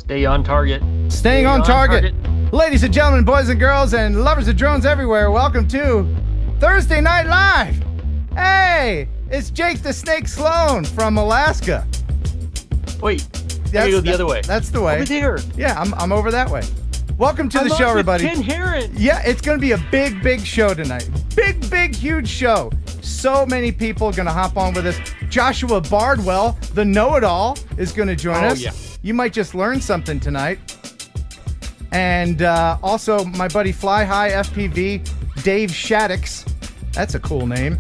Stay on target. Staying on target. Ladies and gentlemen, boys and girls, and lovers of drones everywhere, welcome to Thursday Night Live. Hey, it's Jake the Snake Sloan from Alaska. Wait, you go the other way. That's the way. Over there. Yeah, I'm over that way. Welcome to the show, everybody. Ken Heron. Yeah, it's going to be a big show tonight. Big, huge show. So many people are going to hop on with us. Joshua Bardwell, the know-it-all, is going to join us. Yeah. You might just learn something tonight. And also my buddy Fly High FPV, Dave Shaddix. That's a cool name.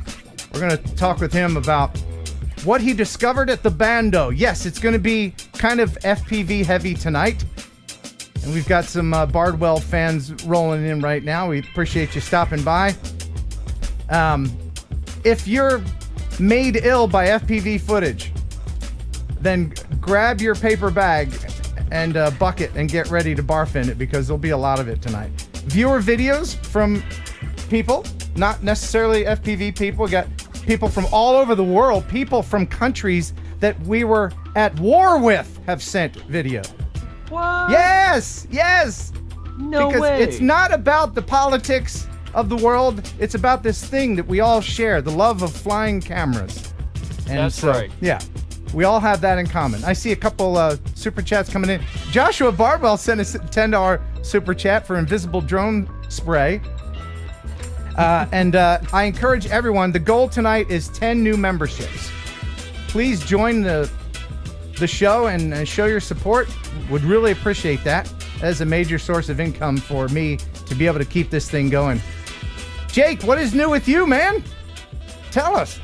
We're going to talk with him about what he discovered at the Bando. Yes, it's going to be kind of FPV heavy tonight. And we've got some Bardwell fans rolling in right now. We appreciate you stopping by. If you're made ill by FPV footage, then grab your paper bag and a bucket and get ready to barf in it, because there'll be a lot of it tonight. Viewer videos from people, not necessarily FPV people. We got people from all over the world, people from countries that we were at war with have sent video. What? Yes. No because way. It's not about the politics of the world. It's about this thing that we all share, the love of flying cameras. And That's right. Yeah. We all have that in common. I see a couple super chats coming in. Joshua Barbell sent us a $10 super chat for invisible drone spray. And I encourage everyone, the goal tonight is 10 new memberships. Please join the show and show your support. Would really appreciate that. As a major source of income for me to be able to keep this thing going. Jake, what is new with you, man? Tell us.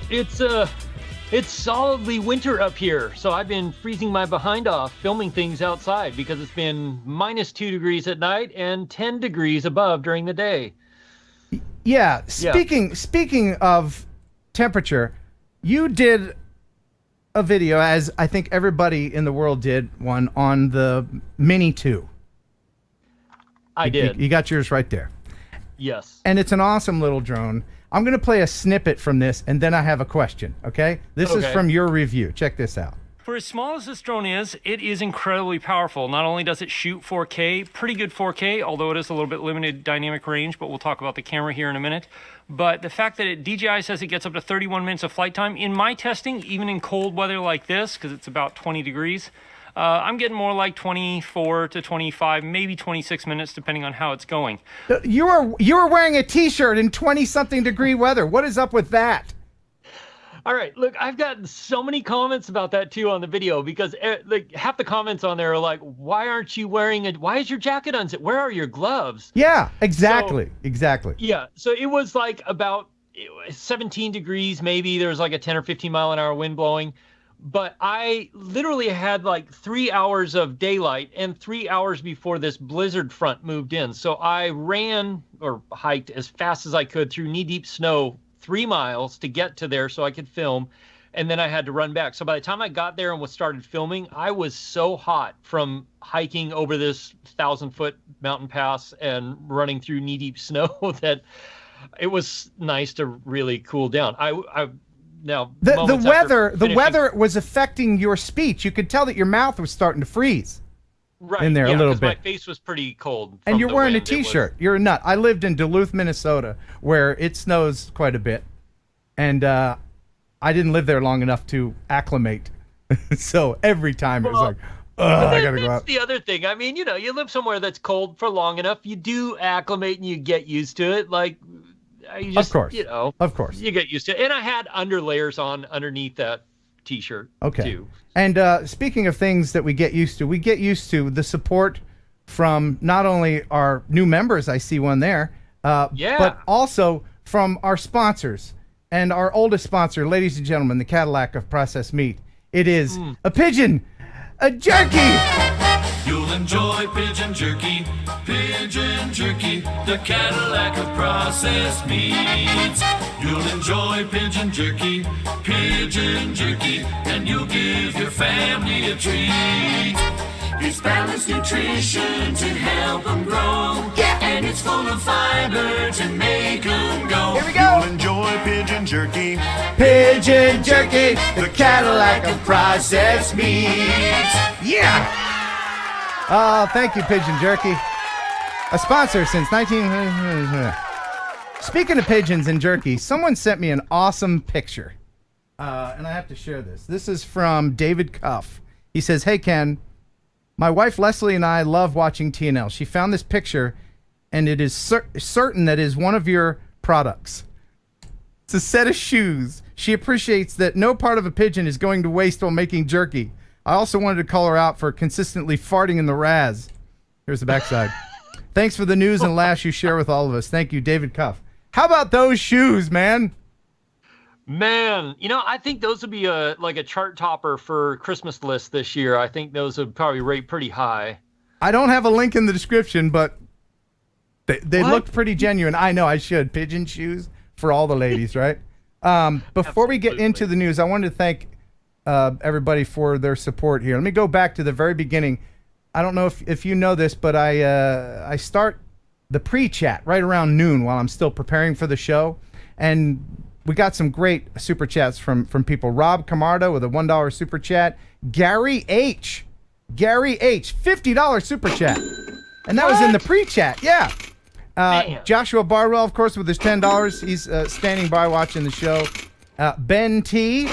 It's solidly winter up here, so I've been freezing my behind off filming things outside because it's been -2 degrees at night and 10 degrees above during the day. Yeah, speaking of temperature, you did a video, as I think everybody in the world did, one on the Mini 2. I did. You got yours right there. Yes. And it's an awesome little drone. I'm going to play a snippet from this, and then I have a question, okay? This is from your review. Check this out. For as small as this drone is, it is incredibly powerful. Not only does it shoot 4K, pretty good 4K, although it is a little bit limited dynamic range, but we'll talk about the camera here in a minute. But the fact that DJI says it gets up to 31 minutes of flight time, in my testing, even in cold weather like this, because it's about 20 degrees, I'm getting more like 24 to 25, maybe 26 minutes, depending on how it's going. You were wearing a T-shirt in 20-something degree weather. What is up with that? All right, look, I've gotten so many comments about that too on the video, because like half the comments on there are like, "Why aren't you wearing why is your jacket unzipped? Where are your gloves?" Yeah, exactly. Yeah, so it was like about 17 degrees, maybe. There was like a 10 or 15 mile an hour wind blowing. But I literally had like 3 hours of daylight and 3 hours before this blizzard front moved in. So I ran or hiked as fast as I could through knee-deep snow 3 miles to get to there so I could film. And then I had to run back. So by the time I got there and started filming, I was so hot from hiking over this 1,000-foot mountain pass and running through knee-deep snow that it was nice to really cool down. Now, the weather was affecting your speech. You could tell that your mouth was starting to freeze. Right, in there a little bit. My face was pretty cold. And you're wearing a T-shirt. You're a nut. I lived in Duluth, Minnesota, where it snows quite a bit, and I didn't live there long enough to acclimate. So every time it was like, I gotta go out. That's the other thing. I mean, you live somewhere that's cold for long enough, you do acclimate and you get used to it. Like. Of course. You get used to it. And I had underlayers on underneath that T-shirt, too. And speaking of things that we get used to the support from not only our new members, I see one there, but also from our sponsors. And our oldest sponsor, ladies and gentlemen, the Cadillac of processed meat. It is a pigeon, a jerky. You'll enjoy pigeon jerky, the Cadillac of processed meats. You'll enjoy pigeon jerky, and you'll give your family a treat. It's balanced nutrition to help them grow, and it's full of fiber to make them go. Here we go. You'll enjoy pigeon jerky, the Cadillac of processed meats. Yeah. Oh, thank you, Pigeon Jerky. A sponsor since 19... Speaking of pigeons and jerky, someone sent me an awesome picture. And I have to share this. This is from David Cuff. He says, "Hey, Ken, my wife Leslie and I love watching TNL. She found this picture, and it is certain that it is one of your products. It's a set of shoes. She appreciates that no part of a pigeon is going to waste while making jerky. I also wanted to call her out for consistently farting in the Raz." Here's the backside. "Thanks for the news and laughs you share with all of us. Thank you, David Cuff." How about those shoes, man? Man, I think those would be a chart topper for Christmas list this year. I think those would probably rate pretty high. I don't have a link in the description, but they looked pretty genuine. I know I should. Pigeon shoes for all the ladies, right? Before we get into the news, I wanted to thank everybody for their support here. Let me go back to the very beginning. I don't know if you know this, but I start the pre-chat right around noon while I'm still preparing for the show. And we got some great super chats from people. Rob Camardo with a $1 super chat. Gary H, $50 super chat. And that was in the pre-chat, yeah. Joshua Bardwell, of course, with his $10. He's standing by watching the show. Ben T,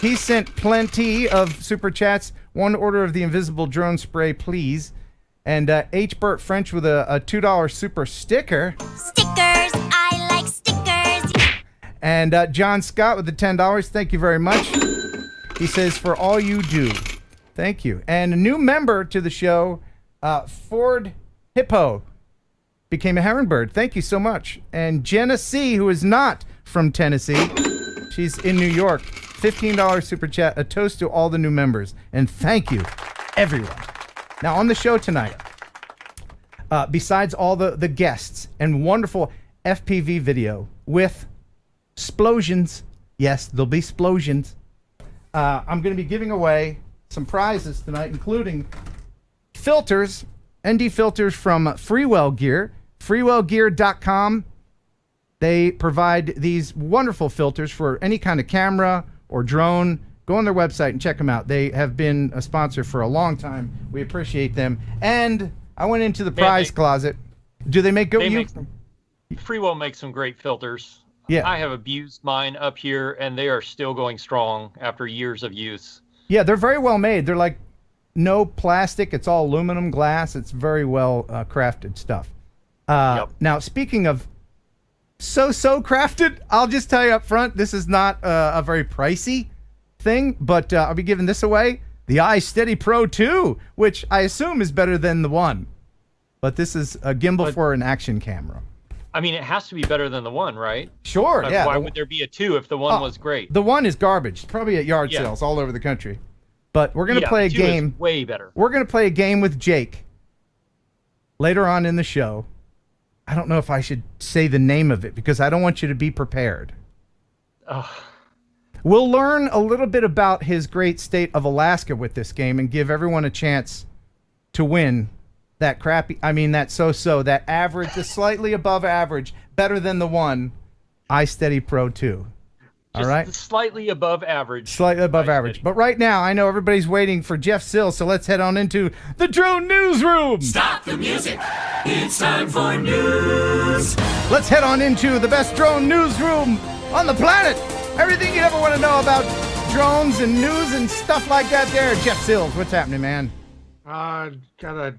he sent plenty of super chats. One order of the invisible drone spray, please. And H. Burt French with a $2 super sticker. Stickers, I like stickers. And John Scott with the $10. Thank you very much. He says, "For all you do." Thank you. And a new member to the show, Ford Hippo, became a Heron Bird. Thank you so much. And Jenna C., who is not from Tennessee, she's in New York. $15 super chat. A toast to all the new members. And thank you, everyone. Now, on the show tonight, besides all the guests and wonderful FPV video with explosions, yes, there'll be explosions, I'm going to be giving away some prizes tonight, including filters, ND filters from Freewell Gear, freewellgear.com. They provide these wonderful filters for any kind of camera or drone. Go on their website and check them out. They have been a sponsor for a long time. We appreciate them. And I went into the prize closet. Do they make good? Freewell makes some great filters. Yeah. I have abused mine up here, and they are still going strong after years of use. Yeah, they're very well made. They're like no plastic. It's all aluminum glass. It's very well crafted stuff. Now, speaking of so crafted, I'll just tell you up front, this is not a very pricey thing, but I'll be giving this away. The iSteady Pro 2, which I assume is better than the one. But this is a gimbal for an action camera. I mean, it has to be better than the one, right? Sure, yeah. Why would there be a 2 if the one was great? The one is garbage. Probably at yard sales all over the country. But we're going to play a game. Is way better. We're going to play a game with Jake later on in the show. I don't know if I should say the name of it because I don't want you to be prepared. We'll learn a little bit about his great state of Alaska with this game and give everyone a chance to win that that average, the slightly above average, better than the one, iSteady Pro 2. All right? Slightly above average. Slightly above average. But right now, I know everybody's waiting for Jeff Sills, so let's head on into the Drone Newsroom. Stop the music. It's time for news. Let's head on into the best drone newsroom on the planet. Everything you ever want to know about drones and news and stuff like that there. Jeff Sills, what's happening, man? Got a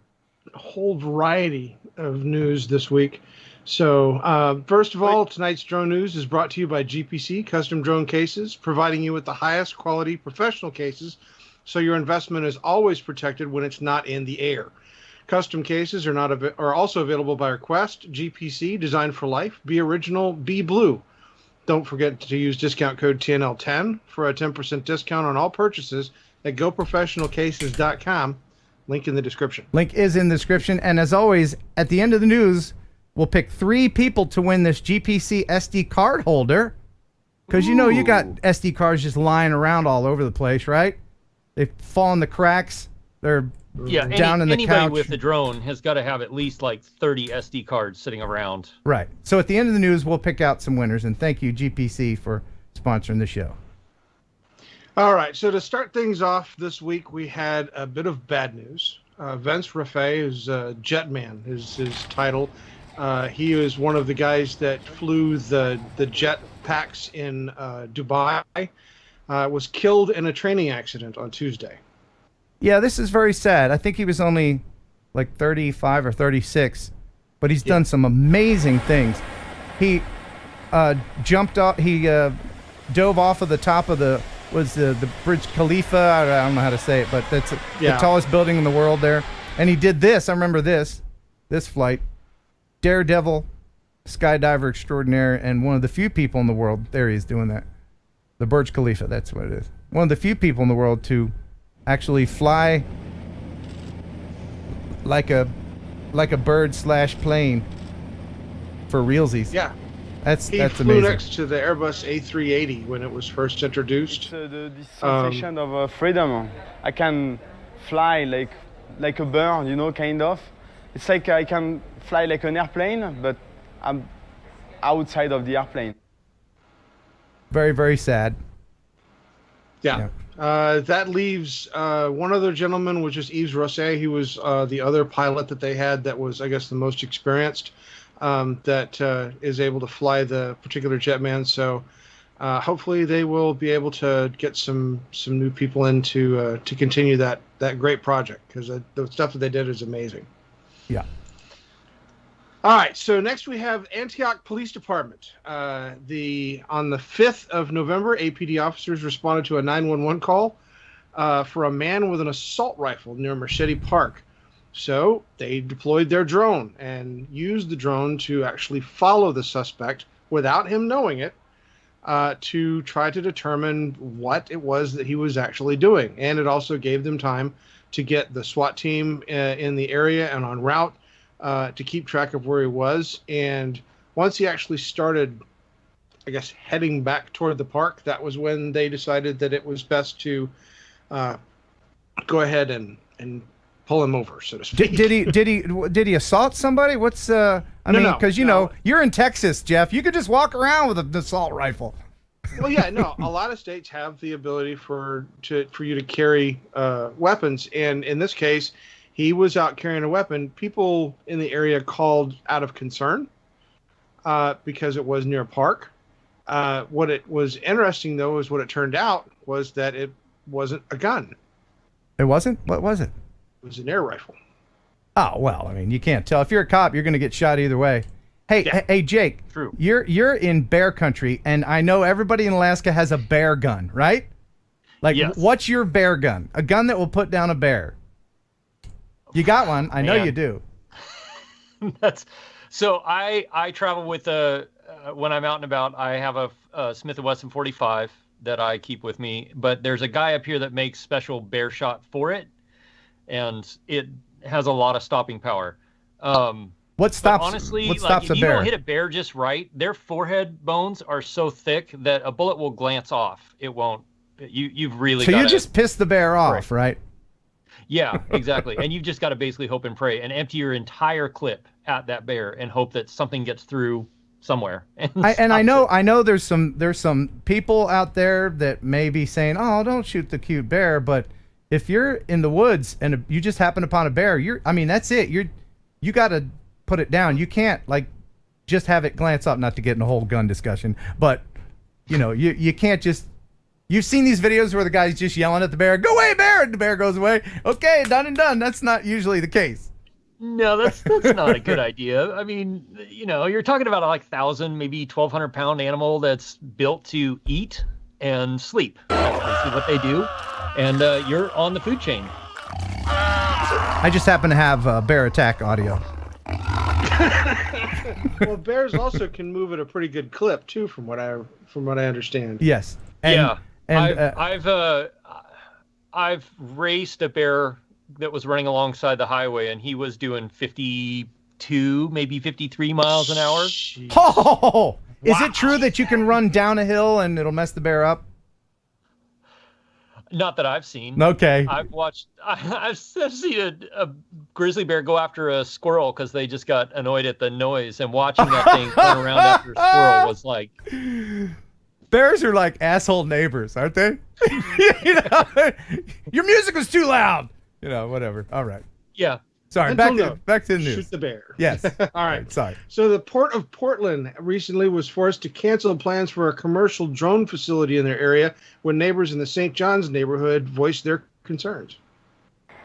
whole variety of news this week. So, first of all, tonight's drone news is brought to you by GPC Custom Drone Cases, providing you with the highest quality professional cases so your investment is always protected when it's not in the air. Custom cases are also available by request. GPC, designed for life. Be original, be blue. Don't forget to use discount code TNL10 for a 10% discount on all purchases at goprofessionalcases.com. Link in the description. Link is in the description. And as always, at the end of the news, we'll pick 3 people to win this GPC SD card holder. Because you know you got SD cards just lying around all over the place, right? They fall in the cracks. They're down in the couch. Anybody with a drone has got to have at least like 30 SD cards sitting around. Right. So at the end of the news, we'll pick out some winners. And thank you, GPC, for sponsoring the show. All right. So to start things off this week, we had a bit of bad news. Vince Reffet is Jetman, is his title. He was one of the guys that flew the jet packs in Dubai. Was killed in a training accident on Tuesday. Yeah, this is very sad. I think he was only like 35 or 36, but he's done some amazing things. He jumped off. He dove off of the top of the Burj Khalifa. I don't know how to say it, but that's the tallest building in the world there. And he did this. I remember this flight. Daredevil, skydiver extraordinaire, and one of the few people in the world. There he is doing that. The Burj Khalifa. That's what it is. One of the few people in the world to actually fly like a bird / plane for realsies. Yeah. That's flew amazing. Next to the Airbus A380 when it was first introduced. This sensation of freedom. I can fly like a bird, you know, kind of. It's like I can fly like an airplane, but I'm outside of the airplane. Very, very sad. Yeah. That leaves one other gentleman, which is Yves Rosset. He was the other pilot that they had that was, I guess, the most experienced, that is able to fly the particular Jetman. So hopefully they will be able to get some new people in to continue that great project, because the stuff that they did is amazing. Yeah. All right, so next we have Antioch Police Department. On the 5th of November, APD officers responded to a 911 call for a man with an assault rifle near Machete Park. So they deployed their drone and used the drone to actually follow the suspect without him knowing it, to try to determine what it was that he was actually doing. And it also gave them time to get the SWAT team in the area and en route, to keep track of where he was. And once he actually started, I guess, heading back toward the park, that was when they decided that it was best to go ahead and pull him over, so to speak. Did he assault somebody? What's I mean, because know you're in Texas, Jeff. You could just walk around with an assault rifle. Well, yeah, no. A lot of states have the ability for you to carry weapons, and in this case, he was out carrying a weapon. People in the area called out of concern because it was near a park. What it was interesting, though, is what it turned out was that it wasn't a gun. It wasn't? What was it? It was an air rifle. Oh, well, I mean, you can't tell. If you're a cop, you're going to get shot either way. Hey, Jake. True. You're in bear country, and I know everybody in Alaska has a bear gun, right? Like, yes. What's your bear gun? A gun that will put down a bear. You got one. I know you do. So I travel with when I'm out and about, I have a Smith & Wesson 45 that I keep with me, but there's a guy up here that makes special bear shot for it, and it has a lot of stopping power. What stops? Honestly, what stops if a you bear? don't hit a bear just right, their forehead bones are so thick that a bullet will glance off. It won't. You've really. So you just piss the bear off, right? Yeah, exactly. And you've just got to basically hope and pray and empty your entire clip at that bear and hope that something gets through somewhere. I know there's some people out there that may be saying, "Oh, don't shoot the cute bear," but if you're in the woods and you just happen upon a bear, that's it. You got to put it down. You can't just have it glance up, not to get in a whole gun discussion, but you can't just. You've seen these videos where the guy's just yelling at the bear, "Go away, bear!" and the bear goes away. Okay, done and done. That's not usually the case. No, that's not a good idea. I mean, you're talking about a 1,000, maybe 1,200 pound animal that's built to eat and sleep. That's basically what they do. And you're on the food chain. I just happen to have bear attack audio. Well, bears also can move at a pretty good clip too, from what I understand. Yes. Yeah. And I've raced a bear that was running alongside the highway, and he was doing 52, maybe 53 miles an hour. Oh, is it true that you can run down a hill and it'll mess the bear up? Not that I've seen. Okay. I've seen a grizzly bear go after a squirrel because they just got annoyed at the noise, and watching that thing run around after a squirrel was like. Bears are like asshole neighbors, aren't they? Your music was too loud. Whatever. All right. Yeah. Sorry, Mental back to the note. news. Shoot the bear. Yes. All right. Sorry. So the Port of Portland recently was forced to cancel plans for a commercial drone facility in their area when neighbors in the St. John's neighborhood voiced their concerns.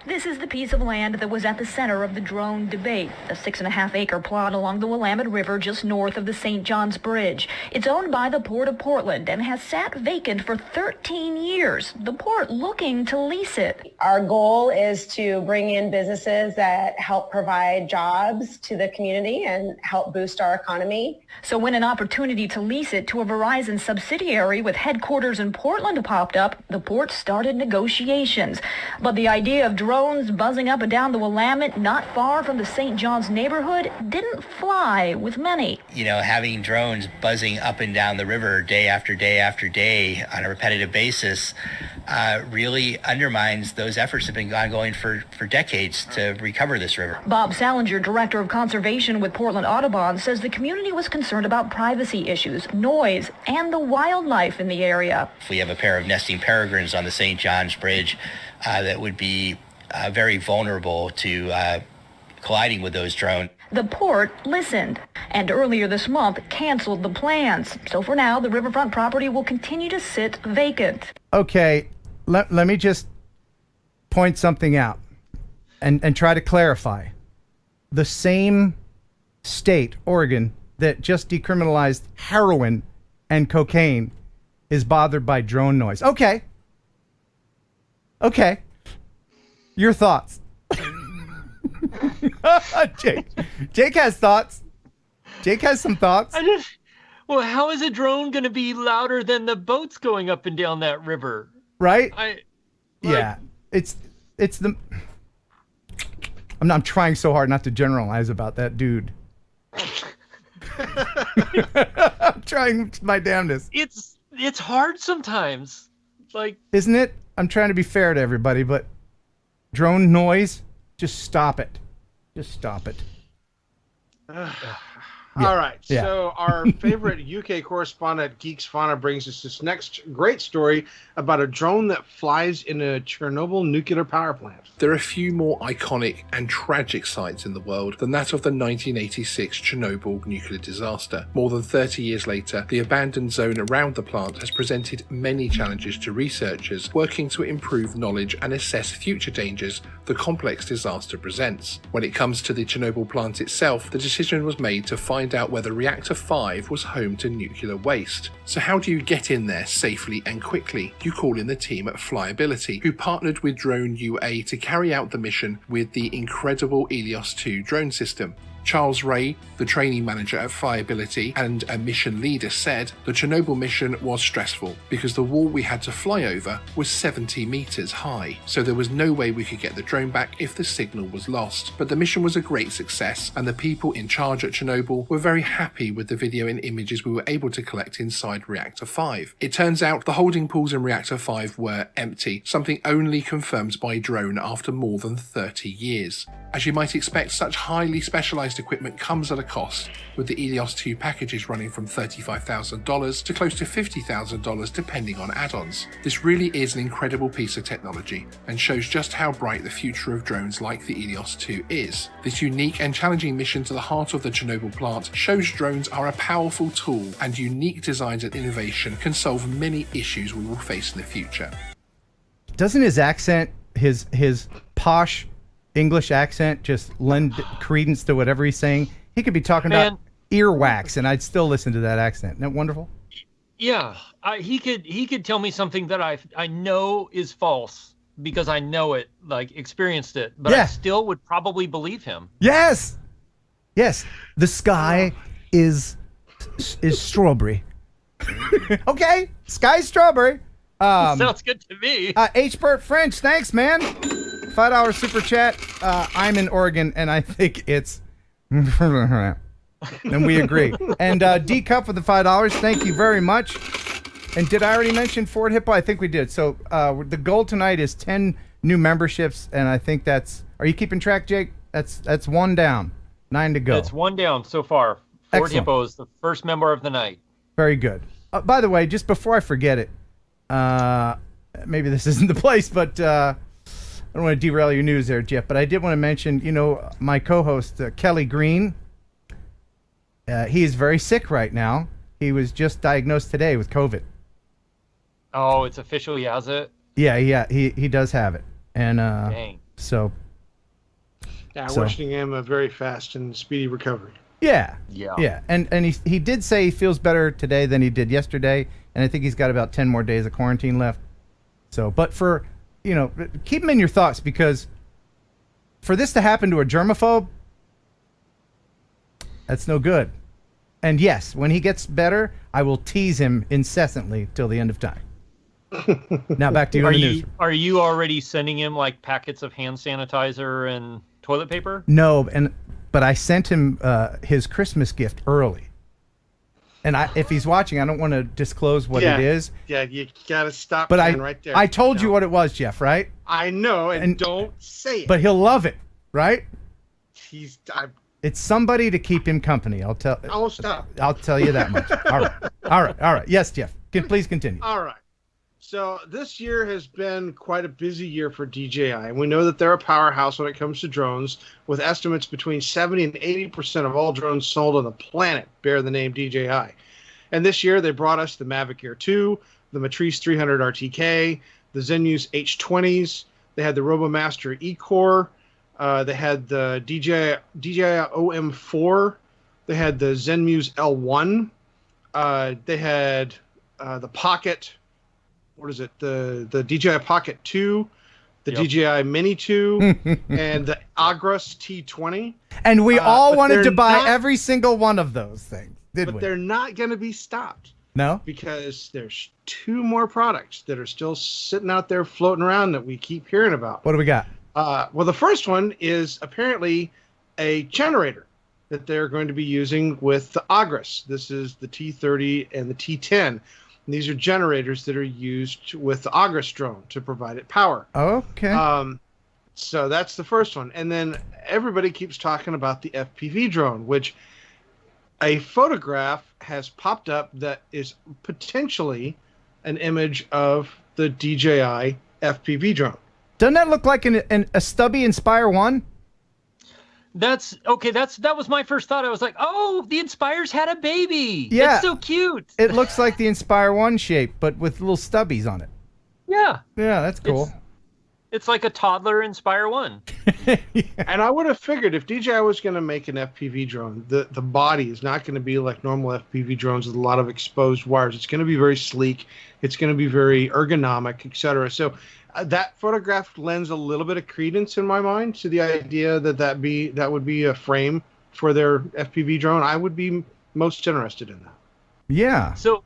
This is the piece of land that was at the center of the drone debate, a 6.5-acre plot along the Willamette River just north of the St. John's Bridge. It's owned by the Port of Portland and has sat vacant for 13 years, the port looking to lease it. Our goal is to bring in businesses that help provide jobs to the community and help boost our economy. So when an opportunity to lease it to a Verizon subsidiary with headquarters in Portland popped up, the port started negotiations. But the idea of drones buzzing up and down the Willamette not far from the St. John's neighborhood didn't fly with many. You know, having drones buzzing up and down the river day after day after day on a repetitive basis really undermines those efforts that have been ongoing for decades to recover this river. Bob Salinger, Director of Conservation with Portland Audubon, says the community was concerned about privacy issues, noise, and the wildlife in the area. If we have a pair of nesting peregrines on the St. John's Bridge, that would be very vulnerable to colliding with those drones. The port listened and earlier this month canceled the plans. So for now, the riverfront property will continue to sit vacant. Okay, let me just point something out and try to clarify. The same state, Oregon, that just decriminalized heroin and cocaine is bothered by drone noise. Okay. Your thoughts. Jake has thoughts. Jake has some thoughts. Well, how is a drone going to be louder than the boats going up and down that river? Right? Yeah. It's the... I'm trying so hard not to generalize about that dude. I'm trying my damnedest. It's hard sometimes. Isn't it? I'm trying to be fair to everybody, but drone noise, just stop it. Just stop it. All right. So our favorite UK correspondent, Geeks Fauna, brings us this next great story about a drone that flies in a Chernobyl nuclear power plant. There are few more iconic and tragic sights in the world than that of the 1986 Chernobyl nuclear disaster. More than 30 years later, the abandoned zone around the plant has presented many challenges to researchers working to improve knowledge and assess future dangers the complex disaster presents. When it comes to the Chernobyl plant itself, the decision was made to find out whether Reactor 5 was home to nuclear waste. So how do you get in there safely and quickly? You call in the team at Flyability, who partnered with Drone UA to carry out the mission with the incredible Helios 2 drone system. Charles Ray, the training manager at Flyability and a mission leader, said the Chernobyl mission was stressful because the wall we had to fly over was 70 meters high, so there was no way we could get the drone back if the signal was lost. But the mission was a great success, and the people in charge at Chernobyl were very happy with the video and images we were able to collect inside Reactor 5. It turns out the holding pools in Reactor 5 were empty, something only confirmed by drone after more than 30 years. As you might expect, such highly specialised equipment comes at a cost, with the Helios 2 packages running from $35,000 to close to $50,000 depending on add-ons. This really is an incredible piece of technology and shows just how bright the future of drones like the Helios 2 is. This unique and challenging mission to the heart of the Chernobyl plant shows drones are a powerful tool, and unique designs and innovation can solve many issues we will face in the future. Doesn't his accent, his posh English accent, just lend credence to whatever he's saying? He could be talking about earwax and I'd still listen to that accent. Isn't that wonderful? Yeah, he could tell me something that I know is false because I know it, like experienced it, but I still would probably believe him. Yes. The sky is strawberry. Okay, sky's strawberry. Sounds good to me. H-Bert French, thanks, man. $5 super chat. I'm in Oregon, and I think it's... and we agree. And D Cup with the $5. Thank you very much. And did I already mention Ford Hippo? I think we did. So the goal tonight is 10 new memberships, and I think that's... Are you keeping track, Jake? That's one down. 9 to go. It's one down so far. Ford Hippo is the first member of the night. Very good. By the way, just before I forget it, maybe this isn't the place, but don't want to derail your news there, Jeff, but I did want to mention, my co-host, Kelly Green. He is very sick right now. He was just diagnosed today with COVID. Oh, it's official. He has it? Yeah, he does have it. And Dang. So... Yeah, wishing him a very fast and speedy recovery. Yeah. Yeah. And he did say he feels better today than he did yesterday, and I think he's got about 10 more days of quarantine left. So, but for, keep him in your thoughts, because for this to happen to a germaphobe, that's no good. And yes, when he gets better, I will tease him incessantly till the end of time. Now back to you in the news. Are you already sending him like packets of hand sanitizer and toilet paper? No, but I sent him his Christmas gift early. And if he's watching, I don't want to disclose what it is. Yeah, you gotta stop. But right there. I told you what it was, Jeff, right? I know, and don't say it. But he'll love it, right? It's somebody to keep him company. I'll tell. Oh, stop. I'll tell you that much. All right. Yes, Jeff. Please continue. All right. So this year has been quite a busy year for DJI. We know that they're a powerhouse when it comes to drones, with estimates between 70 and 80% of all drones sold on the planet bear the name DJI. And this year they brought us the Mavic Air 2, the Matrice 300 RTK, the Zenmuse H20s. They had the RoboMaster E-Core. They had the DJI OM4. They had the Zenmuse L1. They had the Pocket. What is it? The DJI Pocket 2, the DJI Mini 2, and the Agros T20. And we all wanted to buy every single one of those things, did we? But they're not going to be stopped. No? Because there's 2 more products that are still sitting out there floating around that we keep hearing about. What do we got? Well, the first one is apparently a generator that they're going to be using with the Agros. This is the T30 and the T10. And these are generators that are used with the Agros drone to provide it power. Okay. So that's the first one. And then everybody keeps talking about the FPV drone, which a photograph has popped up that is potentially an image of the DJI FPV drone. Doesn't that look like a stubby Inspire 1? That's okay. That was my first thought. I was like, oh, the Inspires had a baby. Yeah. That's so cute. It looks like the Inspire 1 shape, but with little stubbies on it. Yeah. Yeah, that's cool. It's like a toddler Inspire 1. And I would have figured if DJI was going to make an FPV drone, the body is not going to be like normal FPV drones with a lot of exposed wires. It's going to be very sleek. It's going to be very ergonomic, etc. So that photograph lends a little bit of credence in my mind to the idea that would be a frame for their FPV drone. I would be most interested in that. Yeah. So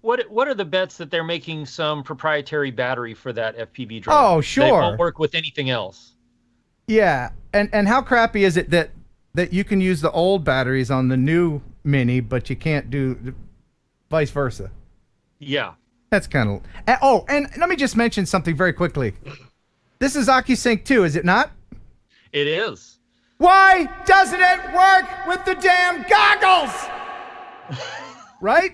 what are the bets that they're making some proprietary battery for that FPV drone? Oh, sure. That won't work with anything else. Yeah. And how crappy is it that you can use the old batteries on the new Mini, but you can't do vice versa? Yeah. That's kind of... Oh, and let me just mention something very quickly. This is OcuSync 2, is it not? It is. Why doesn't it work with the damn goggles? Right?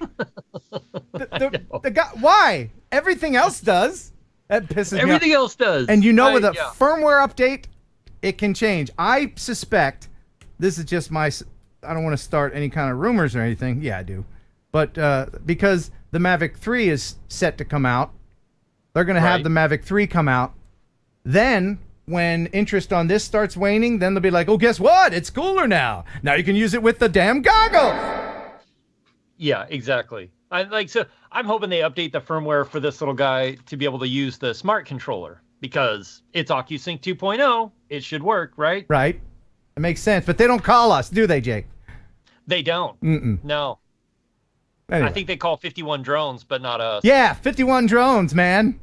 Why? Everything else does. That pisses me off. Everything else does. And with a firmware update, it can change. I suspect, this is just I don't want to start any kind of rumors or anything. Yeah, I do. But because the Mavic 3 is set to come out, they're going to have the Mavic 3 come out. Then, when interest on this starts waning, then they'll be like, oh, guess what? It's cooler now. Now you can use it with the damn goggles. Yeah, exactly. I'm hoping they update the firmware for this little guy to be able to use the smart controller, because it's OcuSync 2.0. It should work, right? Right. It makes sense. But they don't call us, do they, Jake? They don't. No. Anyway. I think they call 51 drones, but not us. Yeah, 51 drones, man.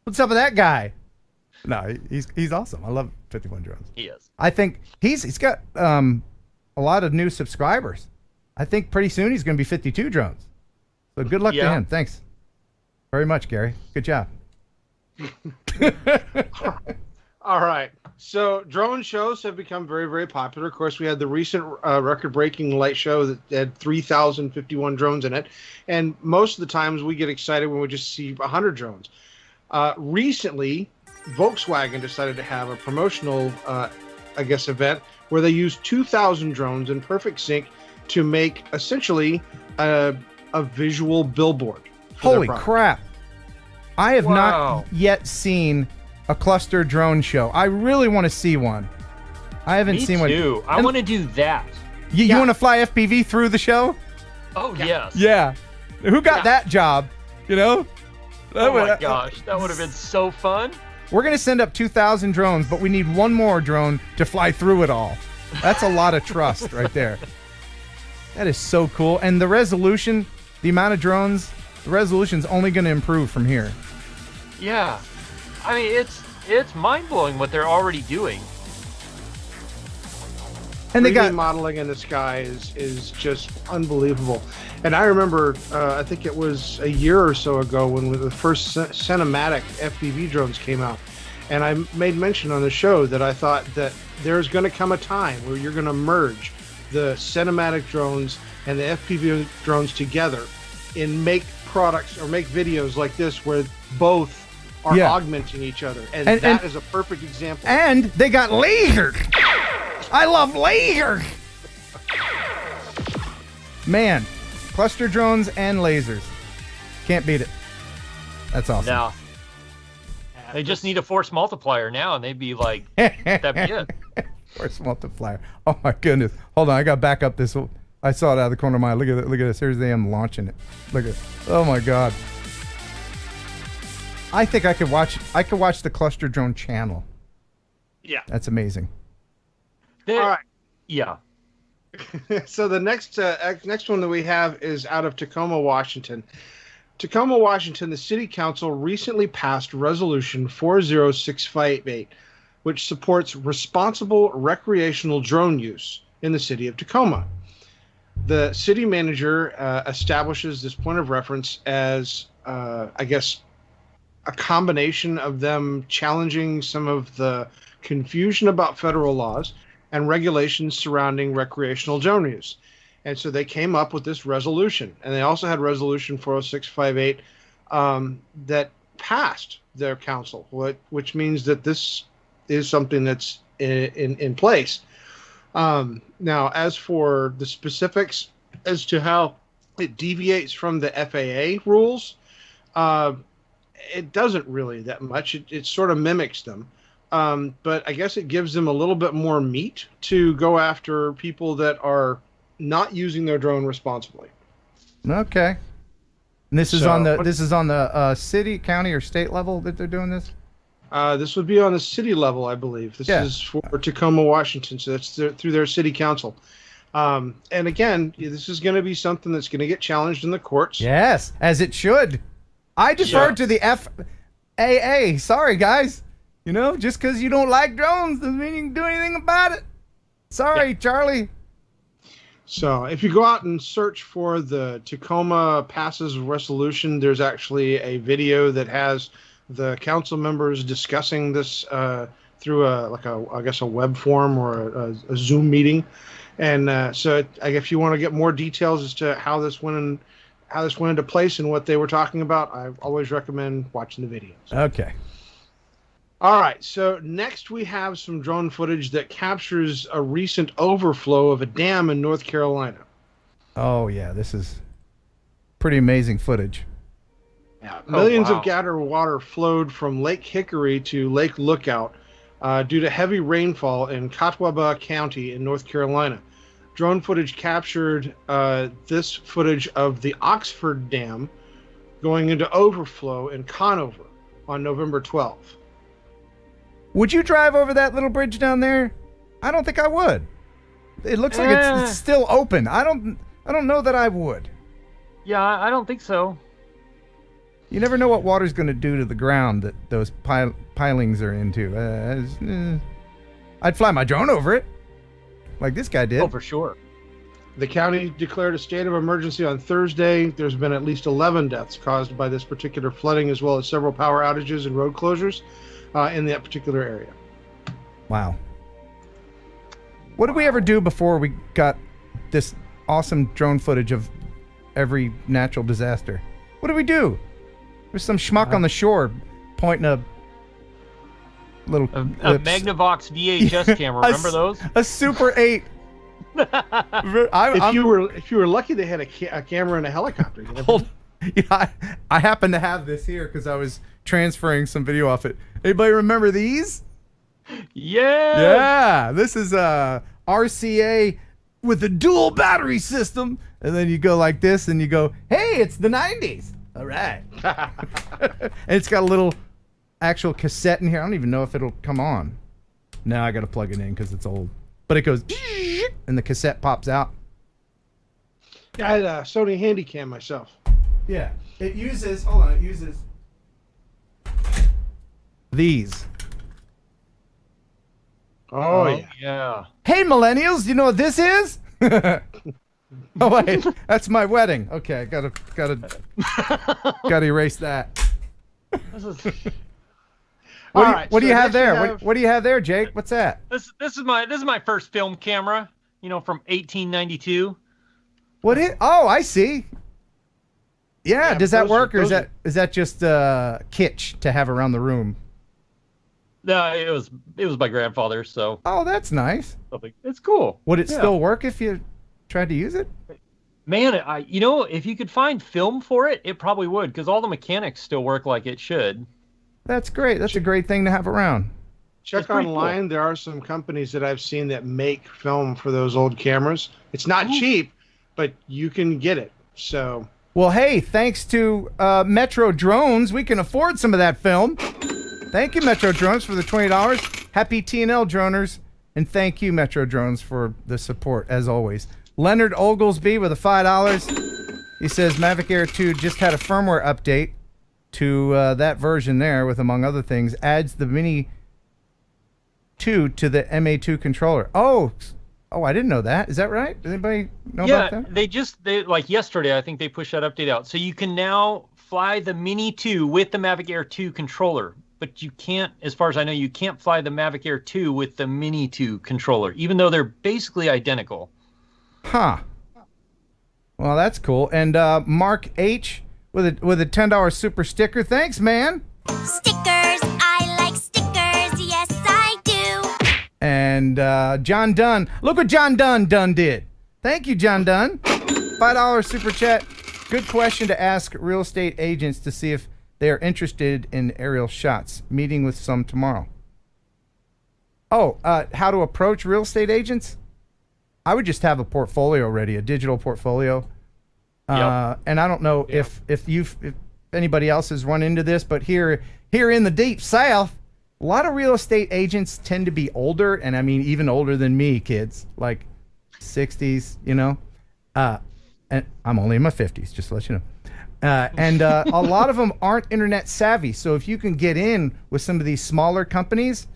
What's up with that guy? No, he's awesome. I love 51 drones. He is. I think he's got a lot of new subscribers. I think pretty soon he's going to be 52 drones. So good luck to him. Thanks very much, Gary. Good job. All right. So drone shows have become very, very popular. Of course, we had the recent record-breaking light show that had 3,051 drones in it. And most of the times we get excited when we just see 100 drones. Recently, Volkswagen decided to have a promotional, event where they used 2,000 drones in perfect sync to make essentially a visual billboard. Holy crap! I have not yet seen a cluster drone show. I really want to see one. I haven't seen one. Me too. I want to do that. You want to fly FPV through the show? Oh, yes. Yeah. Who got that job? You know? Oh my gosh, that would have been so fun. We're going to send up 2,000 drones, but we need one more drone to fly through it all. That's a lot of trust right there. That is so cool. And the resolution, the amount of drones, the resolution's only going to improve from here. Yeah. I mean, it's mind-blowing what they're already doing. And they got modeling in the sky is just unbelievable. And I remember, I think it was a year or so ago when the first cinematic FPV drones came out. And I made mention on the show that I thought that there's going to come a time where you're going to merge the cinematic drones and the FPV drones together and make products or make videos like this where both are augmenting each other. And that is a perfect example. And they got lasers. I love lasers. Man, cluster drones and lasers. Can't beat it. That's awesome. No. They just need a force multiplier now, and they'd be like, that'd be it. Force multiplier. Oh my goodness. Hold on, I got to back up this. I saw it out of the corner of my eye. Look at it. Look at this. Here's them launching it. Look at it. Oh my God. I think I could watch the cluster drone channel. Yeah. That's amazing. All right. Yeah. So the next one that we have is out of Tacoma, Washington. Tacoma, Washington, the City Council recently passed Resolution 40658, which supports responsible recreational drone use in the city of Tacoma. The city manager establishes this point of reference as, I guess, a combination of them challenging some of the confusion about federal laws and regulations surrounding recreational drone use. And so they came up with this resolution. And they also had Resolution 40658 that passed their council, which means that this is something that's in place. Now, as for the specifics as to how it deviates from the FAA rules, it doesn't really that much. It sort of mimics them. But I guess it gives them a little bit more meat to go after people that are not using their drone responsibly. Okay. And this is on the city, county, or state level that they're doing this? This would be on the city level, I believe. This is for Tacoma, Washington, so that's through their city council. And again, this is going to be something that's going to get challenged in the courts. Yes, as it should. I defer to the FAA. Sorry, guys. You know, just because you don't like drones doesn't mean you can do anything about it. Sorry, Charlie. So if you go out and search for the Tacoma Passes Resolution, there's actually a video that has the council members discussing this through a web form or a Zoom meeting. And so if you want to get more details as to how this went into place and what they were talking about, I always recommend watching the videos. Okay. All right, so next we have some drone footage that captures a recent overflow of a dam in North Carolina. Oh, yeah, this is pretty amazing footage. Yeah, millions of gallons of water flowed from Lake Hickory to Lake Lookout due to heavy rainfall in Catawba County in North Carolina. Drone footage captured this footage of the Oxford Dam going into overflow in Conover on November 12th. Would you drive over that little bridge down there? I don't think I would. It looks like it's still open. I don't know that I would. Yeah, I don't think so. You never know what water's going to do to the ground that those pilings are into. I'd fly my drone over it, like this guy did. Oh, for sure. The county declared a state of emergency on Thursday. There's been at least 11 deaths caused by this particular flooding, as well as several power outages and road closures in that particular area. Wow. What did we ever do before we got this awesome drone footage of every natural disaster? What did we do? There's some schmuck on the shore pointing a little A clips. Magnavox VHS camera. Remember those? A Super 8. If you were lucky, they had a camera and a helicopter. You never know. Yeah, I happen to have this here because I was transferring some video off it. Anybody remember these? Yeah. Yeah, this is a RCA with a dual battery system, and then you go like this, and you go, "Hey, it's the '90s." All right. And it's got a little actual cassette in here. I don't even know if it'll come on. Now I got to plug it in because it's old. But it goes, and the cassette pops out. Yeah, I had a Sony Handycam myself. Yeah, it uses. Hold on, it uses these. Oh yeah. Hey, millennials, you know what this is? Oh wait, that's my wedding. Okay, gotta erase that. What do you have there? What do you have there, Jake? What's that? This is my first film camera. You know, from 1892. What is? Oh, I see. Yeah, does that work, or is that just kitsch to have around the room? No, it was my grandfather's. So. Oh, that's nice. It's cool. Would it still work if you tried to use it? Man, if you could find film for it, it probably would, because all the mechanics still work like it should. That's great. That's a great thing to have around. Check online. Cool. There are some companies that I've seen that make film for those old cameras. It's not cheap, but you can get it. So. Well, hey, thanks to Metro Drones, we can afford some of that film. Thank you, Metro Drones, for the $20. Happy TNL droners, and thank you, Metro Drones, for the support, as always. Leonard Oglesby with a $5. He says Mavic Air 2 just had a firmware update to that version there, with, among other things, adds the Mini 2 to the MA2 controller. Oh, I didn't know that. Is that right? Does anybody know about that? Yeah, they like yesterday, I think they pushed that update out. So you can now fly the Mini 2 with the Mavic Air 2 controller, but you can't, as far as I know, you can't fly the Mavic Air 2 with the Mini 2 controller, even though they're basically identical. Huh. Well, that's cool. And Mark H with a $10 super sticker. Thanks, man. Stickers, I like stickers. Yes, I do. And John Dunn. Look what John Dunn did. Thank you, John Dunn. $5 super chat. Good question to ask real estate agents to see if they are interested in aerial shots. Meeting with some tomorrow. Oh, how to approach real estate agents? I would just have a portfolio ready, a digital portfolio. Yep. And I don't know if anybody else has run into this, but here in the deep South, a lot of real estate agents tend to be older, and I mean even older than me, kids, like 60s, you know. And I'm only in my 50s, just to let you know. And a lot of them aren't internet savvy. So if you can get in with some of these smaller companies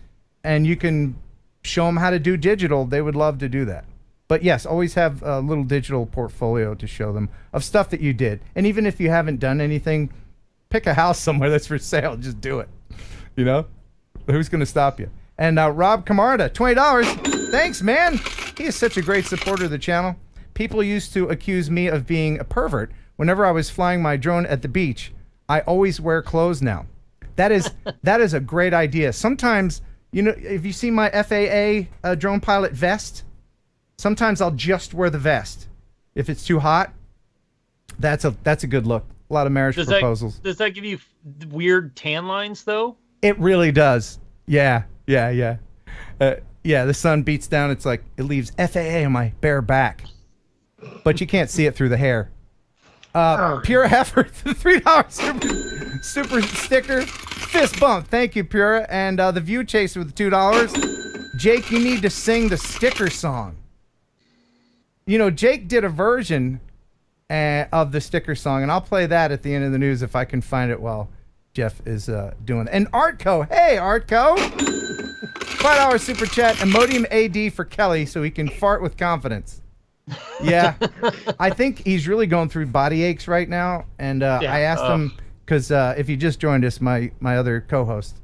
and you can show them how to do digital, they would love to do that. But yes, always have a little digital portfolio to show them of stuff that you did. And even if you haven't done anything, pick a house somewhere that's for sale. Just do it. You know? Who's going to stop you? And Rob Camarda, $20. Thanks, man. He is such a great supporter of the channel. People used to accuse me of being a pervert whenever I was flying my drone at the beach. I always wear clothes now. That is a great idea. Sometimes, you know, if you see my FAA drone pilot vest, sometimes I'll just wear the vest. If it's too hot, that's a good look. A lot of marriage proposals. Does that give you weird tan lines, though? It really does. Yeah. Yeah, the sun beats down. It's like it leaves FAA on my bare back. But you can't see it through the hair. Pure Heifer, $3 super sticker. Fist bump. Thank you, Pura. And the View Chaser with $2. Jake, you need to sing the sticker song. You know, Jake did a version of the sticker song, and I'll play that at the end of the news if I can find it while Jeff is doing it. And Artco. Hey, Artco. $5 super chat. Imodium AD for Kelly so he can fart with confidence. Yeah. I think he's really going through body aches right now. And I asked him, because if you just joined us, my other co-host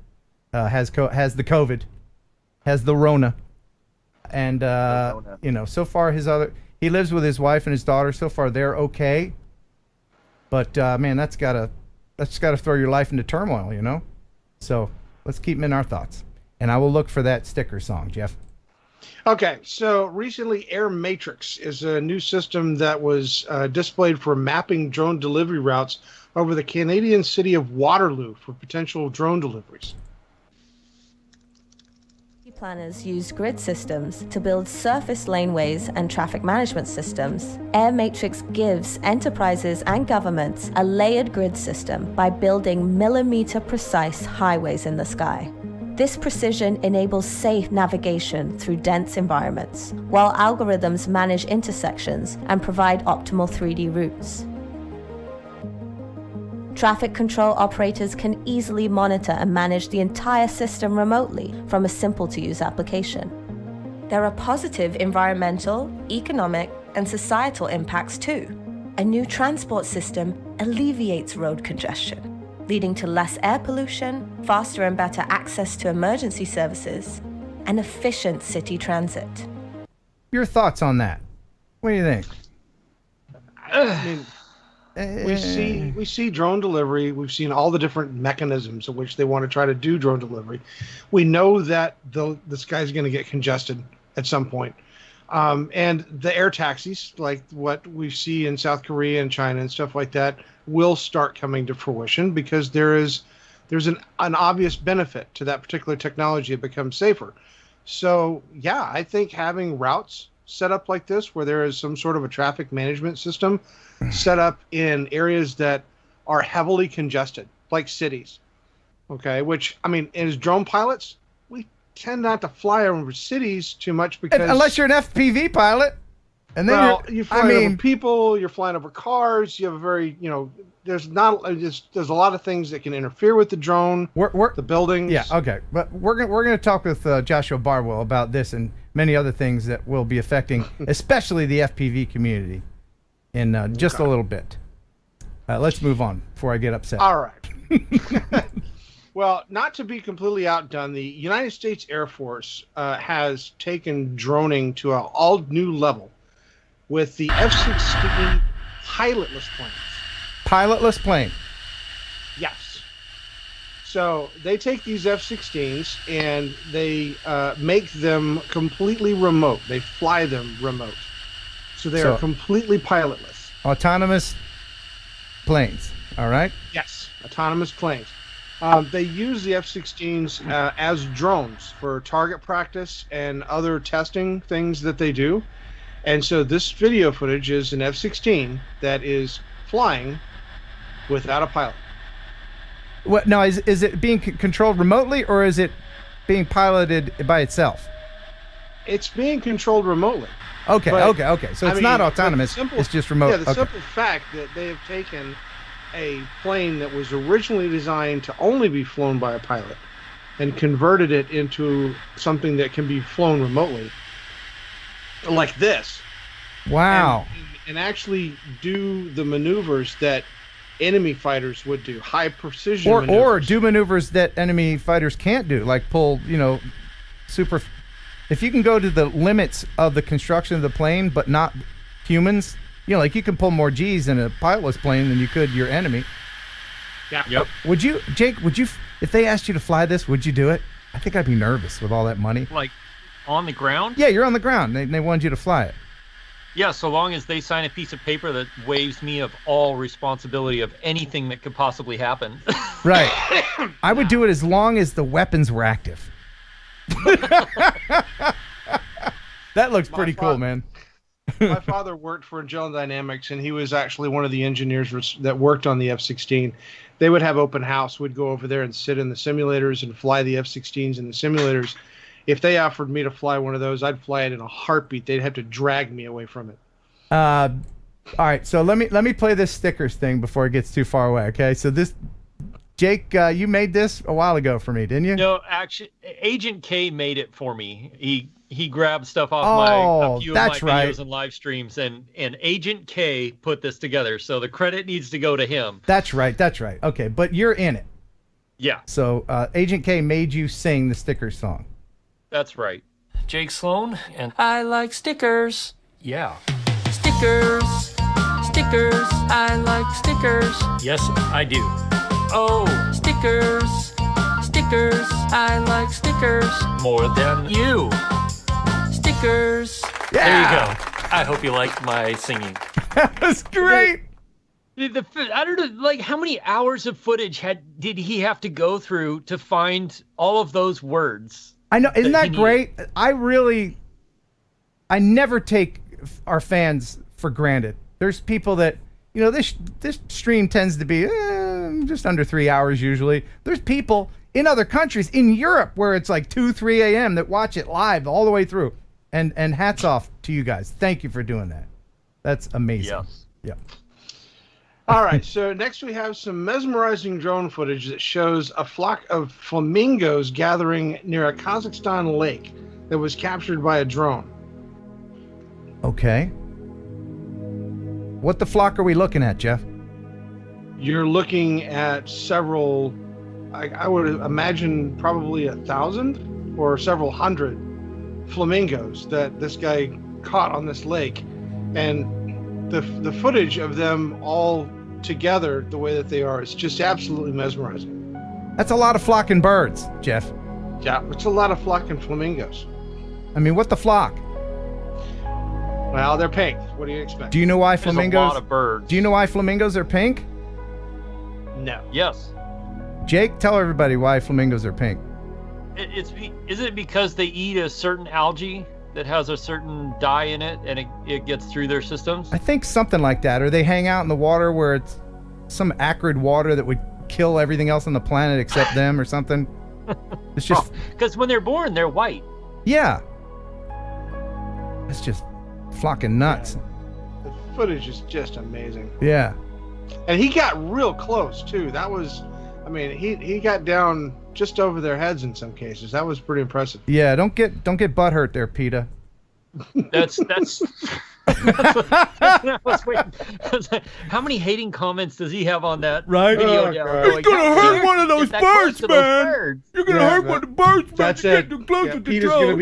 has the COVID, has the Rona. And, you know, so far he lives with his wife and his daughter. So far they're okay. But, man, that's gotta throw your life into turmoil, you know? So let's keep him in our thoughts. and I will look for that sticker song, Jeff. Okay, so recently Air Matrix is a new system that was displayed for mapping drone delivery routes over the Canadian city of Waterloo for potential drone deliveries. Planners use grid systems to build surface laneways and traffic management systems. Air Matrix gives enterprises and governments a layered grid system by building millimeter-precise highways in the sky. This precision enables safe navigation through dense environments, while algorithms manage intersections and provide optimal 3D routes. Traffic control operators can easily monitor and manage the entire system remotely from a simple-to-use application. There are positive environmental, economic, and societal impacts too. A new transport system alleviates road congestion, leading to less air pollution, faster and better access to emergency services, and efficient city transit. Your thoughts on that? What do you think? I mean, we see drone delivery. We've seen all the different mechanisms in which they want to try to do drone delivery. We know that the sky's going to get congested at some point. And the air taxis, like what we see in South Korea and China and stuff like that, will start coming to fruition because there's an obvious benefit to that particular technology. It becomes safer. So, yeah, I think having routes set up like this, where there is some sort of a traffic management system set up in areas that are heavily congested, like cities, okay, which, I mean, as drone pilots, we tend not to fly over cities too much because... Unless you're an FPV pilot. And then you fly over people, you're flying over cars, you have a very, there's a lot of things that can interfere with the drone, the buildings. Yeah, okay. But we're going to talk with Joshua Bardwell about this and many other things that will be affecting, especially the FPV community in just a little bit. Let's move on before I get upset. All right. Well, not to be completely outdone, the United States Air Force has taken droning to an all-new level with the F-16 pilotless planes. Pilotless plane. Yes. So they take these F-16s and they make them completely remote. They fly them remote. So they are completely pilotless. Autonomous planes, all right? Yes, autonomous planes. They use the F-16s as drones for target practice and other testing things that they do. And so this video footage is an F-16 that is flying without a pilot. What? Now, is it being controlled remotely or is it being piloted by itself? It's being controlled remotely. Okay, okay. So it's not autonomous. It's just remote. Yeah, the simple fact that they have taken a plane that was originally designed to only be flown by a pilot and converted it into something that can be flown remotely, like this. Wow. And actually do the maneuvers that enemy fighters would do, high precision maneuvers. Or do maneuvers that enemy fighters can't do, like pull, super... If you can go to the limits of the construction of the plane, but not humans, like you can pull more G's in a pilotless plane than you could your enemy. Yeah. Yep. Would you, Jake, if they asked you to fly this, would you do it? I think I'd be nervous with all that money. Like on the ground? Yeah, you're on the ground. They wanted you to fly it. Yeah, so long as they sign a piece of paper that waives me of all responsibility of anything that could possibly happen. Right. I would do it as long as the weapons were active. That looks pretty cool, man. My father worked for General Dynamics, and he was actually one of the engineers that worked on the F-16. They would have open house. We'd go over there and sit in the simulators and fly the F-16s in the simulators. If they offered me to fly one of those, I'd fly it in a heartbeat. They'd have to drag me away from it. All right, so let me play this stickers thing before it gets too far away, okay? So this, Jake, you made this a while ago for me, didn't you? No, actually, Agent K made it for me. He grabbed stuff off a few of my videos and live streams, and Agent K put this together, so the credit needs to go to him. That's right. Okay, but you're in it. Yeah. So Agent K made you sing the stickers song. That's right. Jake Sloan, and I like stickers. Yeah. Stickers, stickers, I like stickers. Yes, I do. Oh, stickers, stickers. Stickers, I like stickers More than you. Stickers. There you go. I hope you liked my singing. That was great. I don't know, like how many hours of footage did he have to go through to find all of those words? I know, isn't that great? I never take our fans for granted. There's people that, you know, this stream tends to be just under 3 hours usually. There's people in other countries, in Europe, where it's like 2, 3 a.m. that watch it live all the way through. And hats off to you guys. Thank you for doing that. That's amazing. Yes. Yeah. All right, so next we have some mesmerizing drone footage that shows a flock of flamingos gathering near a Kazakhstan lake that was captured by a drone. Okay. What the flock are we looking at, Jeff? You're looking at several, I would imagine probably 1,000 or several hundred flamingos that this guy caught on this lake. And the footage of them all together the way that they are is just absolutely mesmerizing. That's a lot of flocking birds, Jeff. Yeah, it's a lot of flocking flamingos. I mean, what the flock? Well, they're pink. What do you expect? Do you know why flamingos? There's a lot of birds. Do you know why flamingos are pink? No. Yes. Jake, tell everybody why flamingos are pink. Is it because they eat a certain algae that has a certain dye in it and it gets through their systems? I think something like that. Or they hang out in the water where it's some acrid water that would kill everything else on the planet except them or something. It's just... Because when they're born, they're white. Yeah. It's just flocking nuts. The footage is just amazing. Yeah. And he got real close, too. That was... I mean, he got down just over their heads in some cases. That was pretty impressive. Yeah, don't get butt hurt there, PETA. That's what I was waiting. How many hating comments does he have on that video? It's gonna hurt one of those birds, man. You're gonna hurt one of the birds, man. That's You it. get too close to the Peter's drone. gonna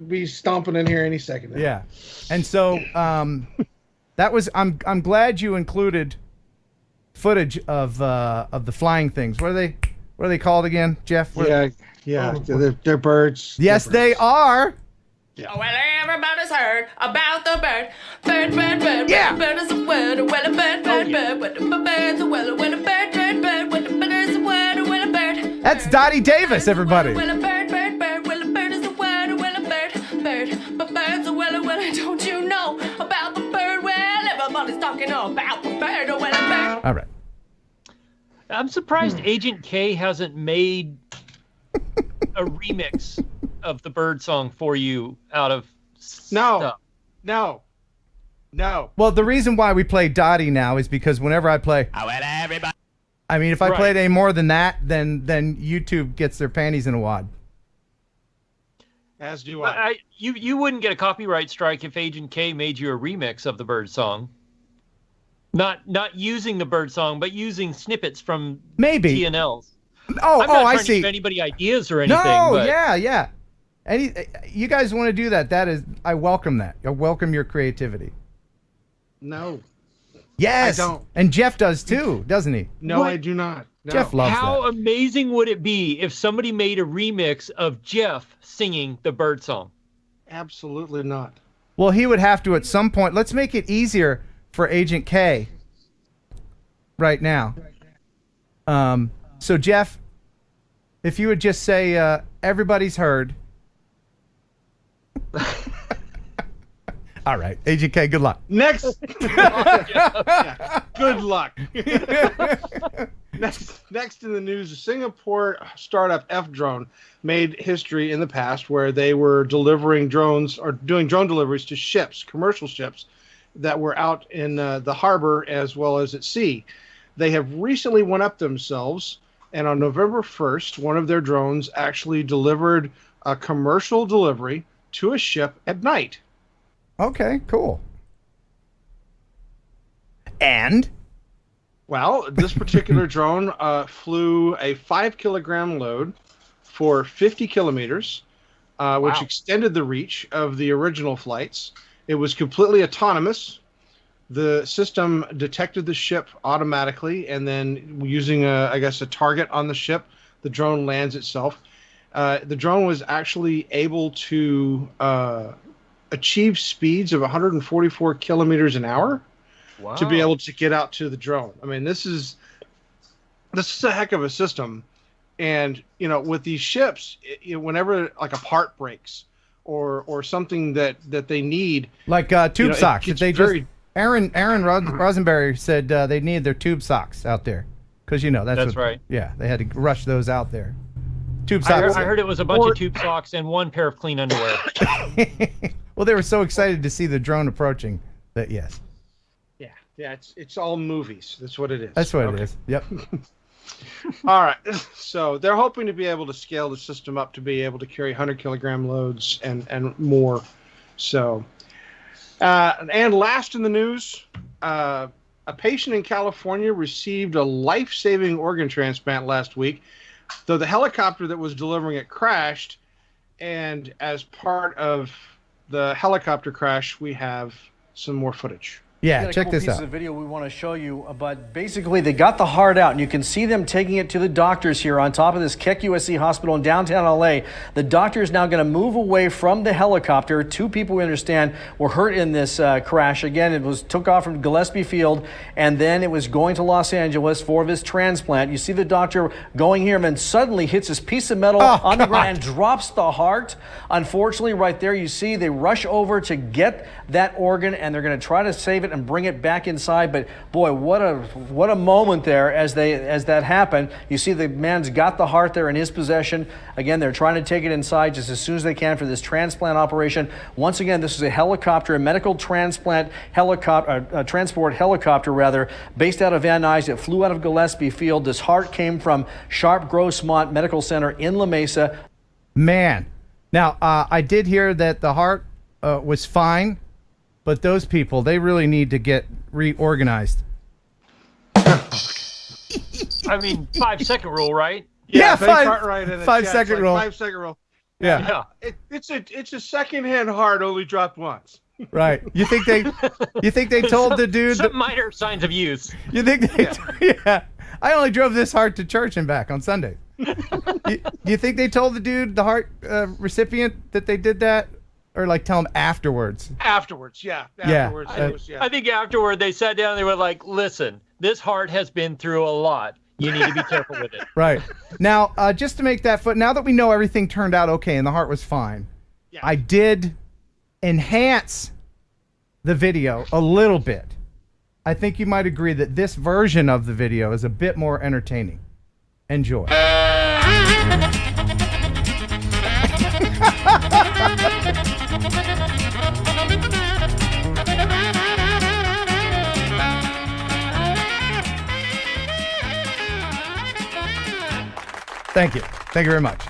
be stomping in here any second now. Yeah, and so that was. I'm glad you included footage of the flying things. What are they called again, Jeff? They're birds. Yes, they are. Yeah. Oh, well, everybody's heard about the bird. Bird. Yeah. Bird is a word. Well, a bird. What the bird's a well, a bird. What the bird is a word. Well, a bird. That's Dottie Davis, everybody. Well, a bird. Well, a bird is a word. Well, a bird. But bird's a well, don't you know about the bird? Well, everybody's talking about the bird. Well, a bird. All right. I'm surprised Agent K hasn't made a remix of the bird song for you out of stuff. No. Well, the reason why we play Dottie now is because whenever I play, I mean, if I played any more than that, then YouTube gets their panties in a wad. As do I. You wouldn't get a copyright strike if Agent K made you a remix of the bird song. Not using the bird song, but using snippets from maybe TNLs. Oh, I'm not trying I to see. give anybody ideas or anything. No, but... yeah. You guys want to do that? I welcome that. I welcome your creativity. No. Yes. I don't. And Jeff does too, doesn't he? No, What? I do not. No. Jeff loves How that. amazing would it be if somebody made a remix of Jeff singing the bird song? Absolutely not. Well, he would have to at some point. Let's make it easier for Agent K right now. So, Jeff, if you would just say, everybody's heard. All right. Agent K, good luck. Next. Yeah. Good luck. Next in the news, a Singapore startup F-Drone made history in the past where they were delivering drones or doing drone deliveries to ships, commercial ships, that were out in the harbor as well as at sea. They have recently one-upped themselves, and on November 1st, one of their drones actually delivered a commercial delivery to a ship at night. Okay, cool. And? Well, this particular drone flew a 5-kilogram load for 50 kilometers, which extended the reach of the original flights. It was completely autonomous. The system detected the ship automatically, and then using, a target on the ship, the drone lands itself. The drone was actually able to achieve speeds of 144 kilometers an hour to be able to get out to the drone. I mean, this is a heck of a system. And, you know, with these ships, whenever like a part breaks or something that they need. Like tube socks. Aaron Rosenberry said they needed their tube socks out there. Because, you know, that's right. Yeah, they had to rush those out there. Tube socks. I heard it was a bunch of tube socks and one pair of clean underwear. Well, they were so excited to see the drone approaching that, yes. Yeah, it's all movies. That's what it is. That's what it is. Yep. All right. So they're hoping to be able to scale the system up to be able to carry 100-kilogram loads and more. So, and last in the news, a patient in California received a life-saving organ transplant last week, though the helicopter that was delivering it crashed. And as part of the helicopter crash, we have some more footage. Yeah, check this out. Pieces of video we want to show you, but basically they got the heart out, and you can see them taking it to the doctors here on top of this Keck USC hospital in downtown LA. The doctor is now going to move away from the helicopter. 2 people, we understand, were hurt in this crash. Again, it took off from Gillespie Field, and then it was going to Los Angeles for this transplant. You see the doctor going here, and then suddenly hits this piece of metal on the ground and drops the heart. Unfortunately, right there, you see they rush over to get that organ, and they're going to try to save it and bring it back inside. But boy, what a moment there as that happened. You see the man's got the heart there in his possession. Again, they're trying to take it inside just as soon as they can for this transplant operation. Once again, this is a helicopter, a medical transplant helicopter, transport helicopter rather, based out of Van Nuys. It flew out of Gillespie Field. This heart came from Sharp Grossmont Medical Center in La Mesa. Man, now I did hear that the heart was fine. But those people, they really need to get reorganized. I mean, 5-second rule, right? Yeah, right 5 second rule. 5 second rule. Yeah. It's a secondhand heart only dropped once. Right. You think they told the dude some minor signs of use. You think yeah. I only drove this heart to church and back on Sunday. You think they told the dude, the heart recipient, that they did that? Or like tell him afterwards? Afterwards, yeah. Afterwards, I think afterward they sat down and they were like, listen, this heart has been through a lot. You need to be careful with it. Right. Now, just to make that now that we know everything turned out okay and the heart was fine, I did enhance the video a little bit. I think you might agree that this version of the video is a bit more entertaining. Enjoy. Thank you. Thank you very much.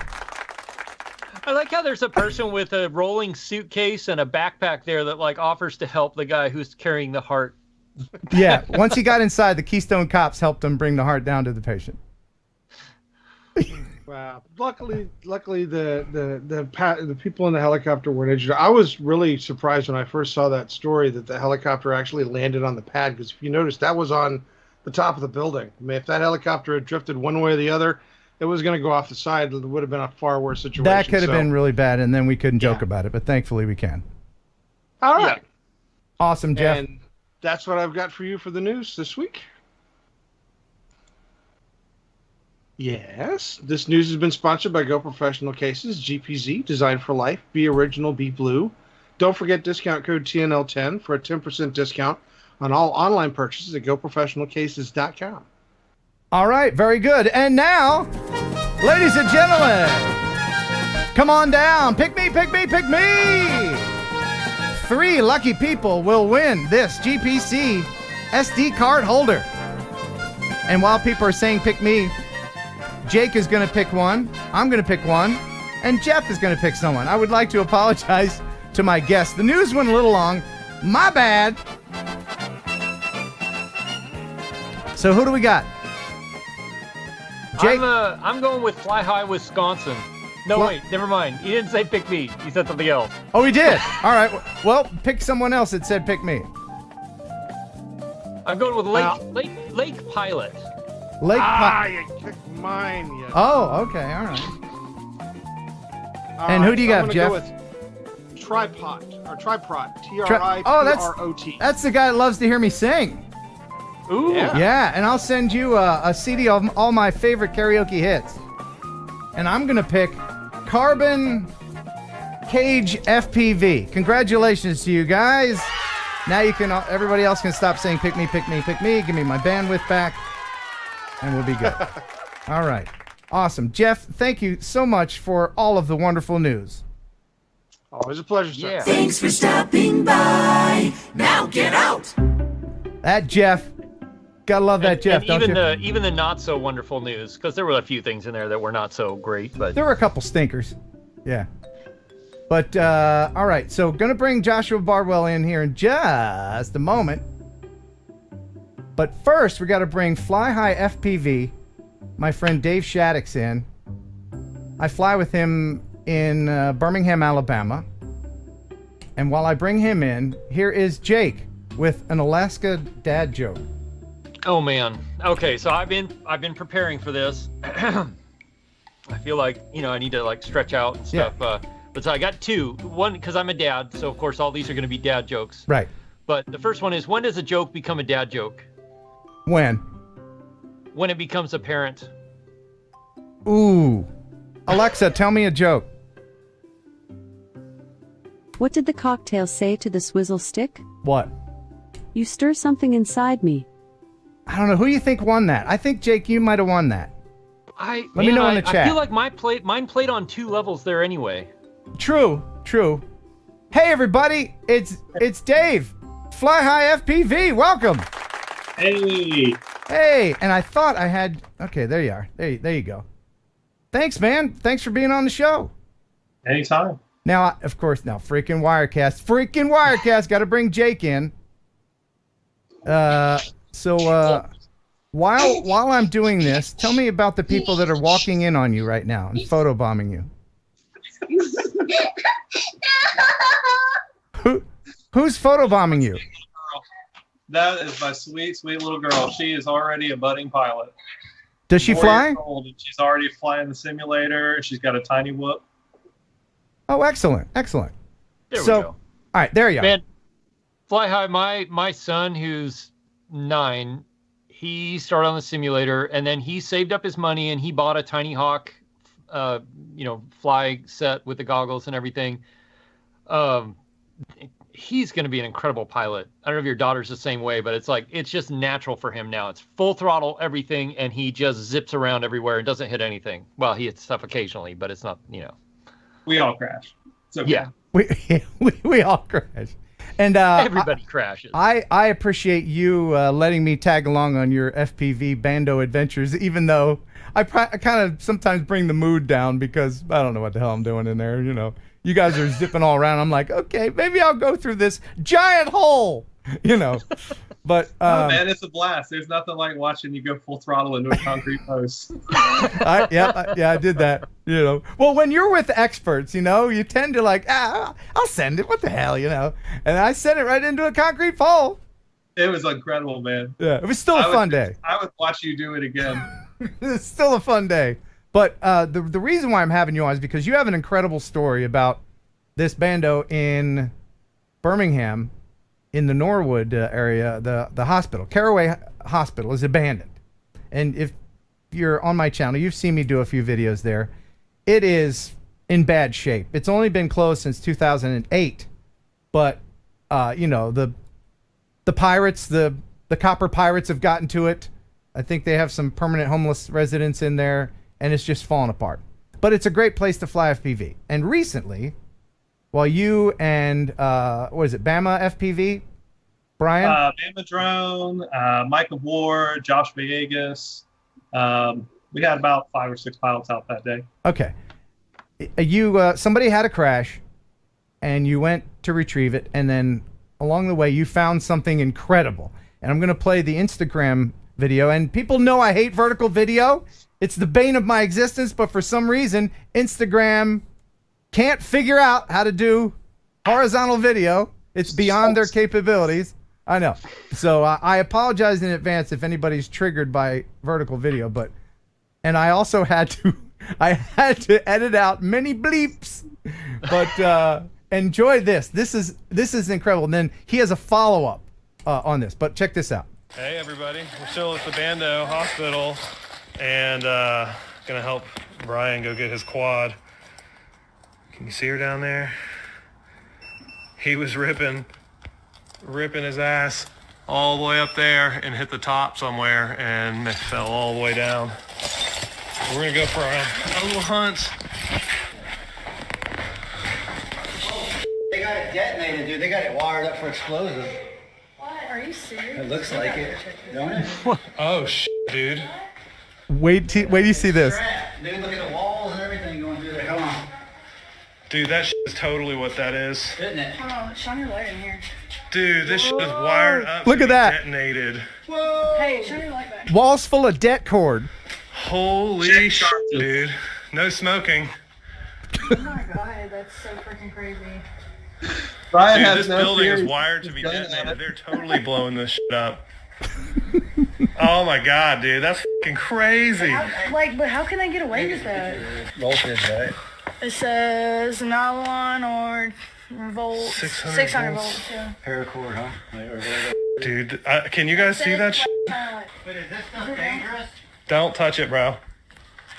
I like how there's a person with a rolling suitcase and a backpack there that like offers to help the guy who's carrying the heart. Yeah. Once he got inside, the Keystone cops helped him bring the heart down to the patient. Wow. Luckily, the people in the helicopter weren't injured. I was really surprised when I first saw that story that the helicopter actually landed on the pad, because if you notice, that was on the top of the building. I mean, if that helicopter had drifted one way or the other, it was going to go off the side. It would have been a far worse situation. That could have been really bad, and then we couldn't joke about it, but thankfully we can. All right. Yeah. Awesome, Jeff. And that's what I've got for you for the news this week. Yes, this news has been sponsored by Go Professional Cases, GPZ, Designed for Life, Be Original, Be Blue. Don't forget discount code TNL10 for a 10% discount on all online purchases at GoProfessionalCases.com. All right, very good. And now, ladies and gentlemen, come on down. Pick me, pick me, pick me. 3 lucky people will win this GPC SD card holder. And while people are saying pick me, Jake is going to pick one, I'm going to pick one, and Jeff is going to pick someone. I would like to apologize to my guests. The news went a little long. My bad. So who do we got? Jake? I'm going with Fly High, Wisconsin. No, wait, never mind. He didn't say pick me. He said something else. Oh, he did? All right. Well, pick someone else that said pick me. I'm going with Lake Pilot. Lake you kicked mine. You Oh, okay, all right. And who do you got, Jeff? Go with Tripod or Triprot. Triprot. That's the guy that loves to hear me sing. Ooh. Yeah, and I'll send you a CD of all my favorite karaoke hits. And I'm gonna pick Carbon Cage FPV. Congratulations to you guys. Now you can. Everybody else can stop saying "pick me, pick me, pick me." Give me my bandwidth back, and we'll be good. All right. Awesome. Jeff, thank you so much for all of the wonderful news. Always a pleasure, sir. Yeah. Thanks for stopping by. Now get out. That Jeff. Gotta love that Jeff, and don't even you? even the not so wonderful news, because there were a few things in there that were not so great, but There were a couple stinkers. Yeah. But, all right. So, gonna bring Joshua Bardwell in here in just a moment. But first, we gotta bring Fly High FPV, my friend Dave Shaddix in. I fly with him in Birmingham, Alabama. And while I bring him in, here is Jake with an Alaska dad joke. oh man. Okay, so I've been preparing for this. I feel like I need to like stretch out and stuff. Yeah. But so I got two. One, because I'm a dad, so of course all these are going to be dad jokes. Right. But the first one is, when does a joke become a dad joke? When? When it becomes apparent. Ooh. Alexa, tell me a joke. What did the cocktail say to the swizzle stick? What? You stir something inside me. I don't know. Who you think won that? I think, Jake, you might have won that. Let me know in the chat. I feel like mine played on two levels there anyway. True. Hey, everybody. It's Dave. Fly High FPV. Welcome. Hey. And I thought I had... Okay, there you are. There you go. Thanks, man. Thanks for being on the show. Anytime. Now, of course, freaking Wirecast. Got to bring Jake in. While I'm doing this, tell me about the people that are walking in on you right now and photobombing you. Who's photobombing you? That is my sweet, sweet little girl. She is already a budding pilot. Does she 4 fly? years old, and she's already flying the simulator. She's got a tiny whoop. Oh, excellent. There we So, go. all right, there you are. Man, Fly High, my son, who's 9, he started on the simulator, and then he saved up his money and he bought a Tiny Hawk, fly set with the goggles and everything. He's going to be an incredible pilot. I don't know if your daughter's the same way, but it's just natural for him now. It's full throttle, everything, and he just zips around everywhere and doesn't hit anything. Well, he hits stuff occasionally, but it's not, We all crash. It's okay. Yeah. We all crash. And everybody crashes. I appreciate you letting me tag along on your FPV Bando adventures, even though I kind of sometimes bring the mood down because I don't know what the hell I'm doing in there. You guys are zipping all around. I'm like, okay, maybe I'll go through this giant hole, But oh man, it's a blast. There's nothing like watching you go full throttle into a concrete post. I did that. Well, when you're with experts, you tend to like, I'll send it. What the hell, And I sent it right into a concrete pole. It was incredible, man. Yeah, it was still a fun day. I would watch you do it again. It's still a fun day. But the reason why I'm having you on is because you have an incredible story about this Bando in Birmingham, in the Norwood area. The hospital, Caraway Hospital, is abandoned. And if you're on my channel, you've seen me do a few videos there. It is in bad shape. It's only been closed since 2008. But, the pirates, the copper pirates have gotten to it. I think they have some permanent homeless residents in there, and it's just fallen apart. But it's a great place to fly FPV. And recently, while you and, Bama FPV, Brian? Bama Drone, Micah Ward, Josh Villegas. We had about 5 or 6 pilots out that day. Okay. Somebody had a crash, and you went to retrieve it, and then along the way, you found something incredible. And I'm going to play the Instagram video, and people know I hate vertical video. It's the bane of my existence, but for some reason, Instagram can't figure out how to do horizontal video. It's beyond their capabilities. I know. So I apologize in advance if anybody's triggered by vertical video, and I also had to edit out many bleeps. But enjoy this. This is incredible. And then he has a follow-up on this. But check this out. Hey everybody, we're still at the Bando hospital and gonna help Brian go get his quad. Can you see her down there? He was ripping his ass all the way up there and hit the top somewhere and fell all the way down. We're gonna go for a little hunt. They got it detonated, dude. They got it wired up for explosive. Are you serious? It looks like it, don't it? Oh, dude. Wait till you see this. Dude, look at the walls and everything going through there. Come on. Dude, that is totally what that is. Isn't it? Hold on, shine your light in here. Dude, this shit is wired up. Look to at be that. Detonated. Whoa. Hey, shine your light back. Walls full of det cord. Holy shit, dude. No smoking. Oh my god, that's so freaking crazy. Brian dude, this building is wired to be detonated. They're totally blowing this shit up. Oh my god, dude, that's fucking crazy. But how can I get away with that? Voltage, right? It says nylon or volt. 600 volts. Yeah. Paracord, huh? Dude, can you guys see that shit? But is this stuff dangerous? Don't touch it, bro.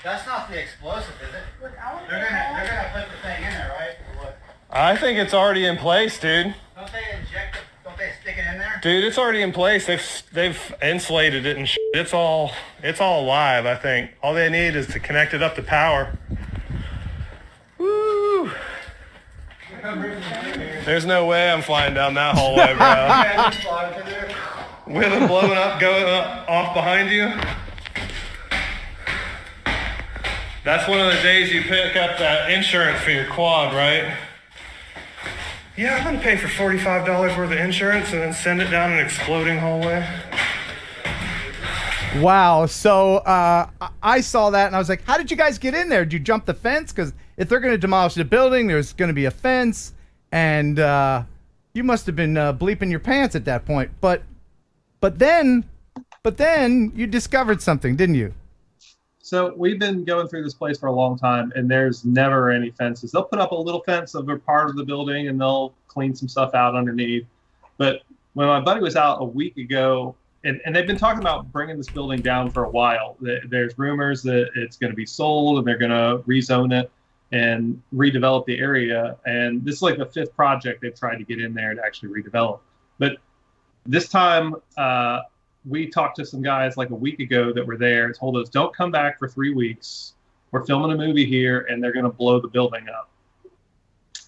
That's not the explosive, is it? They're gonna put the thing in there, right? Or what? I think it's already in place, dude. Don't they inject it? Don't they stick it in there? Dude, it's already in place. They've insulated it and shit. It's all live, I think. All they need is to connect it up to power. Woo! There's no way I'm flying down that hallway, bro. With them blowing up, going off behind you. That's one of the days you pick up that insurance for your quad, right? Yeah, I'm gonna pay for $45 worth of insurance and then send it down an exploding hallway. Wow. So I saw that and I was like, how did you guys get in there? Did you jump the fence? Because if they're going to demolish the building, there's going to be a fence. And you must have been bleeping your pants at that point. But then you discovered something, didn't you? So we've been going through this place for a long time, and there's never any fences. They'll put up a little fence of a part of the building, and they'll clean some stuff out underneath. But when my buddy was out a week ago, and they've been talking about bringing this building down for a while. There's rumors that it's going to be sold, and they're going to rezone it and redevelop the area. And this is like the 5th project they've tried to get in there to actually redevelop. But this time, we talked to some guys like a week ago that were there and told us, don't come back for 3 weeks. We're filming a movie here and they're going to blow the building up.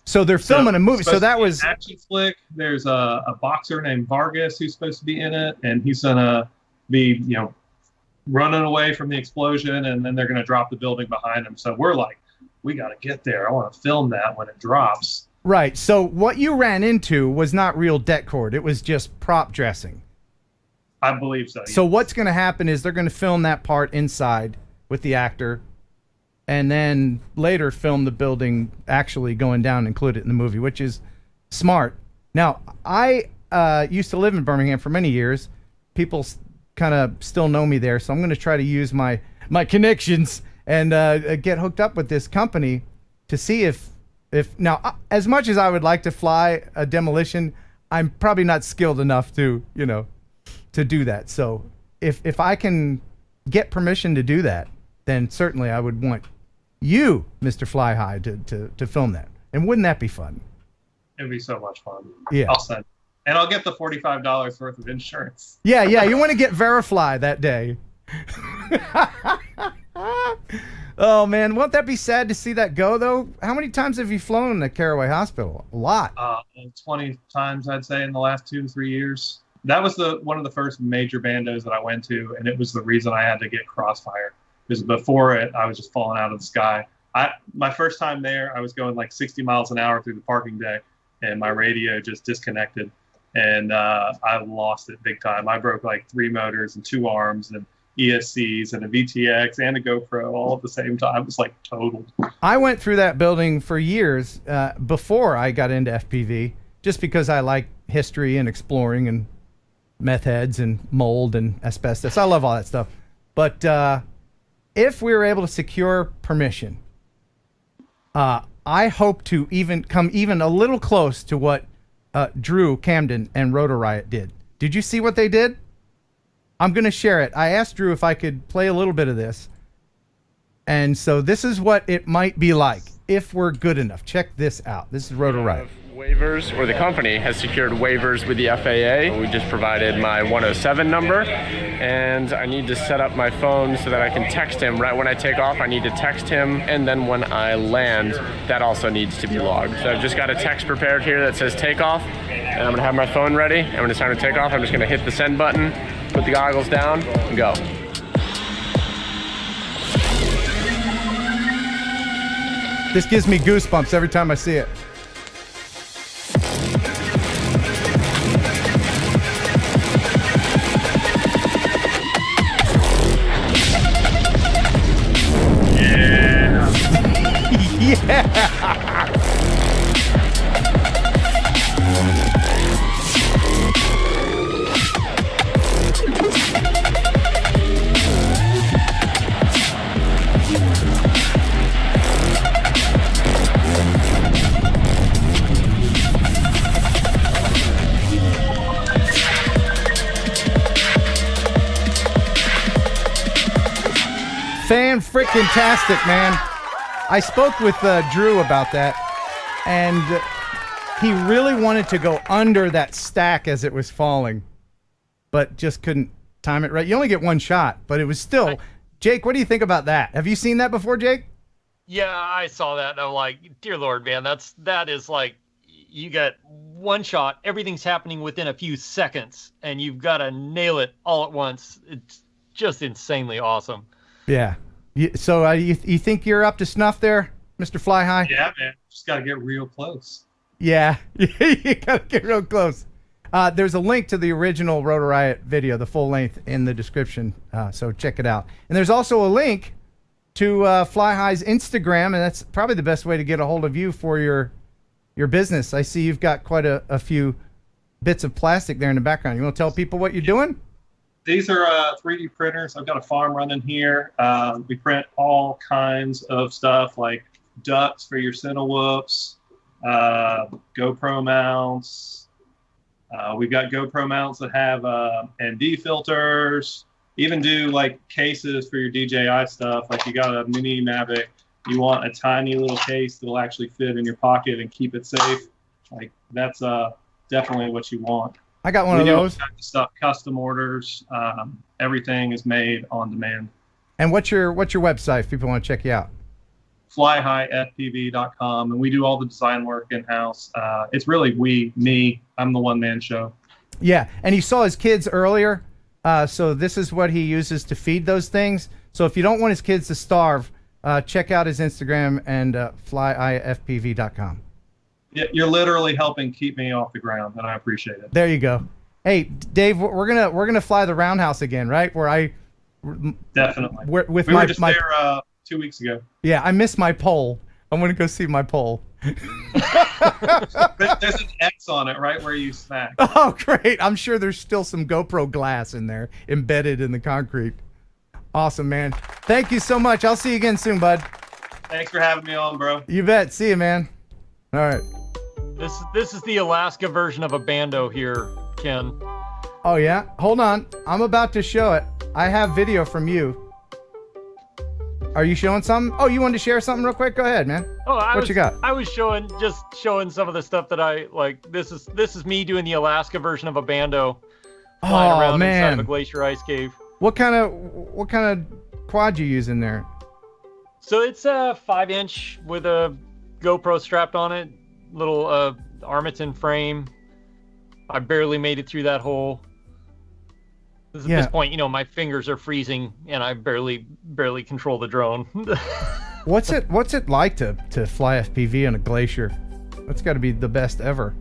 So they're filming a movie. So that was an action flick. There's a boxer named Vargas who's supposed to be in it, and he's going to be, running away from the explosion, and then they're going to drop the building behind him. So we're like, we got to get there. I want to film that when it drops. Right. So what you ran into was not real det cord. It was just prop dressing. I believe so. So what's going to happen is they're going to film that part inside with the actor, and then later film the building actually going down and include it in the movie, which is smart. Now, I used to live in Birmingham for many years. People kind of still know me there, so I'm going to try to use my connections and get hooked up with this company to see if now, as much as I would like to fly a demolition, I'm probably not skilled enough to do that. So if I can get permission to do that, then certainly I would want you, Mr. Fly High, to film that. And wouldn't that be fun? It'd be so much fun. Yeah. I'll send. And I'll get the $45 worth of insurance. Yeah. You want to get Verifly that day. Oh, man. Won't that be sad to see that go, though? How many times have you flown to Caraway Hospital? A lot. 20 times, I'd say, in the last 2 to 3 years. That was one of the first major bandos that I went to, and it was the reason I had to get Crossfire. Because before it, I was just falling out of the sky. My first time there, I was going like 60 miles an hour through the parking deck, and my radio just disconnected, and I lost it big time. I broke like 3 motors and 2 arms and ESCs and a VTX and a GoPro all at the same time. It was like totaled. I went through that building for years before I got into FPV, just because I like history and exploring and meth heads and mold and asbestos. I love all that stuff. But if we were able to secure permission, I hope to come a little close to what Drew Camden and Rotor Riot did. Did you see what they did? I'm going to share it. I asked Drew if I could play a little bit of this. And so this is what it might be like if we're good enough. Check this out. This is Rotor Riot. Waivers, or the company has secured waivers with the FAA. We just provided my 107 number, and I need to set up my phone so that I can text him. Right when I take off, I need to text him, and then when I land, that also needs to be logged. So I've just got a text prepared here that says takeoff, and I'm gonna have my phone ready, and when it's time to take off, I'm just gonna hit the send button, put the goggles down, and go. This gives me goosebumps every time I see it. Yeah. Fan-freaking-tastic, man. I spoke with Drew about that, and he really wanted to go under that stack as it was falling, but just couldn't time it right. You only get one shot, but it was still... Jake, what do you think about that? Have you seen that before, Jake? Yeah, I saw that, and I'm like, dear Lord, man, that is like, you got one shot, everything's happening within a few seconds, and you've got to nail it all at once. It's just insanely awesome. Yeah. So you think you're up to snuff there, Mr. Fly High? Yeah, man. Just got to get real close. Yeah, you got to get real close. There's a link to the original Rotor Riot video, the full length, in the description, so check it out. And there's also a link to Fly High's Instagram, and that's probably the best way to get a hold of you for your business. I see you've got quite a few bits of plastic there in the background. You want to tell people what you're doing? These are 3D printers. I've got a farm running here. We print all kinds of stuff like ducks for your Cinewhoops, GoPro mounts. We've got GoPro mounts that have ND filters. Even do like cases for your DJI stuff. Like you got a mini Mavic, you want a tiny little case that'll actually fit in your pocket and keep it safe. Like that's definitely what you want. I got one of those. All kinds of stuff, custom orders. Everything is made on demand. And what's your website if people want to check you out? flyhighfpv.com, and we do all the design work in-house. It's really me. I'm the one-man show. Yeah, and you saw his kids earlier. So this is what he uses to feed those things. So if you don't want his kids to starve, check out his Instagram and flyifpv.com. You're literally helping keep me off the ground, and I appreciate it. There you go. Hey, Dave, we're gonna fly the roundhouse again, right? Definitely. We were just there 2 weeks ago. Yeah, I missed my pole. I'm gonna go see my pole. There's an X on it right where you smack. Oh, great. I'm sure there's still some GoPro glass in there embedded in the concrete. Awesome, man. Thank you so much. I'll see you again soon, bud. Thanks for having me on, bro. You bet. See you, man. All right. This is the Alaska version of a Bando here, Ken. Oh, yeah? Hold on. I'm about to show it. I have video from you. Are you showing something? Oh, you wanted to share something real quick? Go ahead, man. What you got? I was showing some of the stuff that I like. This is me doing the Alaska version of a Bando. Flying around inside of a glacier ice cave. What kind of quad you use in there? So it's a 5-inch with a GoPro strapped on it, little Armaton frame. I barely made it through that hole. At this point, my fingers are freezing and I barely control the drone. What's it like to fly FPV on a glacier? That's got to be the best ever.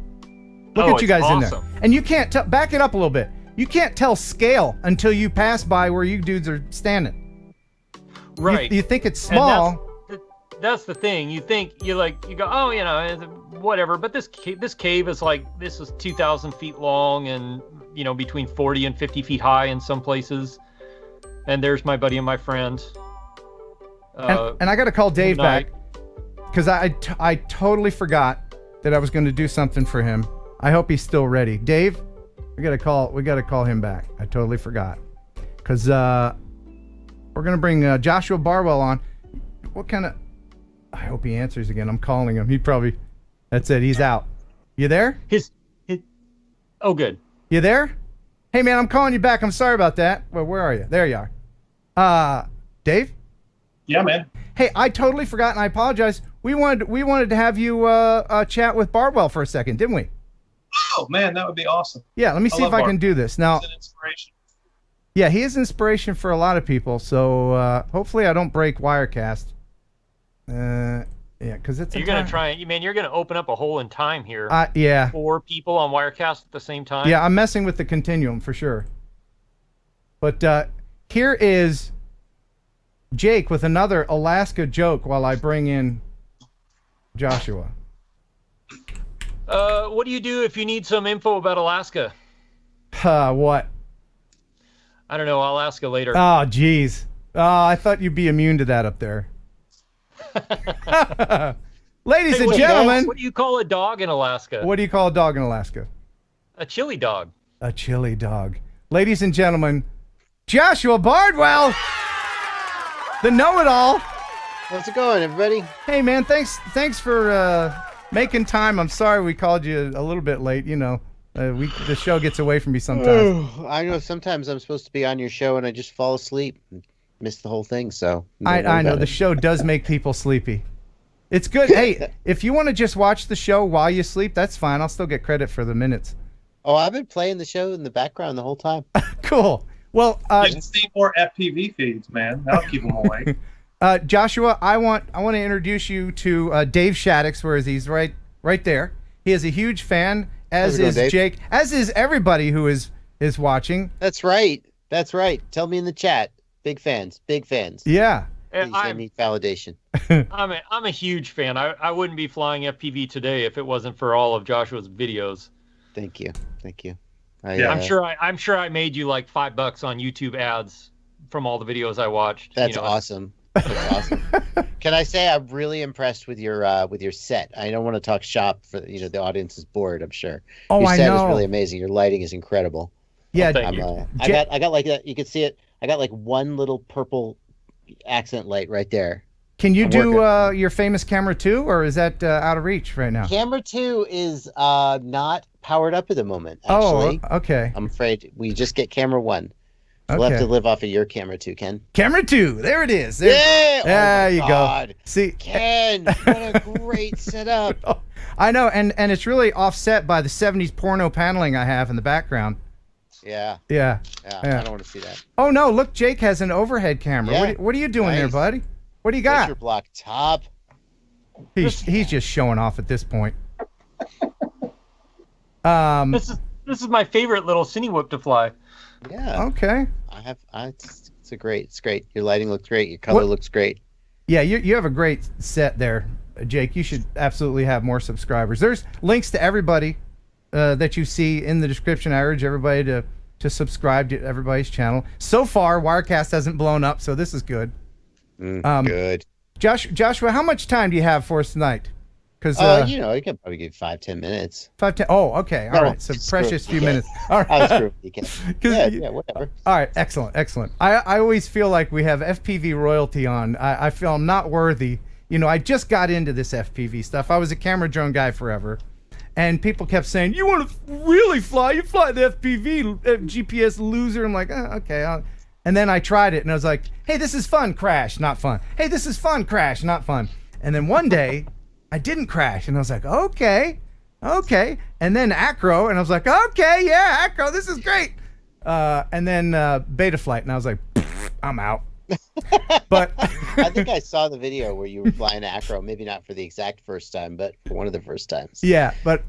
Look at you guys in there. And you can't tell, back it up a little bit. You can't tell scale until you pass by where you dudes are standing. Right. You think it's small. that's the thing. You think you go, oh, you know, whatever. But this cave is like, this is 2,000 feet long and, you know, between 40 and 50 feet high in some places. And there's my buddy and my friend. And I got to call Dave back because I totally forgot that I was going to do something for him. I hope he's still ready. Dave, we got to call him back. I totally forgot because we're going to bring Joshua Bardwell on. What kind of? I hope he answers again. I'm calling him. He probably. That's it. He's out. You there? Oh, good. You there? Hey, man, I'm calling you back. I'm sorry about that. Well, where are you? There you are. Dave? Yeah, man. Hey, I totally forgot, and I apologize. We wanted to have you chat with Bardwell for a second, didn't we? Oh, man, that would be awesome. Yeah, let me see if I can do this. Now, He's an inspiration. yeah, he is inspiration for a lot of people, so hopefully I don't break Wirecast. Yeah, because it's You're going to try it. Man, you're going to open up a hole in time here. Yeah. 4 people on Wirecast at the same time. Yeah, I'm messing with the continuum for sure. But here is Jake with another Alaska joke while I bring in Joshua. What do you do if you need some info about Alaska? What? I don't know. I'll ask you later. Oh, jeez. I thought you'd be immune to that up there. Ladies and gentlemen. What do you call a dog in Alaska? What do you call a dog in Alaska? A chili dog. A chili dog. Ladies and gentlemen, Joshua Bardwell, the know-it-all. How's it going, everybody? Hey, man, thanks for making time. I'm sorry we called you a little bit late. You know, the show gets away from me sometimes. I know sometimes I'm supposed to be on your show and I just fall asleep and miss the whole thing. So I know the show does make people sleepy. It's good. Hey, if you want to just watch the show while you sleep, that's fine. I'll still get credit for the minutes. Oh, I've been playing the show in the background the whole time. Cool. Well, you can see more FPV feeds, man. That'll keep them awake. Joshua, I want to introduce you to Dave Shaddix, where he's right there. He is a huge fan, as is Jake, as is everybody who is watching. That's right. Tell me in the chat. Big fans. Yeah. I need validation. I'm a huge fan. I wouldn't be flying FPV today if it wasn't for all of Joshua's videos. Thank you. I'm sure I made you like $5 on YouTube ads from all the videos I watched. That's awesome. Can I say I'm really impressed with your set? I don't want to talk shop for the audience is bored. I'm sure. Oh, your set I know. is really amazing. Your lighting is incredible. Yeah, I got like that. You can see it. I got like one little purple accent light right there. Can you do your famous camera 2, or is that out of reach right now? Camera 2 is not powered up at the moment, actually. Oh, okay. I'm afraid we just get camera 1. So we'll have to live off of your camera 2, Ken. Camera 2, there it is. Yeah! There you God. go. See, Ken, what a great setup. I know, and it's really offset by the 70s porno paneling I have in the background. Yeah. Yeah. I don't want to see that. Oh, no, look, Jake has an overhead camera. Yeah. What are you doing there, buddy? What do you got? Pressure block top. He's just showing off at this point. This is my favorite little cine whip to fly. Yeah. Okay. It's great. Your lighting looks great. Your color looks great. Yeah, you have a great set there, Jake. You should absolutely have more subscribers. There's links to everybody that you see in the description. I urge everybody to subscribe to everybody's channel. So far, Wirecast hasn't blown up, so this is good. Good. Joshua, how much time do you have for us tonight? Because you can probably give 5-10 minutes. 5-10. Oh, okay. All right. So precious few minutes. All right. You can. Yeah, whatever. All right. Excellent. I always feel like we have FPV royalty on. I feel I'm not worthy. I just got into this FPV stuff. I was a camera drone guy forever, and people kept saying, "You want to really fly? You fly the FPV GPS loser." I'm like, okay. And then I tried it, and I was like, hey, this is fun, crash, not fun. Hey, this is fun, crash, not fun. And then one day, I didn't crash, and I was like, okay. And then acro, and I was like, okay, yeah, acro, this is great. And then beta flight, and I was like, I'm out. But I think I saw the video where you were flying acro, maybe not for the exact first time, but for one of the first times. Yeah, but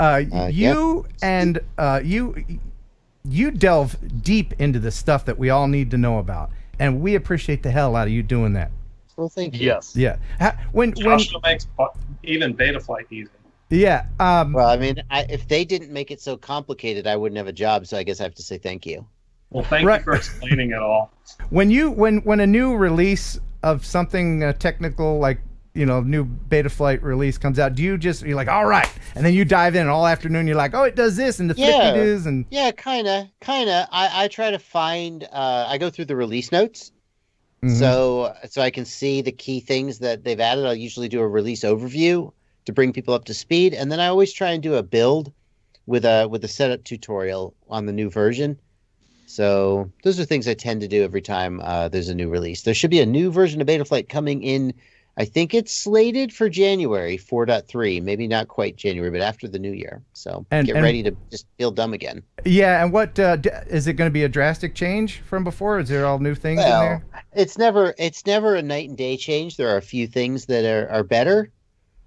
you delve deep into the stuff that we all need to know about, and we appreciate the hell out of you doing that. Well, thank you. Yes. Yeah. When Joshua makes even beta flight easy. Yeah. Well, I mean, if they didn't make it so complicated, I wouldn't have a job. So I guess I have to say thank you. Well, thank you for explaining it all. When a new release of something technical, like new beta flight release comes out, you're like, all right, and then you dive in all afternoon. You're like, oh, it does this and the flippy doos and kind of. I try to find. I go through the release notes, Mm-hmm. so I can see the key things that they've added. I'll usually do a release overview to bring people up to speed, and then I always try and do a build with a setup tutorial on the new version. So those are things I tend to do every time there's a new release. There should be a new version of Betaflight coming in. I think it's slated for January 4.3, maybe not quite January, but after the new year. So get ready to just feel dumb again. Yeah, and what is it going to be a drastic change from before? Is there all new things in there? It's never a night and day change. There are a few things that are better,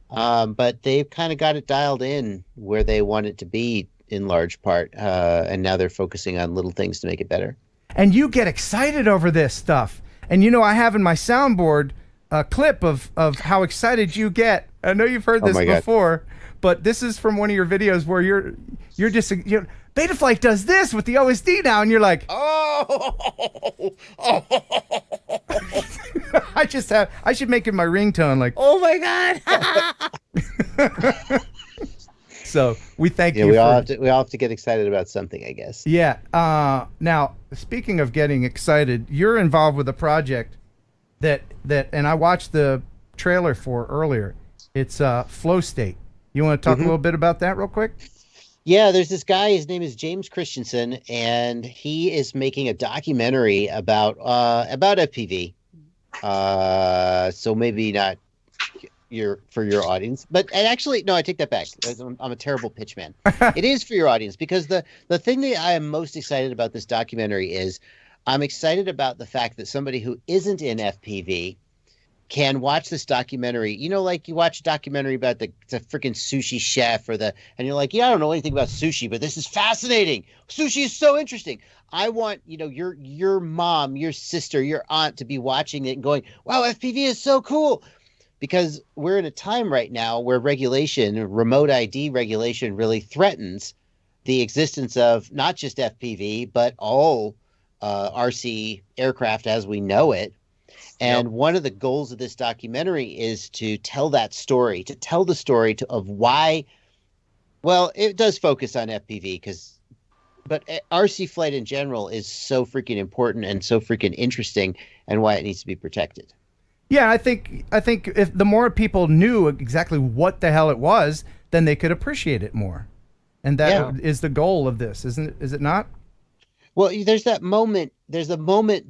but they've kind of got it dialed in where they want it to be in large part, and now they're focusing on little things to make it better. And you get excited over this stuff. And I have in my soundboard a clip of how excited you get. I know you've heard this before, but this is from one of your videos where you're just Betaflight does this with the OSD now, and you're like, oh. I should make it my ringtone, like, oh my god. So we thank you. We all have to get excited about something, I guess. Yeah. Now, speaking of getting excited, you're involved with a project that and I watched the trailer for earlier. It's Flow State. You want to talk a little bit about that real quick? Yeah, there's this guy. His name is James Christensen, and he is making a documentary about FPV. So maybe not for your audience, and actually no, I take that back. I'm a terrible pitch man. It is for your audience, because the thing that I am most excited about this documentary is I'm excited about the fact that somebody who isn't in FPV can watch this documentary. Like you watch a documentary about the freaking sushi chef and you're like, yeah, I don't know anything about sushi, but this is fascinating. Sushi is so interesting. I want, your mom, your sister, your aunt to be watching it and going, wow, FPV is so cool. Because we're in a time right now where remote ID regulation really threatens the existence of not just FPV, but all RC aircraft as we know it. And one of the goals of this documentary is to tell that story, of why, well, it does focus on FPV but RC flight in general is so freaking important and so freaking interesting, and why it needs to be protected. Yeah, I think if the more people knew exactly what the hell it was, then they could appreciate it more. And that is the goal of this, isn't it? Is it not? Well, there's a moment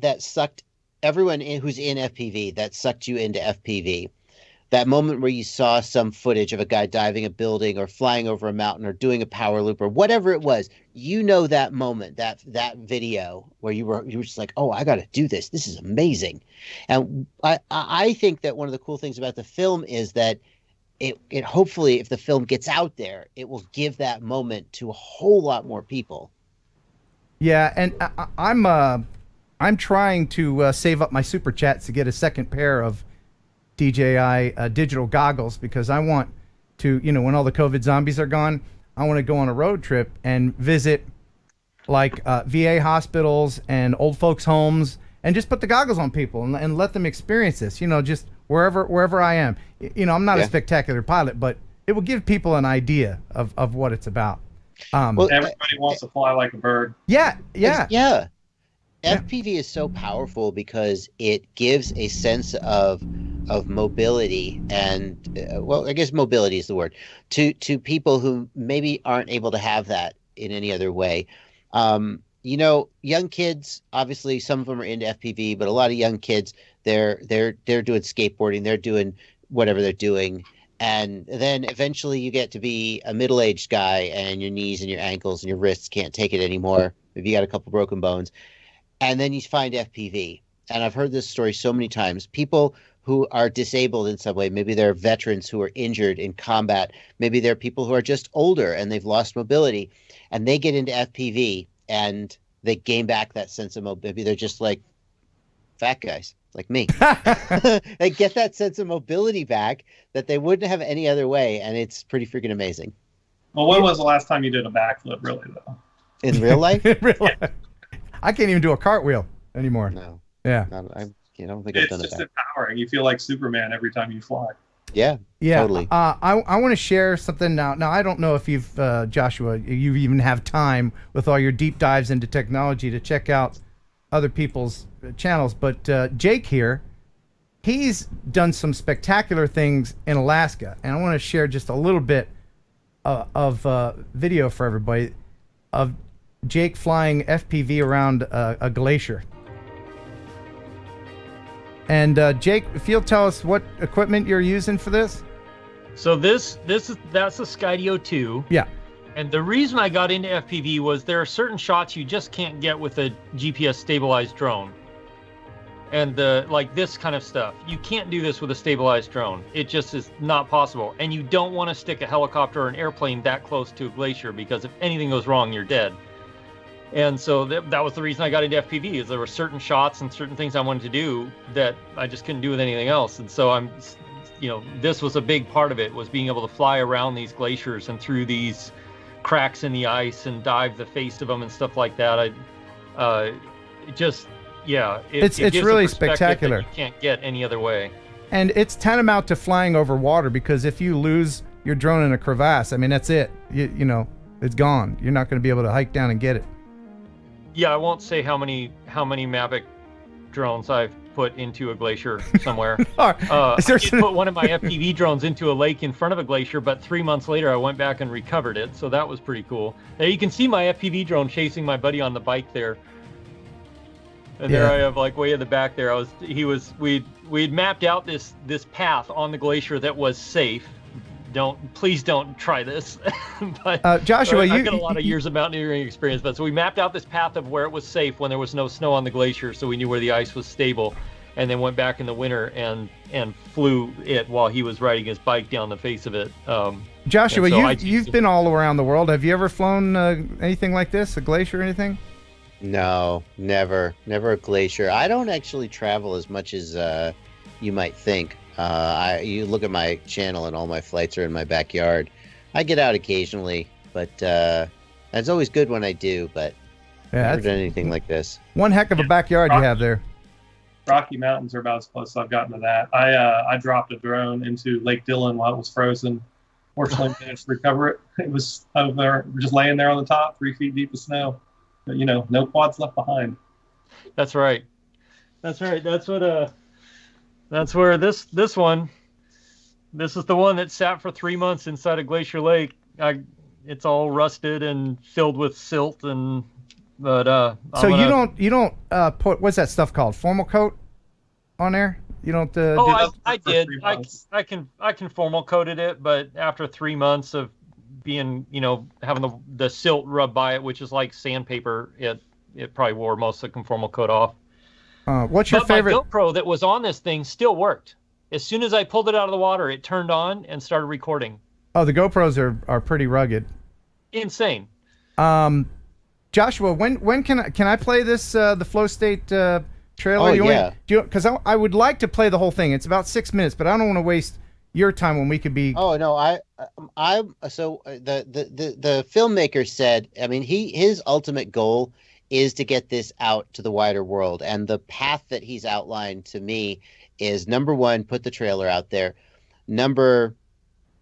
that sucked everyone who's in FPV, that sucked you into FPV. That moment where you saw some footage of a guy diving a building or flying over a mountain or doing a power loop or whatever it was. That moment, that video where you were just like, oh, I got to do this. This is amazing. And I think that one of the cool things about the film is that it hopefully, if the film gets out there, it will give that moment to a whole lot more people. Yeah, and I'm trying to save up my super chats to get a second pair of DJI digital goggles, because I want to, when all the COVID zombies are gone, I want to go on a road trip and visit like VA hospitals and old folks' homes and just put the goggles on people and let them experience this, just wherever I am. I'm not a spectacular pilot, but it will give people an idea of what it's about. Everybody wants to fly like a bird. Yeah. FPV is so powerful because it gives a sense of mobility, and I guess mobility is the word, to people who maybe aren't able to have that in any other way. Young kids, obviously some of them are into FPV, but a lot of young kids, they're doing skateboarding, they're doing whatever they're doing. And then eventually you get to be a middle-aged guy and your knees and your ankles and your wrists can't take it anymore. Maybe you got a couple broken bones. And then you find FPV. And I've heard this story so many times. People who are disabled in some way, maybe they're veterans who are injured in combat. Maybe they're people who are just older and they've lost mobility. And they get into FPV and they gain back that sense of mobility. Maybe they're just like fat guys. like me. They get that sense of mobility back that they wouldn't have any other way, and it's pretty freaking amazing. Well, when was the last time you did a backflip, really, though? In real life? In real life. I can't even do a cartwheel anymore. No. Yeah. I don't think I've done It's it. just empowering. You feel like Superman every time you fly. Yeah, totally. I want to share something now. Now, I don't know if you've, Joshua, you even have time with all your deep dives into technology to check out other people's channels, but Jake here, he's done some spectacular things in Alaska, and I want to share just a little bit of video for everybody of Jake flying FPV around a glacier. And Jake, if you'll tell us what equipment you're using for this. So that's a Skydio 2. Yeah. And the reason I got into FPV was there are certain shots you just can't get with a GPS stabilized drone. And like this kind of stuff, you can't do this with a stabilized drone. It just is not possible. And you don't want to stick a helicopter or an airplane that close to a glacier, because if anything goes wrong, you're dead. And so that was the reason I got into FPV, is there were certain shots and certain things I wanted to do that I just couldn't do with anything else. And so this was a big part of it, was being able to fly around these glaciers and through these cracks in the ice and dive the face of them and stuff like that. It gives really a perspective spectacular. that you can't get any other way. And it's tantamount to flying over water, because if you lose your drone in a crevasse, I mean, that's it. You know, it's gone. You're not going to be able to hike down and get it. Yeah, I won't say how many Mavic drones I've put into a glacier somewhere. I did put one of my FPV drones into a lake in front of a glacier, but 3 months later I went back and recovered it, so that was pretty cool. Now you can see my FPV drone chasing my buddy on the bike there. And there I have, like, way in the back there. We'd mapped out this path on the glacier that was safe. Please don't try this. But Joshua, I've got a lot of years of mountaineering experience, but so we mapped out this path of where it was safe when there was no snow on the glacier, so we knew where the ice was stable, and then went back in the winter and flew it while he was riding his bike down the face of it. Joshua, you've been all around the world. Have you ever flown anything like this, a glacier or anything? No, never a glacier. I don't actually travel as much as you might think. You look at my channel and all my flights are in my backyard. I get out occasionally, but it's always good when I do, but never done anything like this. One heck of a backyard you have there. Rocky Mountains are about as close as I've gotten to that. I dropped a drone into Lake Dillon while it was frozen. Fortunately, managed to recover it. It was over there, just laying there on the top, 3 feet deep of snow. But, no quads left behind. That's right. That's right. That's where this one, this is the one that sat for 3 months inside a glacier lake. It's all rusted and filled with silt, so you don't put, what's that stuff called, formal coat on there? You don't I did. I can formal coated it, but after 3 months of being, having the silt rubbed by it, which is like sandpaper, it probably wore most of the conformal coat off. What's your favorite? My GoPro that was on this thing still worked. As soon as I pulled it out of the water, it turned on and started recording. Oh, the GoPros are pretty rugged. Insane. Joshua, when can I play this the Flow State trailer? Oh, Because I would like to play the whole thing. It's about 6 minutes, but I don't want to waste your time when we could be. Oh no, the filmmaker said, I mean, his ultimate goal is to get this out to the wider world, and the path that he's outlined to me is, number one, put the trailer out there. Number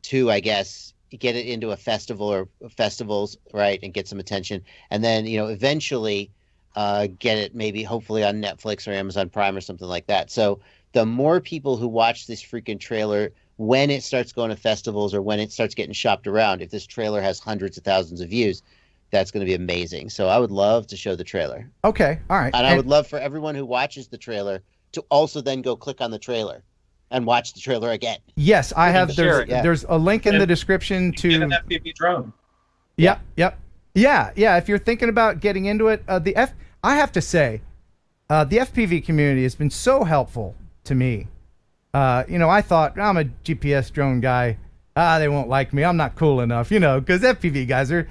two, I guess, get it into a festival or festivals, right, and get some attention, and then eventually get it maybe hopefully on Netflix or Amazon Prime or something like that. So the more people who watch this freaking trailer, when it starts going to festivals or when it starts getting shopped around, if this trailer has hundreds of thousands of views, that's going to be amazing. So I would love to show the trailer. Okay, all right. And I would love for everyone who watches the trailer to also then go click on the trailer and watch the trailer again. Yes, I have. There's a link in the description to get an FPV drone. Yep. Yeah. If you're thinking about getting into it, I have to say, the FPV community has been so helpful to me. I thought, I'm a GPS drone guy. They won't like me. I'm not cool enough, because FPV guys are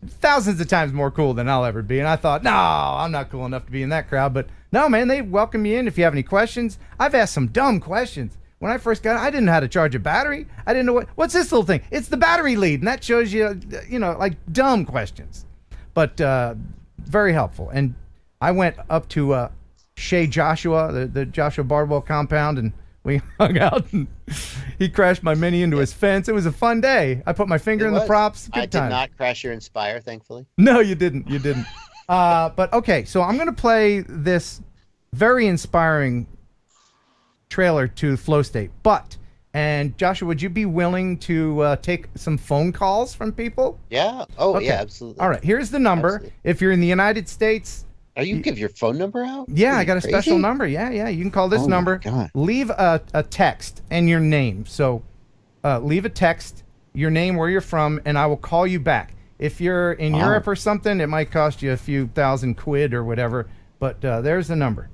thousands of times more cool than I'll ever be. And I thought, no, I'm not cool enough to be in that crowd. But No, man, they welcome you in if you have any questions. I've asked some dumb questions. When I first got it, I didn't know how to charge a battery. I didn't know what's this little thing? It's the battery lead, and that shows you, like dumb questions. But very helpful. And I went up to Shea Joshua, the Joshua Bardwell compound, and we hung out, and he crashed my Mini into his fence. It was a fun day. I put my finger in the props. Good time. I did not crash your Inspire, thankfully. No, you didn't. You didn't. But okay, so I'm going to play this very inspiring trailer to Flow State. And Joshua, would you be willing to take some phone calls from people? Yeah. Oh, okay. Yeah, absolutely. All right, here's the number. Absolutely. If you're in the United States... You give your phone number out? Yeah, I got a special number. Yeah. You can call this number. God. Leave a text and your name. So leave a text, your name, where you're from, and I will call you back. If you're in Europe or something, it might cost you a few $1,000 or whatever. But there's the number.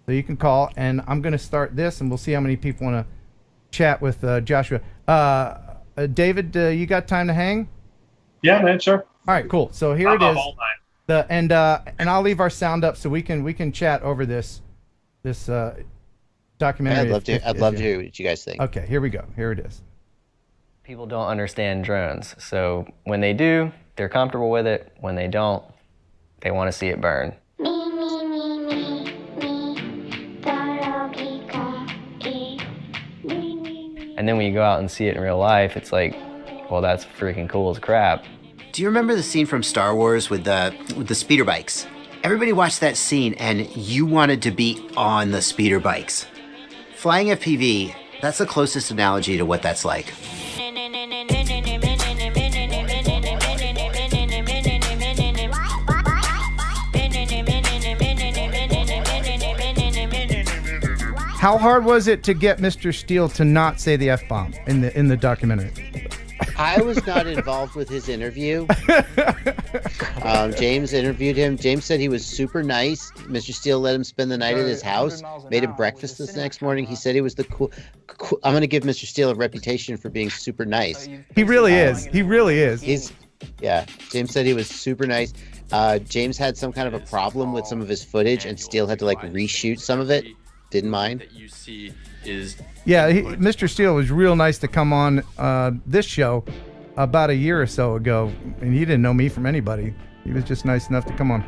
So you can call, and I'm going to start this, and we'll see how many people want to chat with Joshua. David, you got time to hang? Yeah, man, sure. All right, cool. So here it is. All night. And I'll leave our sound up so we can chat over this documentary. I'd love to hear what you guys think. Okay, here we go. Here it is. People don't understand drones, so when they do, they're comfortable with it. When they don't, they want to see it burn. And then when you go out and see it in real life, it's like, well, that's freaking cool as crap. Do you remember the scene from Star Wars with the speeder bikes? Everybody watched that scene and you wanted to be on the speeder bikes. Flying FPV, that's the closest analogy to what that's like. How hard was it to get Mr. Steele to not say the F-bomb in the documentary? I was not involved with his interview. James interviewed him. James said he was super nice. Mr. Steele let him spend the night at his house, made him breakfast this next morning. He said he was the cool. I'm going to give Mr. Steele a reputation for being super nice. He really is. He really is. James said he was super nice. James had some kind of a problem with some of his footage, and Steele had to reshoot some of it. Didn't mind. Mr. Steele was real nice to come on this show about a year or so ago, and he didn't know me from anybody. He was just nice enough to come on.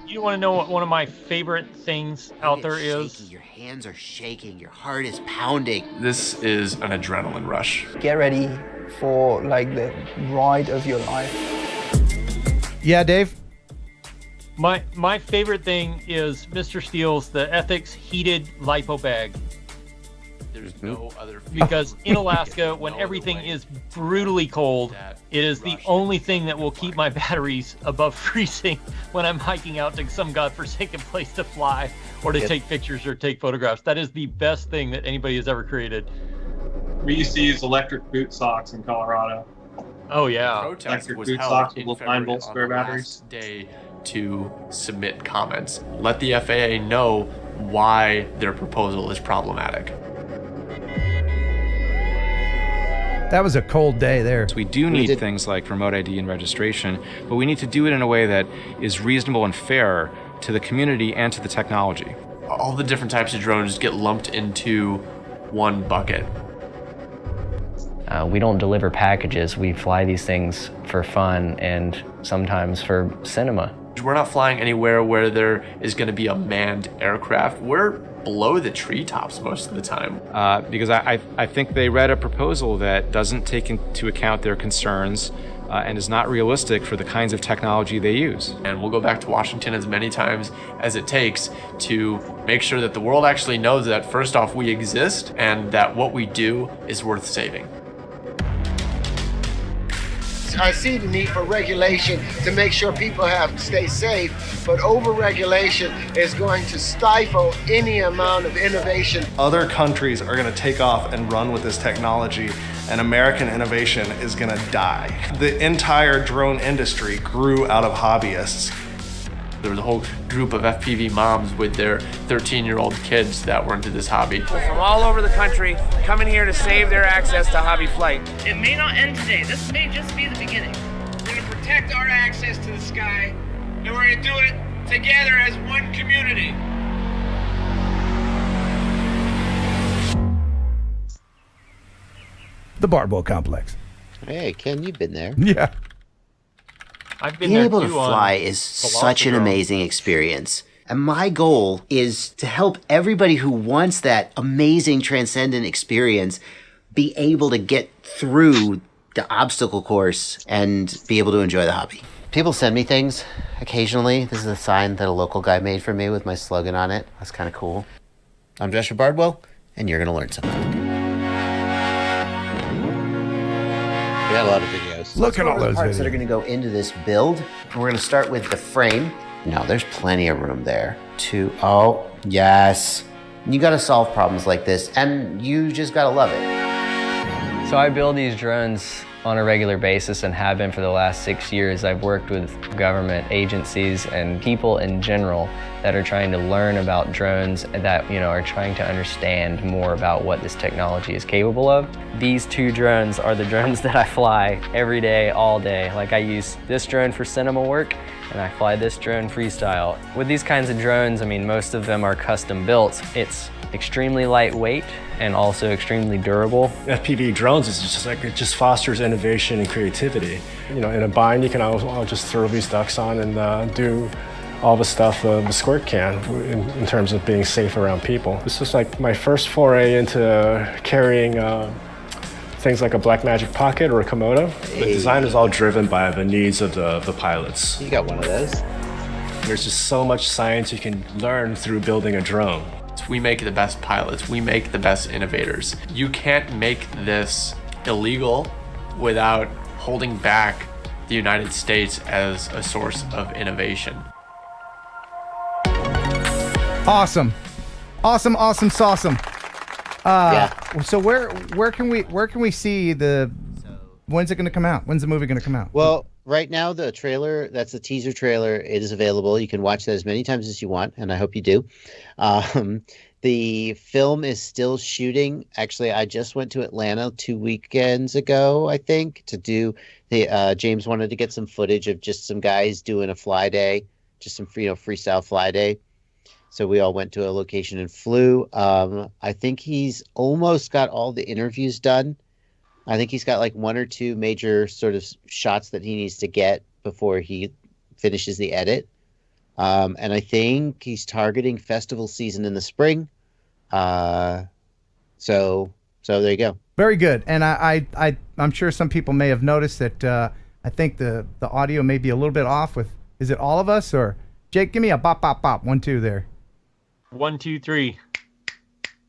You want to know what one of my favorite things out there is? Your hands are shaking. Your heart is pounding. This is an adrenaline rush. Get ready for the ride of your life. Yeah, Dave? My favorite thing is Mr. Steele's the Ethics heated lipo bag. There's no other. Because in Alaska, when everything is brutally cold, it is the only thing that will keep my batteries above freezing when I'm hiking out to some godforsaken place to fly or to take pictures or take photographs. That is the best thing that anybody has ever created. We used to use electric boot socks in Colorado. Oh yeah, Protest was held in February on the last day to submit comments. Let the FAA know why their proposal is problematic. That was a cold day there. We do need things like remote ID and registration, but we need to do it in a way that is reasonable and fair to the community and to the technology. All the different types of drones get lumped into one bucket. We don't deliver packages. We fly these things for fun and sometimes for cinema. We're not flying anywhere where there is going to be a manned aircraft. We're below the treetops most of the time. Because I think they read a proposal that doesn't take into account their concerns and is not realistic for the kinds of technology they use. And we'll go back to Washington as many times as it takes to make sure that the world actually knows that, first off, we exist and that what we do is worth saving. I see the need for regulation to make sure people stay safe, but over-regulation is going to stifle any amount of innovation. Other countries are going to take off and run with this technology, and American innovation is going to die. The entire drone industry grew out of hobbyists. There was a whole group of FPV moms with their 13-year-old kids that were into this hobby. From all over the country, coming here to save their access to hobby flight. It may not end today. This may just be the beginning. We're going to protect our access to the sky, and we're going to do it together as one community. The Bardwell Complex. Hey, Ken, you've been there. Yeah. I've been Being there able to too fly on is such an Velociraptor. amazing experience. And my goal is to help everybody who wants that amazing transcendent experience be able to get through the obstacle course and be able to enjoy the hobby. People send me things occasionally. This is a sign that a local guy made for me with my slogan on it. That's kind of cool. I'm Joshua Bardwell, and you're going to learn something. We got a lot of videos. Look at all those parts that are videos. going to go into this build. And we're going to start with the frame. No, there's plenty of room there. Oh, yes. You got to solve problems like this, and you just got to love it. So I build these drones on a regular basis and have been for the last 6 years. I've worked with government agencies and people in general that are trying to learn about drones that, are trying to understand more about what this technology is capable of. These two drones are the drones that I fly every day, all day. Like I use this drone for cinema work and I fly this drone freestyle. With these kinds of drones, most of them are custom built. It's extremely lightweight and also extremely durable. FPV drones is just like, it just fosters innovation and creativity. In a bind, you can I'll just throw these ducks on and do all the stuff the Squirt can in terms of being safe around people. This is like my first foray into carrying things like a Blackmagic Pocket or a Komodo. The design is all driven by the needs of the pilots. You got one of those. There's just so much science you can learn through building a drone. We make the best pilots. We make the best innovators. You can't make this illegal without holding back the United States as a source of innovation. Awesome. Awesome. Yeah. So where can we see when's it going to come out? When's the movie going to come out? Well, right now the trailer, that's the teaser trailer, it is available. You can watch that as many times as you want, and I hope you do. The film is still shooting. Actually, I just went to Atlanta 2 weekends ago, I think, to do James wanted to get some footage of just some guys doing a fly day, just some freestyle fly day. So we all went to a location and flew. I think he's almost got all the interviews done. I think he's got like one or two major sort of shots that he needs to get before he finishes the edit. And I think he's targeting festival season in the spring. So there you go. Very good. And I'm sure some people may have noticed that I think the audio may be a little bit off with, is it all of us or Jake? Give me a bop, bop, bop. 1, 2 there. 1, 2, 3.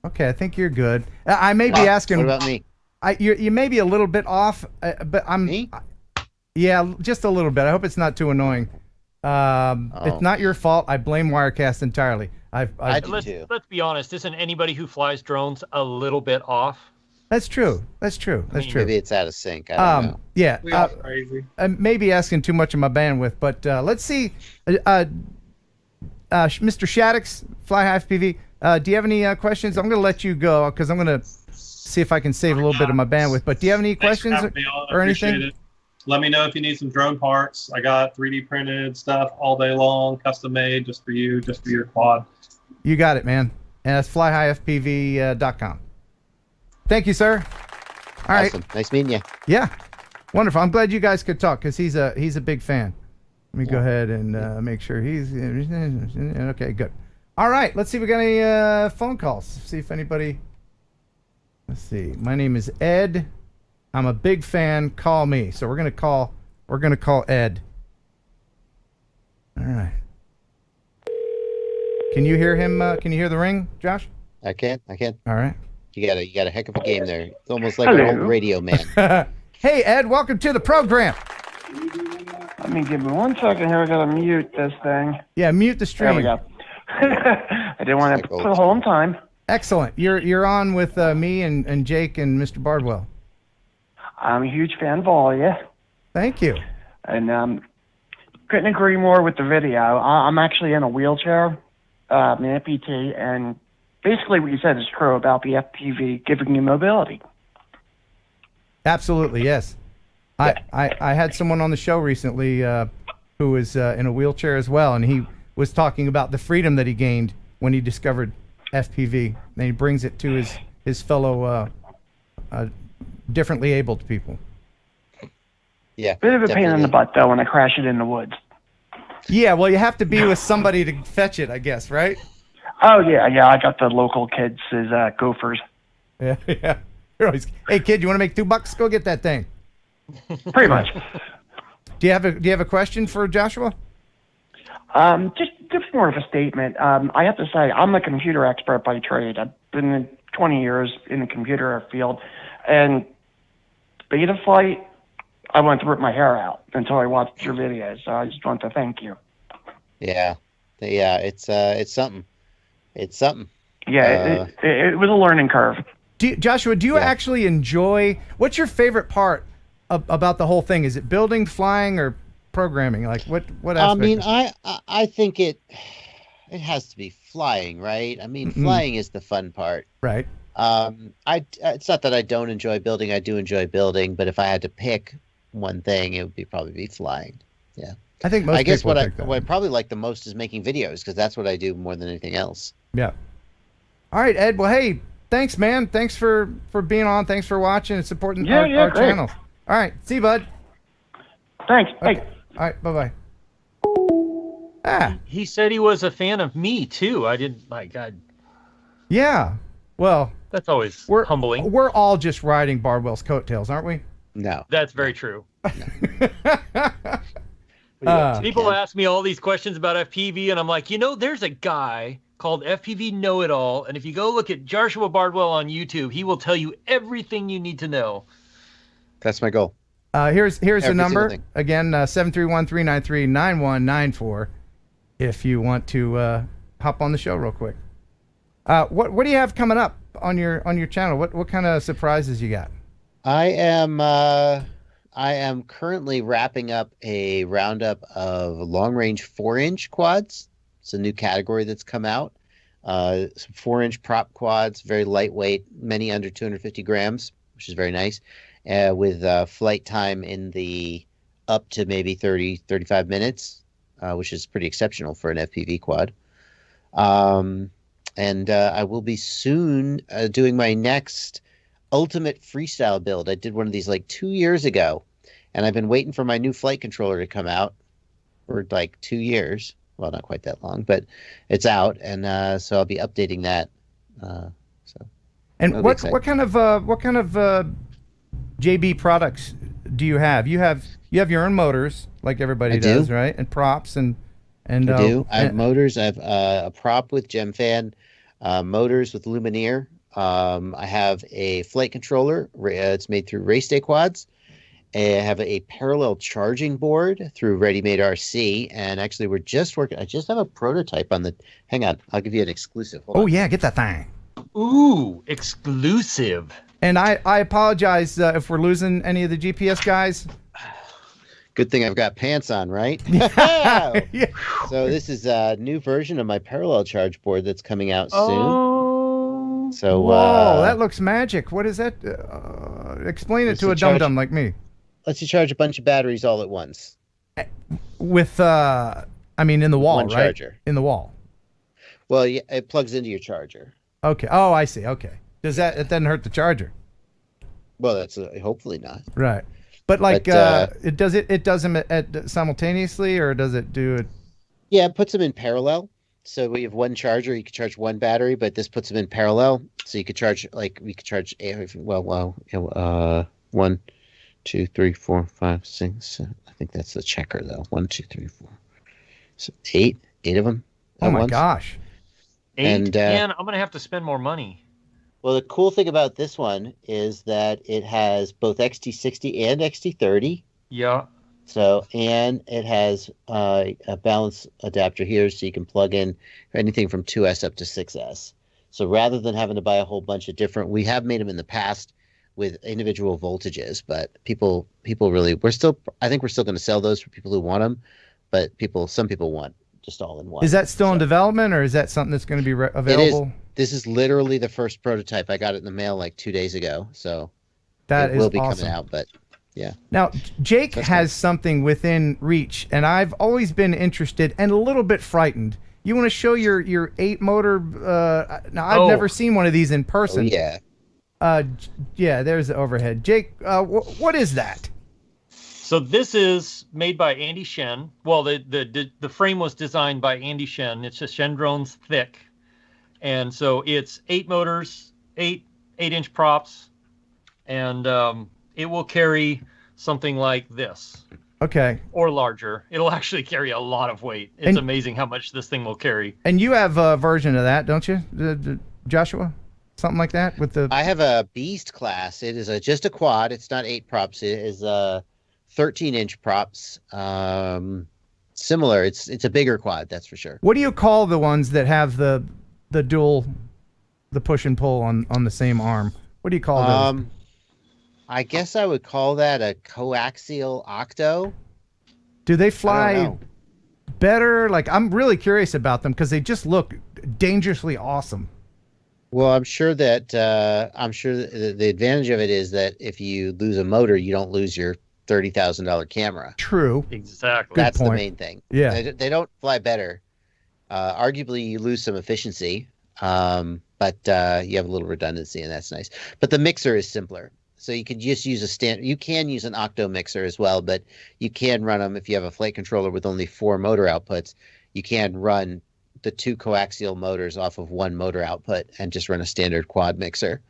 Okay, I think you're good. I may be asking. What about me? You may be a little bit off, but I'm. Me? Yeah, just a little bit. I hope it's not too annoying. It's not your fault. I blame Wirecast entirely. I do let's, too. let's be honest. Isn't anybody who flies drones a little bit off? That's true. True. Maybe it's out of sync. I don't know. Yeah. We are crazy. I may be asking too much of my bandwidth, but let's see. Mr. Shaddix, Fly High FPV, do you have any questions? I'm going to let you go because I'm going to see if I can save a little bit of my bandwidth. But do you have any questions or anything? It. Let me know if you need some drone parts. I got 3D printed stuff all day long, custom made, just for you, just for your quad. You got it, man. And that's flyhighfpv.com. Thank you, sir. All right. Awesome. Nice meeting you. Yeah. Wonderful. I'm glad you guys could talk because he's a big fan. Let me go ahead and make sure he's okay. Good. All right. Let's see if we got any phone calls. See if anybody. Let's see. My name is Ed. I'm a big fan. Call me. So we're gonna call Ed. All right. Can you hear him? Can you hear the ring, Josh? I can. All right. You got a heck of a game there. It's almost like an old radio man. Hey Ed, welcome to the program. Let me give me 1 second here. I gotta mute this thing. Yeah, mute the stream. There we go. I didn't want to put a hole in time. Excellent. You're on with me and Jake and Mr. Bardwell. I'm a huge fan of all of you. Thank you. And couldn't agree more with the video. I'm actually in a wheelchair, I'm an amputee, and basically what you said is true about the FPV giving you mobility. Absolutely, yes. I had someone on the show recently who was in a wheelchair as well, and he was talking about the freedom that he gained when he discovered FPV, and he brings it to his fellow differently abled people. Yeah. Bit of a pain in the butt, though, when I crash it in the woods. Yeah, well, you have to be with somebody to fetch it, I guess, right? Oh, yeah. I got the local kids as gophers. Yeah. You're always, hey, kid, you want to make $2? Go get that thing. Pretty much. Do you have a question for Joshua? Just more of a statement. I have to say, I'm a computer expert by trade. I've been 20 years in the computer field, and beta flight, I wanted to rip my hair out until I watched your videos. So I just want to thank you. Yeah, it's something. It's something. Yeah, it was a learning curve. Joshua, do you actually enjoy? What's your favorite part about the whole thing? Is it building, flying, or programming? Like what aspect? I mean, I think it has to be flying, right? I mean, flying is the fun part. Right. It's not that I don't enjoy building. I do enjoy building, but if I had to pick one thing, it would probably be flying. Yeah. I think most people what pick that. I probably like the most is making videos, because that's what I do more than anything else. Yeah. All right, Ed. Well, hey, thanks, man. Thanks for being on. Thanks for watching and supporting our channel. All right. See you, bud. Thanks. Okay. Hey. All right. Bye-bye. He said he was a fan of me, too. I didn't, my God. Yeah. Well, that's always humbling. We're all just riding Bardwell's coattails, aren't we? No. That's very true. No. People ask me all these questions about FPV, and I'm like, there's a guy called FPV Know-It-All, and if you go look at Joshua Bardwell on YouTube, he will tell you everything you need to know. That's my goal. Here's Every the number. single thing. Again, 731-393-9194 if you want to hop on the show real quick. What do you have coming up on your channel? What kind of surprises you got? I am currently wrapping up a roundup of long-range 4-inch quads. It's a new category that's come out. Some 4-inch prop quads, very lightweight, many under 250 grams, which is very nice, with flight time in the up to maybe 30, 35 minutes, which is pretty exceptional for an FPV quad. And I will be soon doing my next ultimate freestyle build. I did one of these like 2 years ago, and I've been waiting for my new flight controller to come out for like 2 years. Well, not quite that long, but it's out, and so I'll be updating that. And what kind of JB products do you have? You have your own motors, like everybody does, right? And props and I do. I have motors. I have a prop with GemFan, motors with Lumineer. I have a flight controller. It's made through Race Day Quads. I have a parallel charging board through Ready Made RC, and actually we're just working. I just have a prototype on the. Hang on, I'll give you an exclusive. Hold on. Yeah, get that thing. Ooh, exclusive. And I apologize if we're losing any of the GPS guys. Good thing I've got pants on, right? Yeah. So this is a new version of my parallel charge board that's coming out soon. So whoa, that looks magic. What is that? Explain it to a dum-dum like me. Lets you charge a bunch of batteries all at once. With, I mean, in the wall, one right? Charger. In the wall. Well, yeah, it plugs into your charger. Okay. Oh, I see. Okay. It doesn't hurt the charger? Well, that's hopefully not. Right. But like, it does them simultaneously, or does it do it? Yeah, it puts them in parallel. So we have one charger, you can charge one battery, but this puts them in parallel. So you could charge, like, we could charge, 1, 2, 3, 4, 5, 6. I think that's the checker though. 1, 2, 3, 4. So 8 of them. Oh my gosh. 8? And, man, I'm gonna have to spend more money. Well, the cool thing about this one is that it has both XT60 and XT30. Yeah. So, and it has a balance adapter here, so you can plug in anything from 2S up to 6S. So rather than having to buy a whole bunch of different, we have made them in the past with individual voltages, but people really, I think we're still going to sell those for people who want them, but some people want just all in one. Is that still in development, or is that something that's going to be available? This is literally the first prototype. I got it in the mail like 2 days ago, so that it will is be awesome. coming out, but Yeah. Now, Jake has something within reach, and I've always been interested and a little bit frightened. You want to show your 8 motor? Now, I've never seen one of these in person. Yeah, there's the overhead. Jake, what is that? So this is made by Andy Shen. Well, the frame was designed by Andy Shen. It's a Shen drones thick, and so it's 8 motors, 8-inch props, and it will carry something like this. Okay. Or larger. It'll actually carry a lot of weight. It's amazing how much this thing will carry. And you have a version of that, don't you, Joshua? Something like that with the. I have a Beast class. It is just a quad. It's not 8 props. It is 13-inch props. Similar. It's a bigger quad, that's for sure. What do you call the ones that have the dual, the push and pull on the same arm? What do you call those? I guess I would call that a coaxial octo. Do they fly better? Like, I'm really curious about them because they just look dangerously awesome. Well, I'm sure that the advantage of it is that if you lose a motor, you don't lose your $30,000 camera. True. Exactly. That's the main thing. Yeah. They don't fly better. Arguably, you lose some efficiency, but you have a little redundancy, and that's nice. But the mixer is simpler. So you could just use you can use an octo mixer as well, but you can run them if you have a flight controller with only 4 motor outputs. You can run the 2 coaxial motors off of 1 motor output and just run a standard quad mixer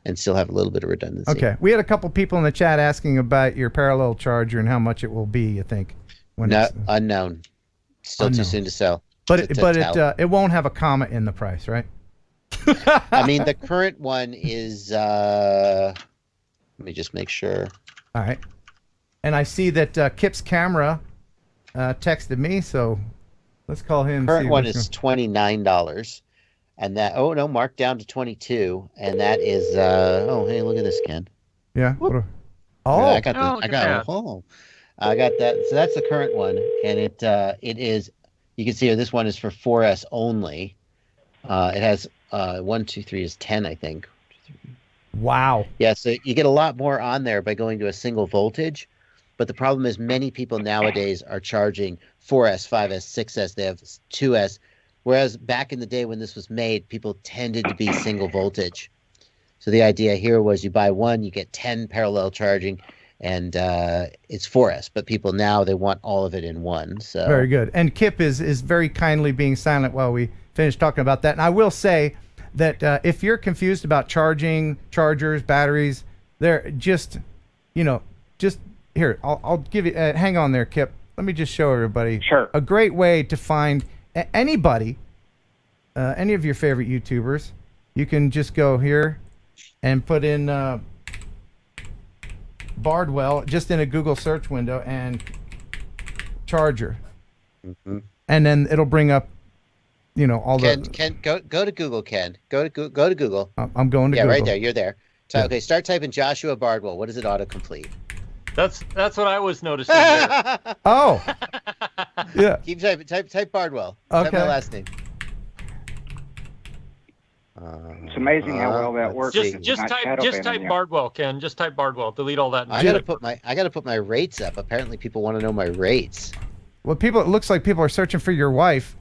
and still have a little bit of redundancy. Okay. We had a couple people in the chat asking about your parallel charger and how much it will be, you think? Unknown. Still too soon to sell. But it won't have a comma in the price, right? I mean, the current one is let me just make sure. All right. And I see that Kip's camera texted me, so let's call him. Current one is $29, and that marked down to $22, and that is hey, look at this, Ken. Yeah. I got that. So that's the current one, and it is. You can see this one is for 4S only. It has 1, 2, 3 is 10, I think. Wow. Yeah, so you get a lot more on there by going to a single voltage. But the problem is many people nowadays are charging 4S, 5S, 6S. They have 2S. Whereas back in the day when this was made, people tended to be single voltage. So the idea here was you buy one, you get 10 parallel charging, and it's 4S. But people now, they want all of it in one. So very good. And Kip is very kindly being silent while we finish talking about that. And I will say that if you're confused about chargers, batteries, they're just here. I'll give you. Hang on there, Kip. Let me just show everybody. Sure. A great way to find anybody, any of your favorite YouTubers. You can just go here and put in Bardwell just in a Google search window and charger, and then it'll bring up. All Ken, go to Google, Ken. Go to Google. I'm going to Google. Yeah, right there. You're there. So, okay, start typing Joshua Bardwell. What does it autocomplete? That's what I was noticing. Oh. Yeah. Keep typing. Type Bardwell. Okay. Type my last name. It's amazing how well that works. Just type Bardwell, Ken. Just type Bardwell. Delete all that. I gotta put my rates up. Apparently, people want to know my rates. Well, it looks like people are searching for your wife.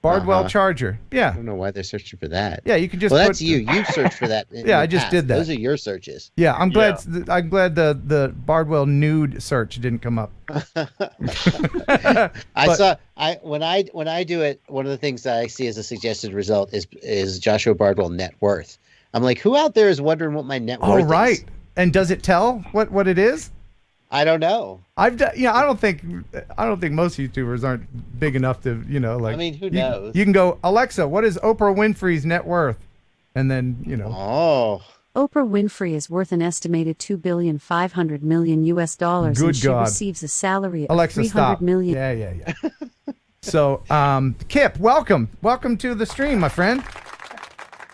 Bardwell charger. Yeah. I don't know why they're searching for that. Yeah, you can just. Well, that's you. You searched for that. Yeah, I just did that. Those are your searches. Yeah, I'm glad. Yeah. I'm glad the Bardwell nude search didn't come up. When I do it, one of the things that I see as a suggested result is Joshua Bardwell net worth. I'm like, who out there is wondering what my net worth is? Oh, right. And does it tell what it is? I don't know. I don't think most YouTubers aren't big enough to, like. I mean, who knows? You can go, Alexa, what is Oprah Winfrey's net worth? And then, Oh. Oprah Winfrey is worth an estimated $2,500,000,000 US. Good and she God. receives a salary of Alexa, $300 stop. million. Yeah. So, Kip, welcome to the stream, my friend.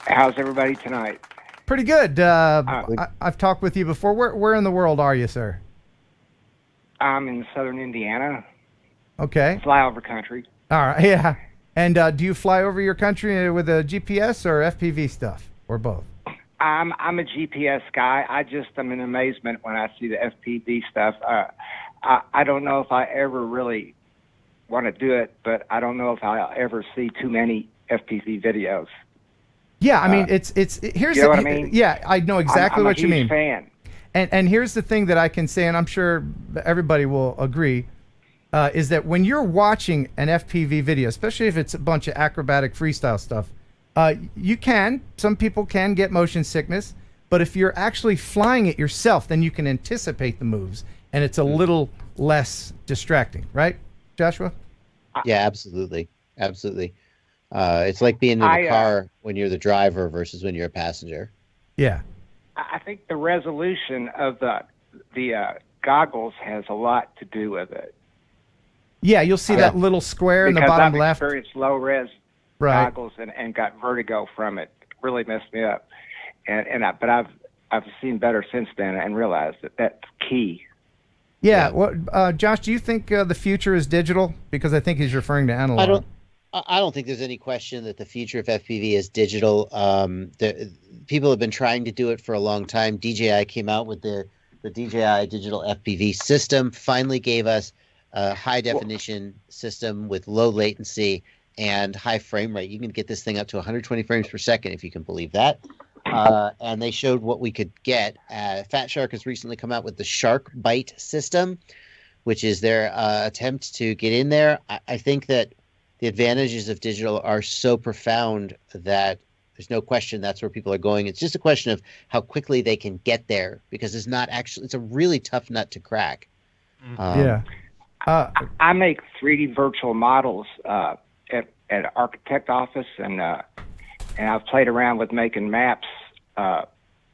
How's everybody tonight? Pretty good. I've talked with you before. Where in the world are you, sir? I'm in southern Indiana. Okay. Flyover country. All right, yeah. And do you fly over your country with a GPS or FPV stuff, or both? I'm a GPS guy. I just am in amazement when I see the FPV stuff. I don't know if I ever really want to do it, but I don't know if I'll ever see too many FPV videos. Yeah, I mean, here's you know what I mean? Yeah, I know exactly what you mean. I'm a huge fan. And here's the thing that I can say, and I'm sure everybody will agree, is that when you're watching an FPV video, especially if it's a bunch of acrobatic freestyle stuff, some people can get motion sickness, but if you're actually flying it yourself, then you can anticipate the moves, and it's a little less distracting, right, Joshua? Yeah, absolutely. Absolutely. It's like being in a car when you're the driver versus when you're a passenger. Yeah. I think the resolution of the goggles has a lot to do with it. Yeah, you'll see that little square in the bottom left. I've experienced low res goggles and got vertigo from it. It really messed me up. But I've seen better since then and realized that that's key. Yeah. Well, Josh, do you think the future is digital? Because I think he's referring to analog. I don't think there's any question that the future of FPV is digital. People have been trying to do it for a long time. DJI came out with the DJI digital FPV system, finally gave us a high definition system with low latency and high frame rate. You can get this thing up to 120 frames per second, if you can believe that. And they showed what we could get. Fat Shark has recently come out with the Shark Bite system, which is their attempt to get in there. I think that the advantages of digital are so profound that there's no question that's where people are going. It's just a question of how quickly they can get there, because it's a really tough nut to crack. I make 3D virtual models at an architect office, and I've played around with making maps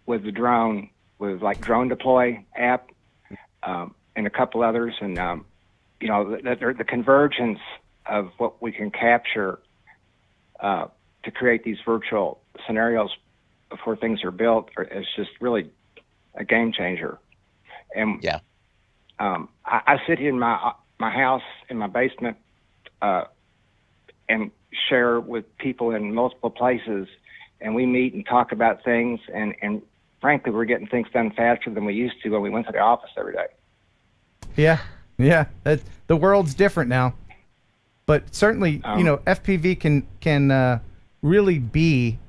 with the drone, with like Drone Deploy app, and a couple others, and the convergence of what we can capture to create these virtual scenarios before things are built is just really a game changer. And I sit here in my house in my basement and share with people in multiple places, and we meet and talk about things, and frankly, we're getting things done faster than we used to when we went to the office every day. Yeah. The world's different now. But certainly, FPV can really be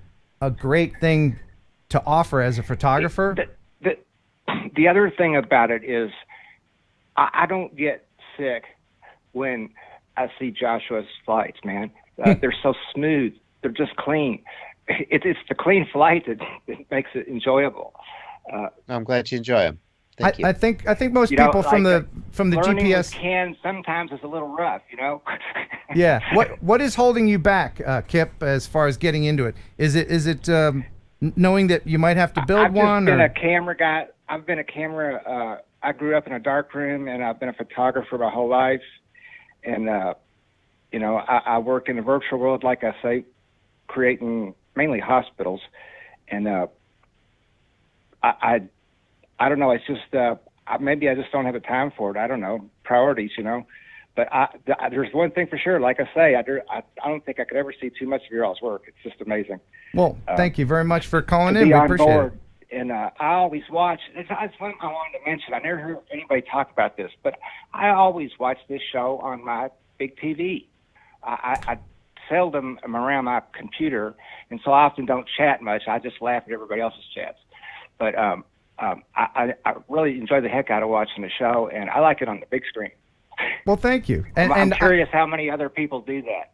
a great thing to offer as a photographer. The other thing about it is I don't get sick when I see Joshua's flights, man. They're so smooth. They're just clean. It's the clean flight that makes it enjoyable. I'm glad you enjoy them. Thank you. I think most people from the GPS can sometimes is a little rough, Yeah. What is holding you back, Kip, as far as getting into it? Is it knowing that you might have to build one? I've been a camera guy. I've been a camera. I grew up in a dark room, and I've been a photographer my whole life. And I work in the virtual world, like I say, creating mainly hospitals. And I don't know. It's just maybe I just don't have the time for it. I don't know, priorities, But there's one thing for sure. Like I say, I don't think I could ever see too much of your all's work. It's just amazing. Well, thank you very much for calling in. We appreciate it. And I always watch. It's something I wanted to mention. I never heard anybody talk about this, but I always watch this show on my big TV. I seldom am around my computer, and so I often don't chat much. I just laugh at everybody else's chats. But I really enjoy the heck out of watching the show, and I like it on the big screen. Well, thank you. I'm curious how many other people do that.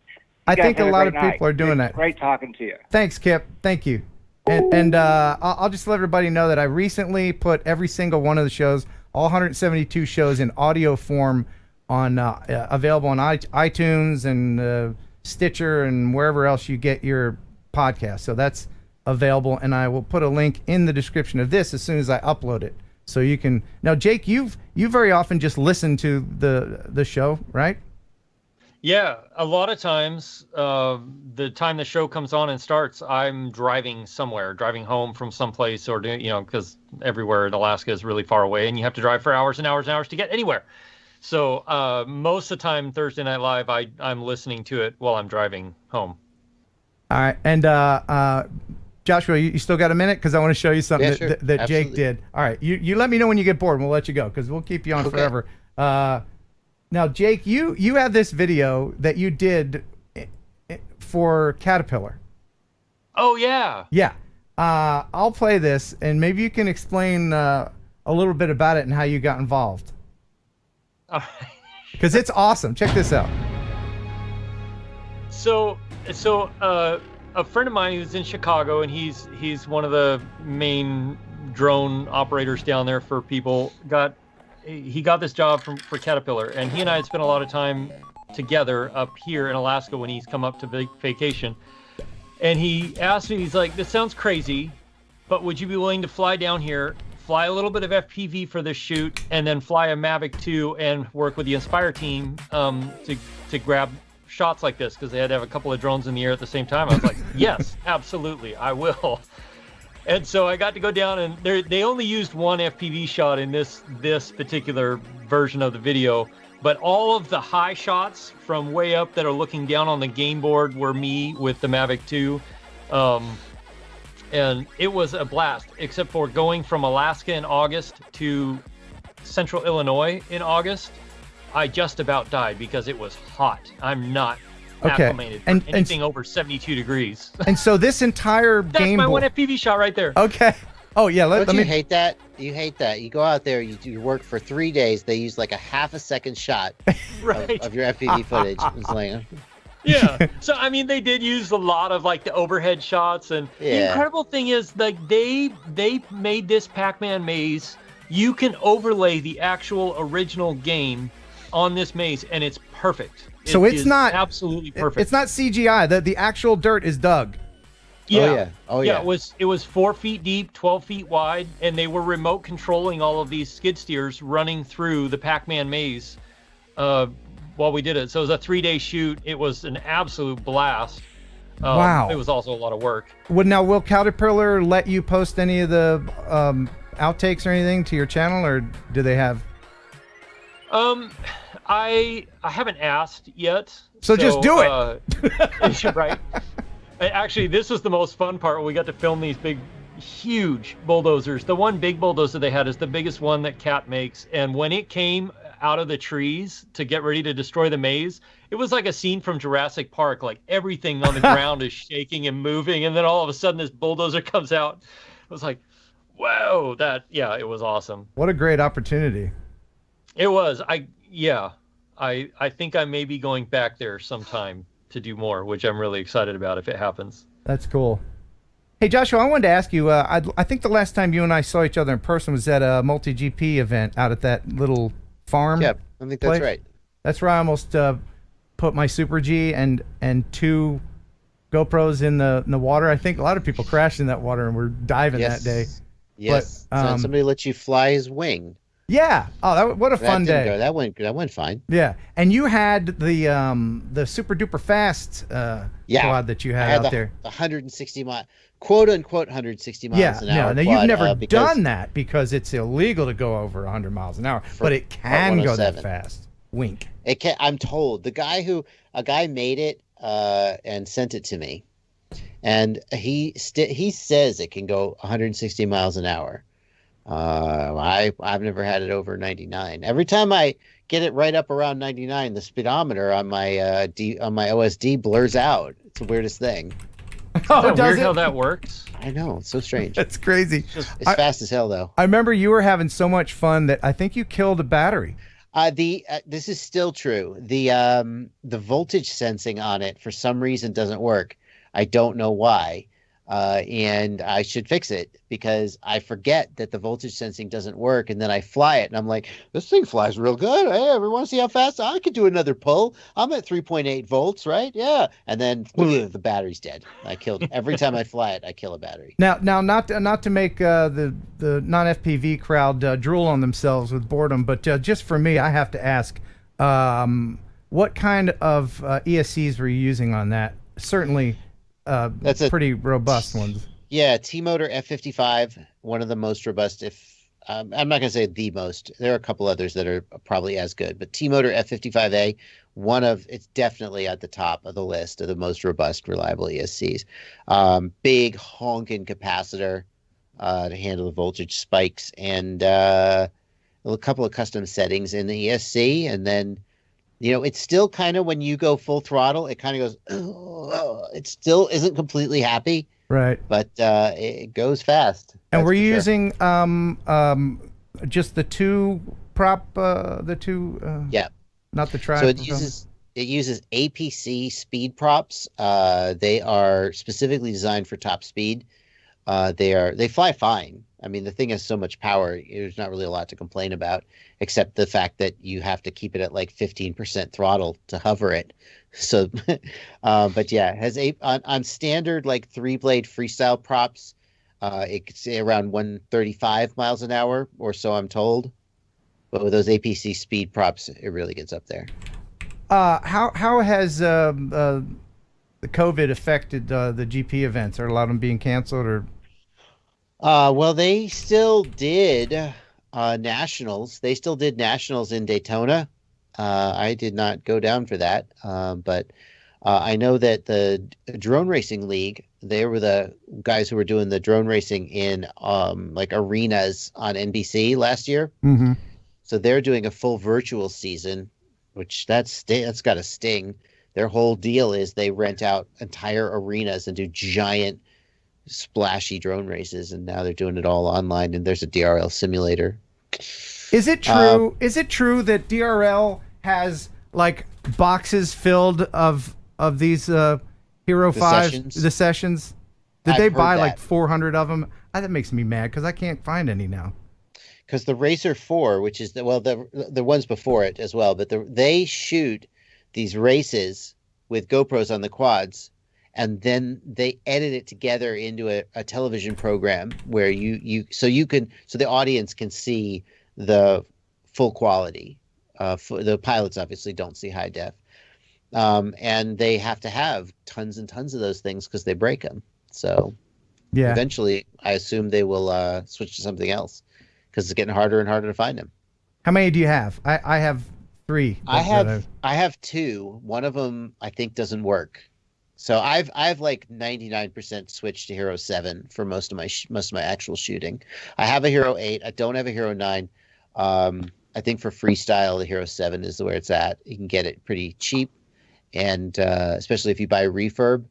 I think a lot of people are doing that. Great talking to you. Thanks, Kip. Thank you. And I'll just let everybody know that I recently put every single one of the shows, all 172 shows, in audio form on available on iTunes and Stitcher and wherever else you get your podcast. So that's available, and I will put a link in the description of this as soon as I upload it. So you can now, Jake, you very often just listen to the show, right? Yeah, a lot of times, the time the show comes on and starts, I'm driving somewhere, driving home from someplace, or because everywhere in Alaska is really far away, and you have to drive for hours and hours and hours to get anywhere. So most of the time, Thursday Night Live, I'm listening to it while I'm driving home. All right, and Joshua, you still got a minute? Because I want to show you something Yeah, sure. that Jake did. All right, you let me know when you get bored, and we'll let you go because we'll keep you on forever. Now, Jake, you have this video that you did for Caterpillar. Oh, yeah. Yeah. I'll play this, and maybe you can explain a little bit about it and how you got involved. All right. Because it's awesome. Check this out. So a friend of mine who's in Chicago, and he's one of the main drone operators down there for people, got this job for Caterpillar, and he and I had spent a lot of time together up here in Alaska when he's come up to vacation. And he asked me, he's like, this sounds crazy, but would you be willing to fly down here, fly a little bit of FPV for this shoot, and then fly a Mavic 2 and work with the Inspire team to grab shots like this, because they had to have a couple of drones in the air at the same time. I was like, yes, absolutely, I will. And so I got to go down, and they only used one FPV shot in this particular version of the video, but all of the high shots from way up that are looking down on the game board were me with the Mavic 2. And it was a blast, except for going from Alaska in August to Central Illinois in August. I just about died because it was hot. I'm not acclimated for anything over 72 degrees. And so this entire That's game my board... one FPV shot right there. Okay. Oh, yeah. Let you me... hate that? You hate that. You go out there, you work for 3 days. They use like a half a second shot Right. of your FPV footage. It's like, Yeah. So I mean, they did use a lot of like the overhead shots, and the incredible thing is like they made this Pac-Man maze. You can overlay the actual original game on this maze, and it's perfect. So it's not absolutely perfect. It's not CGI. The actual dirt is dug. Yeah. It was 4 feet deep, 12 feet wide, and they were remote controlling all of these skid steers running through the Pac-Man maze while we did it. So it was a 3-day shoot. It was an absolute blast. Wow. It was also a lot of work. Will Caterpillar let you post any of the outtakes or anything to your channel, or do they have? I haven't asked yet. So just do it. Right. Actually, this was the most fun part when we got to film these big, huge bulldozers. The one big bulldozer they had is the biggest one that Cat makes. And when it came out of the trees to get ready to destroy the maze, it was like a scene from Jurassic Park. Like everything on the ground is shaking and moving. And then all of a sudden this bulldozer comes out. It was like, whoa, it was awesome. What a great opportunity. It was. I think I may be going back there sometime to do more, which I'm really excited about if it happens. That's cool. Hey, Joshua, I wanted to ask you, I think the last time you and I saw each other in person was at a multi-GP event out at that little farm. Yeah, I think that's right. That's where I almost put my Super G and 2 GoPros in the water. I think a lot of people crashed in that water and were diving that day. Yes. But, somebody let you fly his wing. Yeah. Oh, what a fun day. That went fine. Yeah. And you had the super duper fast quad that you had out there. 160 mile, quote unquote 160 miles an hour. Now you've never done that because it's illegal to go over 100 miles an hour, but it can go that fast. Wink. It can. I'm told a guy made it and sent it to me, and he says it can go 160 miles an hour. I've never had it over 99. Every time I get it right up around 99, the speedometer on my OSD blurs out. It's the weirdest thing. Oh, weird how that works. I know, it's so strange. That's crazy. It's fast as hell, though. I remember you were having so much fun that I think you killed a battery. This is still true. The voltage sensing on it for some reason doesn't work. I don't know why. And I should fix it because I forget that the voltage sensing doesn't work, and then I fly it, and I'm like, this thing flies real good. Hey, everyone see how fast I could do another pull? I'm at 3.8 volts, right? Yeah. And then the battery's dead. I killed every time I fly it. I kill a battery. Now, not to make the non-FPV crowd drool on themselves with boredom, but just for me, I have to ask, what kind of ESCs were you using on that? Certainly. That's pretty robust ones. Yeah, T-Motor F55, one of the most robust. I'm not going to say the most. There are a couple others that are probably as good, but T-Motor F55A it's definitely at the top of the list of the most robust, reliable ESCs. Big honking capacitor to handle the voltage spikes, and a couple of custom settings in the ESC. And then, it's still kind of, when you go full throttle, it kind of goes, it still isn't completely happy. Right. But it goes fast. And we're using just the two prop, yeah. Not the track. So it uses APC speed props. They are specifically designed for top speed. They fly fine. I mean, the thing has so much power. There's not really a lot to complain about, except the fact that you have to keep it at like 15% throttle to hover it. So, but yeah, it has on standard like 3-blade freestyle props. It's around 135 miles an hour or so, I'm told. But with those APC speed props, it really gets up there. How has the COVID affected the GP events? Are a lot of them being canceled or? Well, they still did nationals. They still did nationals in Daytona. I did not go down for that, but I know that the Drone Racing League, they were the guys who were doing the drone racing in like arenas on NBC last year. Mm-hmm. So they're doing a full virtual season, which that's got to sting. Their whole deal is they rent out entire arenas and do giant splashy drone races, and now they're doing it all online, and there's a DRL simulator. Is it true? Is it true that DRL has like boxes filled of these Hero 5 sessions? Did they buy like 400 of them? That makes me mad because I can't find any now. Because the Racer 4, which is the ones before it as well, but they shoot these races with GoPros on the quads, and then they edit it together into a television program where so the audience can see the full quality. The pilots obviously don't see high def, and they have to have tons and tons of those things because they break them. So yeah, eventually, I assume they will switch to something else because it's getting harder and harder to find them. How many do you have? I have 3. I have 2. One of them I think doesn't work. So I've like 99% switched to Hero 7 for most of my actual shooting. I have a Hero 8. I don't have a Hero 9. I think for freestyle, the Hero 7 is where it's at. You can get it pretty cheap, and especially if you buy refurb,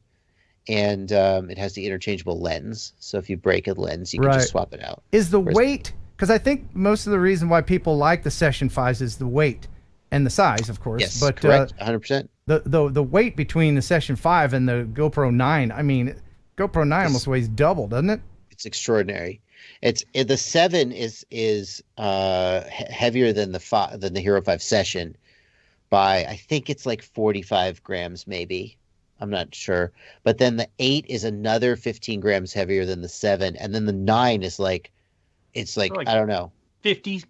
and it has the interchangeable lens. So if you break a lens, you can just swap it out. Is the weight? Because I think most of the reason why people like the Session 5s is the weight and the size, of course. Yes, but, correct, 100%. The weight between the Session 5 and the GoPro 9, I mean, GoPro 9 almost weighs double, doesn't it? It's extraordinary. The 7 is heavier than the Hero 5 Session by, I think it's like 45 grams maybe. I'm not sure. But then the 8 is another 15 grams heavier than the 7, and then the 9 is like I don't know, 50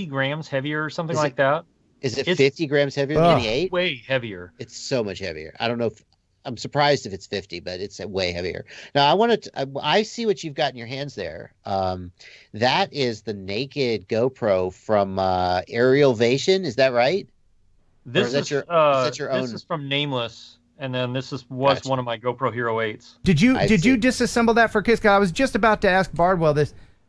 grams heavier or something like that. Is it 50 grams heavier than the 8? Way heavier. It's so much heavier. I don't know if I'm surprised if it's 50, but it's way heavier. Now I see what you've got in your hands there. That is the naked GoPro from Aerialvation. Is that right? This is your own. This is from Nameless, and then this was one of my GoPro Hero 8s. Did you disassemble that for kids? I was just about to ask Bardwell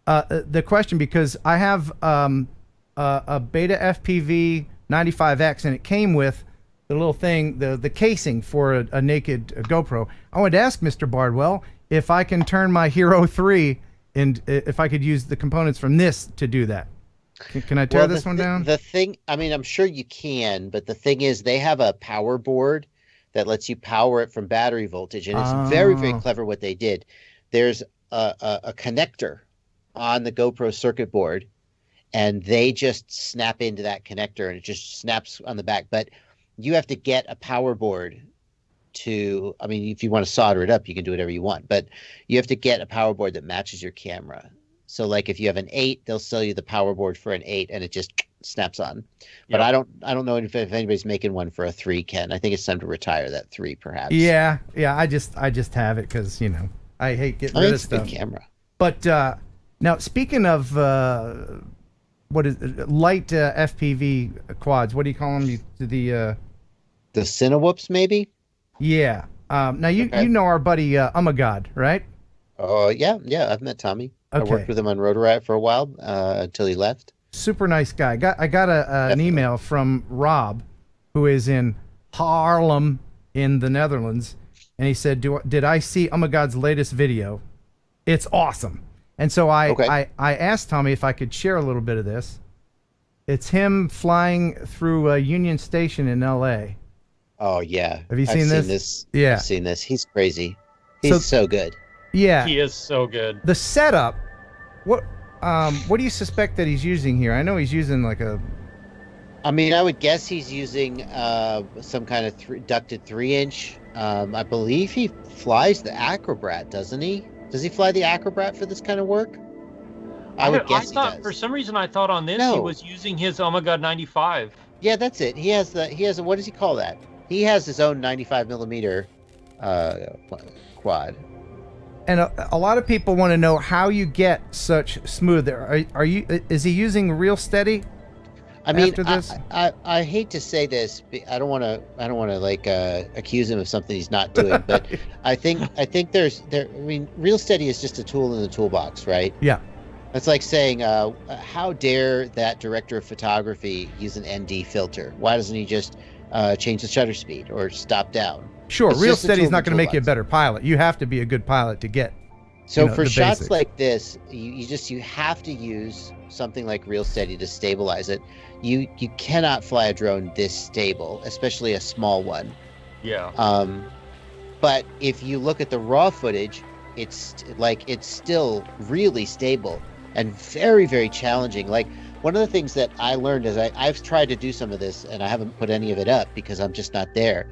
the question because I have a Beta FPV 95X, and it came with the little thing, the casing for a naked GoPro. I wanted to ask Mr. Bardwell if I can turn my Hero 3 and if I could use the components from this to do that. Can I tear this one down? The thing, I mean, I'm sure you can, but the thing is they have a power board that lets you power it from battery voltage, and it's very, very clever what they did. There's a connector on the GoPro circuit board, and they just snap into that connector, and it just snaps on the back. But you have to get a power board to, I mean, if you want to solder it up, you can do whatever you want, but you have to get a power board that matches your camera. So like if you have an 8, they'll sell you the power board for an 8 and it just snaps on. But I don't know if anybody's making one for a 3, Ken. I think it's time to retire that 3 perhaps. Yeah. I just have it because, I hate getting rid of stuff. It's a good camera. But now speaking of what is light FPV quads, what do you call them? The Cinewhoops, maybe? Yeah. Now, you know our buddy Umagod, right? Oh, yeah. I've met Tommy. I Okay. worked with him on Rotor Riot for a while until he left. Super nice guy. I got an email from Rob, who is in Haarlem in the Netherlands, and he said, "Did I see Umagod's latest video? It's awesome." And so I asked Tommy if I could share a little bit of this. It's him flying through Union Station in L.A. Oh, yeah. Have you seen this? Yeah. I've seen this. He's crazy. He's so good. Yeah. He is so good. The setup, what do you suspect that he's using here? I know he's using like a... I mean, I would guess he's using some kind of ducted 3-inch. I believe he flies the Acrobat, doesn't he? Does he fly the Acrobat for this kind of work? I would guess he does. For some reason, I thought on this he was using his Omega 95. Yeah, that's it. He has what does he call that? He has his own 95 millimeter quad. And a lot of people want to know how you get such smooth. Is he using Real Steady? I mean, after this? I hate to say this. I don't want to like accuse him of something he's not doing. But I think there's. I mean, Real Steady is just a tool in the toolbox, right? Yeah. It's like saying, how dare that director of photography use an ND filter? Why doesn't he just change the shutter speed or stop down? Sure, It's Real just a Steady tool is in not the going to make you a toolbox. better pilot. You have to be a good pilot to get. So for the shots basics. like this, you have to use something like Real Steady to stabilize it. You cannot fly a drone this stable, especially a small one. Yeah. But if you look at the raw footage, it's still really stable and very, very challenging. Like one of the things that I learned is I've tried to do some of this and I haven't put any of it up because I'm just not there.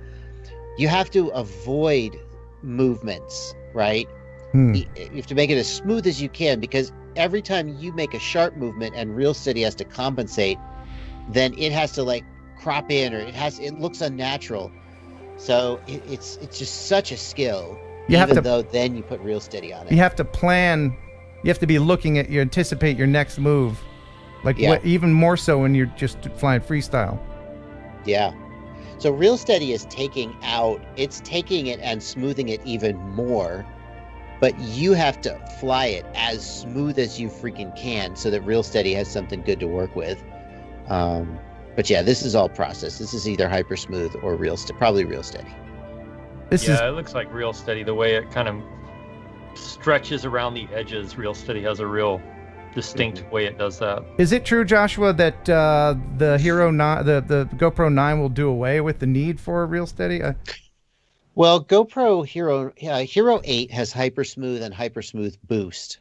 You have to avoid movements, right? You have to make it as smooth as you can, because every time you make a sharp movement and Real Steady has to compensate, then it has to like crop in, or it looks unnatural. So it's just such a skill. Though then you put Real Steady on it. You have to plan. You have to be looking at anticipate your next move, like even more so when you're just flying freestyle. Yeah. So Real Steady is taking it and smoothing it even more, but you have to fly it as smooth as you freaking can so that Real Steady has something good to work with. But yeah, this is all process. This is either hyper smooth or probably Real Steady. It looks like Real Steady. The way it kind of stretches around the edges, Real Steady has a real distinct way it does that. Is it true, Joshua, that the Hero 9, the GoPro 9 will do away with the need for a Real Steady? Well, GoPro Hero 8 has Hypersmooth and Hypersmooth Boost,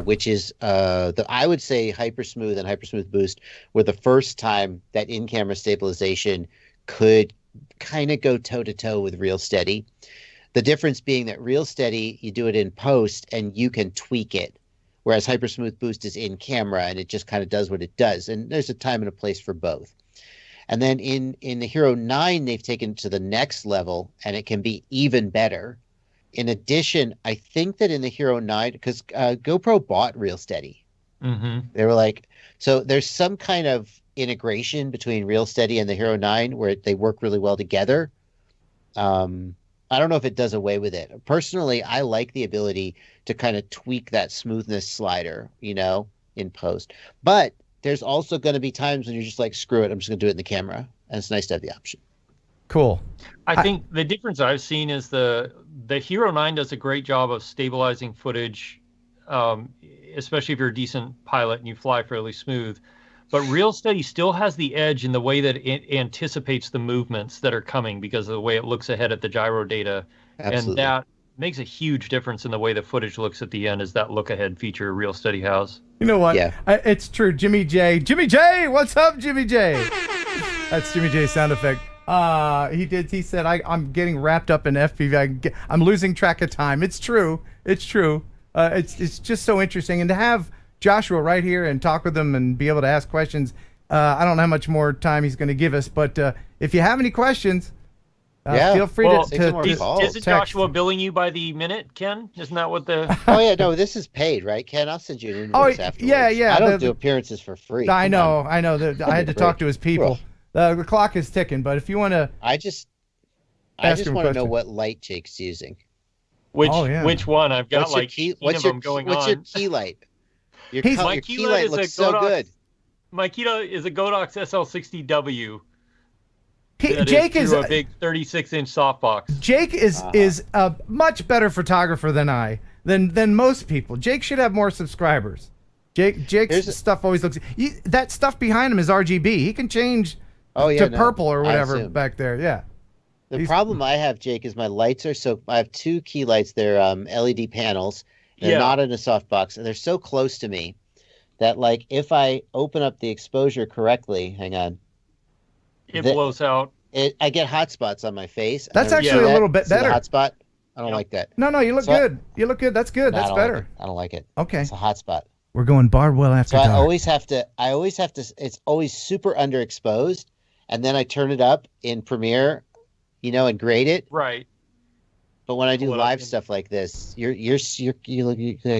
which is I would say Hypersmooth and Hypersmooth Boost were the first time that in-camera stabilization could kind of go toe-to-toe with Real Steady. The difference being that Real Steady, you do it in post and you can tweak it, whereas Hypersmooth Boost is in camera and it just kind of does what it does. And there's a time and a place for both. And then in the Hero 9, they've taken it to the next level, and it can be even better. In addition, I think that in the Hero 9, because GoPro bought Real Steady. Mm-hmm. They were like, so there's some kind of integration between Real Steady and the Hero 9 where they work really well together. I don't know if it does away with it. Personally, I like the ability to kind of tweak that smoothness slider, in post. But there's also going to be times when you're just like, screw it, I'm just going to do it in the camera. And it's nice to have the option. Cool. I think the difference I've seen is the Hero 9 does a great job of stabilizing footage, especially if you're a decent pilot and you fly fairly smooth. But Real Steady still has the edge in the way that it anticipates the movements that are coming because of the way it looks ahead at the gyro data. Absolutely. And that makes a huge difference in the way the footage looks at the end, is that look ahead feature Real Steady has. You know what? Yeah. It's true. Jimmy J. Jimmy J! What's up, Jimmy J? That's Jimmy J's sound effect. He said, I'm getting wrapped up in FPV. I'm losing track of time. It's true. It's true. It's just so interesting. And to have Joshua right here and talk with him and be able to ask questions, I don't know how much more time he's going to give us, but if you have any questions, feel free to Isn't Joshua billing you by the minute, Ken? Isn't that what the... Oh, yeah, no, this is paid, right, Ken? I'll send you an invoice afterwards. Yeah. I don't do appearances for free. I know. I had to talk to his people. The clock is ticking, but if you want to... I just want to know what light Jake's using. Which one? I've got what's like 18 of them going on. What's your key light? Your my key light looks so good. My key light is a Godox SL60W. Jake is a big 36-inch softbox. Jake is a much better photographer than most people. Jake should have more subscribers. Jake's stuff always looks. That stuff behind him is RGB. He can change to purple or whatever back there. Yeah. The problem I have, Jake, is my lights are so. I have two key lights. They're LED panels. They're not in a softbox, and they're so close to me that, like, if I open up the exposure correctly, hang on. It blows out. I get hot spots on my face. That's actually a little bit better. Hot spot. I don't like that. No, you look good. You look good. That's good. That's better. I don't like it. Okay. It's a hot spot. We're going Bardwell after dark. I always have to. It's always super underexposed, and then I turn it up in Premiere, and grade it. Right. But when I do live stuff like this, you look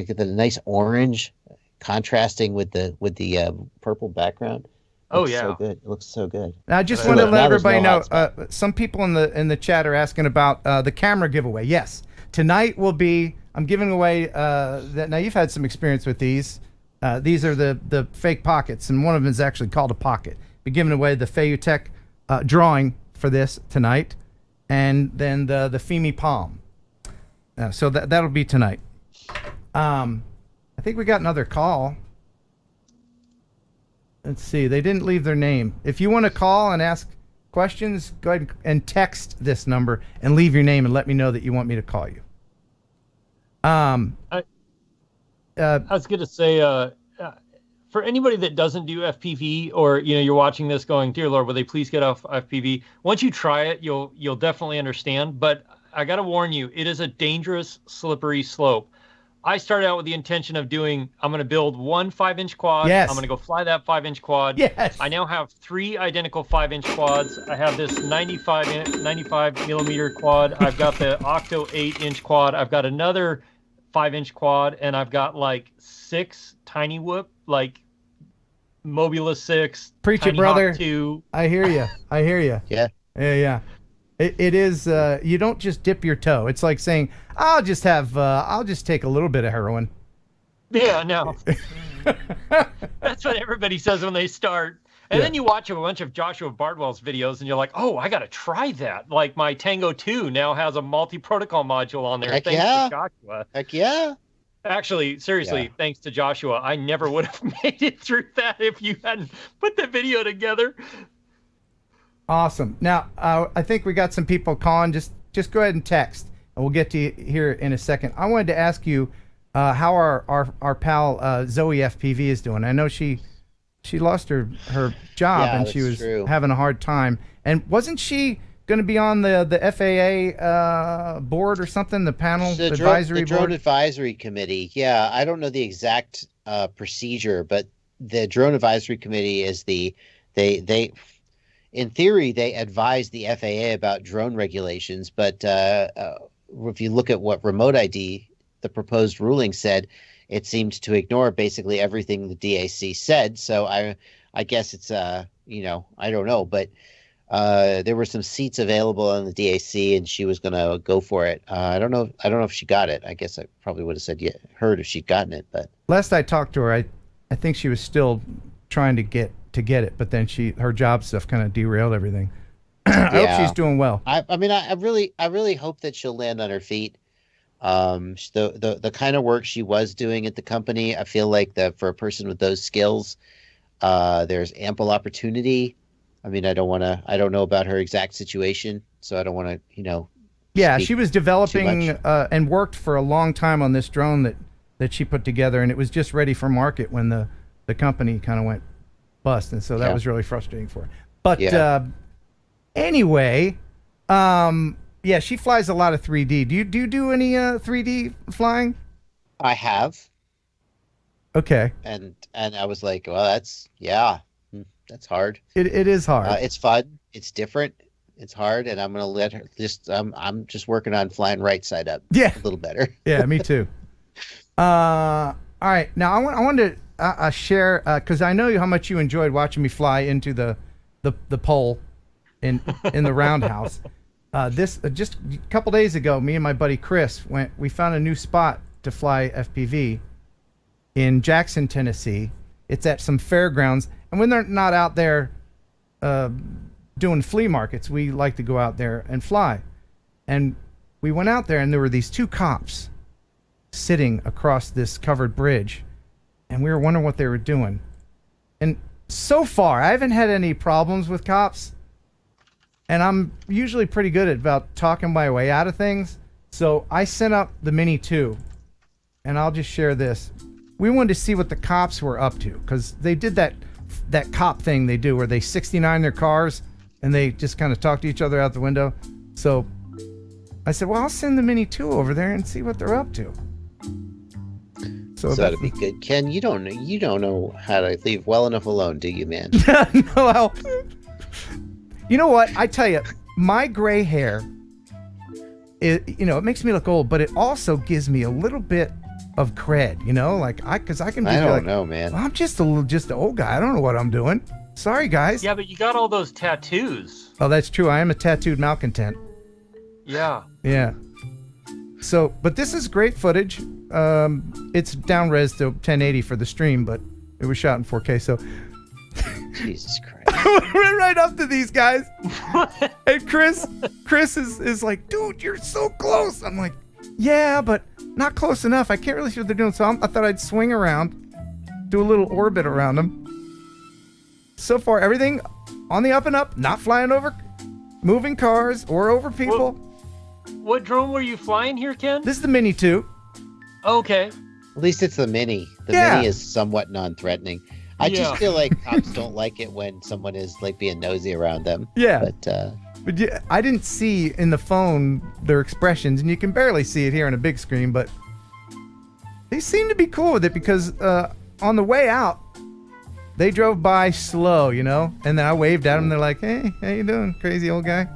at the nice orange, contrasting with the purple background. Oh yeah, so good. It looks so good. Now, I just want to let everybody know. Some people in the chat are asking about the camera giveaway. Yes, tonight will be. I'm giving away. Now you've had some experience with these. These are the fake pockets, and one of them is actually called a pocket. Be giving away the Fayutech drawing for this tonight, and then the Fimi Palm. So that'll be tonight. I think we got another call. Let's see. They didn't leave their name. If you want to call and ask questions, go ahead and text this number and leave your name and let me know that you want me to call you. I was going to say, for anybody that doesn't do FPV, or you're watching this going, dear Lord, will they please get off FPV? Once you try it, you'll definitely understand. But I got to warn you, it is a dangerous, slippery slope. I started out with the intention of I'm going to build one 5-inch quad. Yes. I'm going to go fly that 5-inch quad. Yes. I now have 3 identical 5-inch quads. I have this 95 millimeter quad. I've got the Octo 8-inch quad. I've got another 5-inch quad, and I've got like 6 tiny whoop, like Mobula 6. Preach it, brother. Hawk 2. I hear you. Yeah. Yeah. It is. You don't just dip your toe. It's like saying, I'll just take a little bit of heroin. Yeah, no. That's what everybody says when they start. And then you watch a bunch of Joshua Bardwell's videos and you're like, oh, I got to try that. Like my Tango 2 now has a multi-protocol module on there. Heck thanks yeah. to Joshua. Heck yeah. Actually, seriously, thanks to Joshua. I never would have made it through that if you hadn't put the video together. Awesome. Now, I think we got some people calling. Just go ahead and text, and we'll get to you here in a second. I wanted to ask you how our pal Zoe FPV is doing. I know she lost her job and she was having a hard time. And wasn't she going to be on the FAA board or something? The panel advisory board. The drone advisory committee. Yeah, I don't know the exact procedure, but the drone advisory committee is they. In theory, they advise the FAA about drone regulations, but if you look at what remote ID, the proposed ruling said, it seemed to ignore basically everything the DAC said. So I guess it's I don't know, but there were some seats available on the DAC, and she was going to go for it. I don't know if she got it. I guess I probably would have said heard if she'd gotten it, but last I talked to her, I think she was still trying to get it, but then her job stuff kind of derailed everything. I hope she's doing well. I really hope that she'll land on her feet. The kind of work she was doing at the company, I feel like that for a person with those skills, there's ample opportunity. I mean, I don't know about her exact situation, so I don't want to, Yeah, she was developing and worked for a long time on this drone that she put together, and it was just ready for market when the company kind of went bust, and so that was really frustrating for her. But anyway, she flies a lot of 3D. Do you do any 3D flying? I have. Okay. And I was like, well, that's hard. It is hard. It's fun. It's different. It's hard, and I'm gonna let her I'm just working on flying right side up. Yeah. A little better. Yeah, me too. All right. Now I wanted to share because I know how much you enjoyed watching me fly into the pole in the roundhouse. Just a couple days ago, me and my buddy Chris we found a new spot to fly FPV in Jackson, Tennessee. It's at some fairgrounds, and when they're not out there doing flea markets, we like to go out there and fly. And we went out there, and there were these two cops sitting across this covered bridge, and we were wondering what they were doing. And so far, I haven't had any problems with cops, and I'm usually pretty good at about talking my way out of things. So I sent up the Mini 2, and I'll just share this. We wanted to see what the cops were up to, because they did that cop thing they do where they 69 their cars, and they just kind of talk to each other out the window. So I said, well, I'll send the Mini 2 over there and see what they're up to. So that'd be good. Ken, you don't know how to leave well enough alone, do you, man? No, well, you know what? I tell you, my gray hair, it makes me look old, but it also gives me a little bit of cred, because I can be I don't know, man. Well, I'm just an old guy. I don't know what I'm doing. Sorry, guys. Yeah, but you got all those tattoos. Oh, that's true. I am a tattooed malcontent. Yeah. Yeah. So, but this is great footage. It's down res to 1080 for the stream, but it was shot in 4K. So, Jesus Christ. I went right up to these guys, and Chris is like, dude, you're so close. I'm like, yeah, but not close enough. I can't really see what they're doing. So I thought I'd swing around, do a little orbit around them. So far, everything on the up and up, not flying over moving cars or over people. What drone were you flying here, Ken? This is the Mini 2. Okay. At least it's the Mini. The Mini is somewhat non-threatening. I just feel like cops don't like it when someone is like being nosy around them. Yeah. But yeah, I didn't see in the phone their expressions, and you can barely see it here on a big screen, but they seem to be cool with it because on the way out, they drove by slow, and then I waved at them. They're like, hey, how you doing, crazy old guy?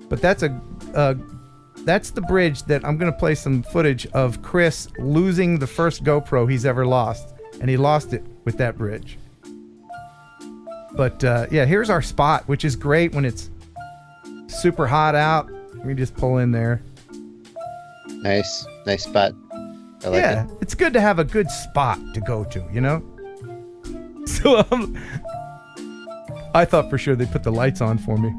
But that's the bridge that I'm going to play some footage of Chris losing the first GoPro he's ever lost, and he lost it with that bridge. But yeah, here's our spot, which is great when it's super hot out. We just pull in there. Nice spot. I like it. It's good to have a good spot to go to, So I thought for sure they'd put the lights on for me.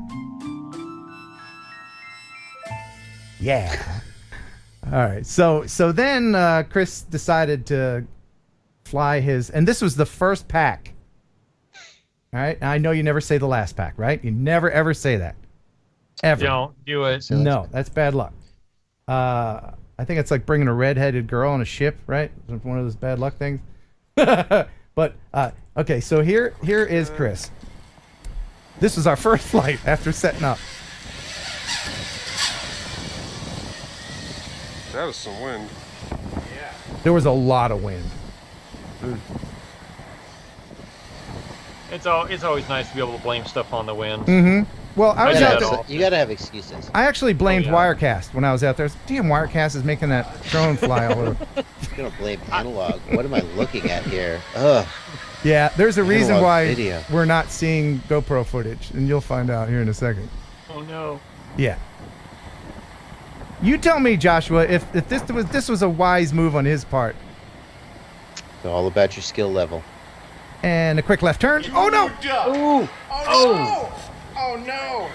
Yeah. All right. So then Chris decided to fly his, and this was the first pack. All right. Now, I know you never say the last pack, right? You never ever say that. Ever. Don't do it. No, that's bad luck. I think it's like bringing a redheaded girl on a ship, right? It's one of those bad luck things. But okay, so here is Chris. This was our first flight after setting up. That was some wind. Yeah. There was a lot of wind. It's always nice to be able to blame stuff on the wind. Mm-hmm. Well, I was out there. You gotta have excuses. I actually blamed Wirecast when I was out there. Damn, Wirecast is making that drone fly all over. I'm gonna blame analog. What am I looking at here? Ugh. Yeah, there's a reason Analog why video. we're not seeing GoPro footage, and you'll find out here in a second. Oh no. Yeah. You tell me, Joshua, if this was a wise move on his part. It's all about your skill level. And a quick left turn. Oh no! Ooh. Oh. Oh no!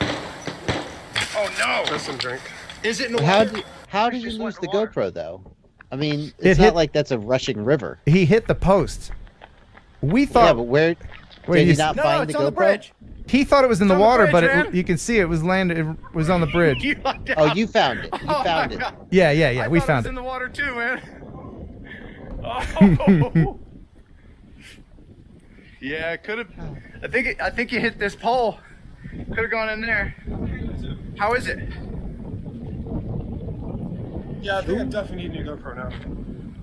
Oh no! Just some drink. Is it in the water? How did you lose the GoPro though? I mean, it's not like that's a rushing river. He hit the post. We thought. Yeah, but where did you not find the GoPro? The bridge. He thought it was in the water, but you can see it was landed. It was on the bridge. Oh, you found it. You found it. Yeah. We found it. in the water too, man. Oh. Yeah, it could have. I think you hit this pole. Could have gone in there. How is it? Yeah, I think I definitely need a new GoPro now.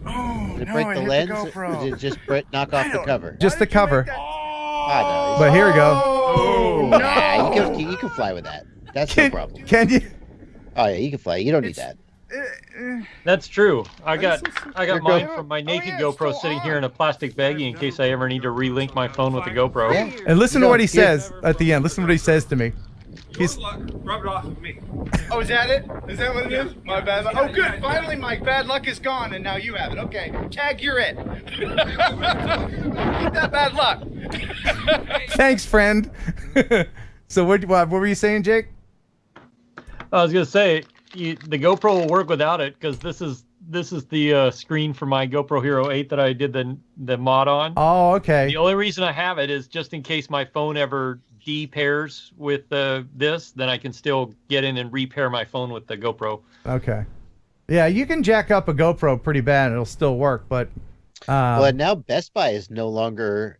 Oh, Did it break the lens? Or did it just knock off the cover? Just the cover. Oh, but here we go. Oh, nah, you can fly with that. That's no problem. Can you? Oh yeah, you can fly. You don't need that. That's true. I got mine from my naked GoPro sitting here in a plastic baggie in case I ever need to relink my phone with the GoPro. And listen to what he says at the end. Listen to what he says to me. He's. Rub it off with me. Oh, is that it? Is that what it is? My bad luck. Oh, good. Finally, my bad luck is gone, and now you have it. Okay, tag, you're it. Keep that bad luck. Thanks, friend. So what were you saying, Jake? I was gonna say the GoPro will work without it because this is the screen for my GoPro Hero 8 that I did the mod on. Oh, okay. The only reason I have it is just in case my phone ever de-pairs with this, then I can still get in and repair my phone with the GoPro. Okay. Yeah, you can jack up a GoPro pretty bad and it'll still work, but... well, now Best Buy is no longer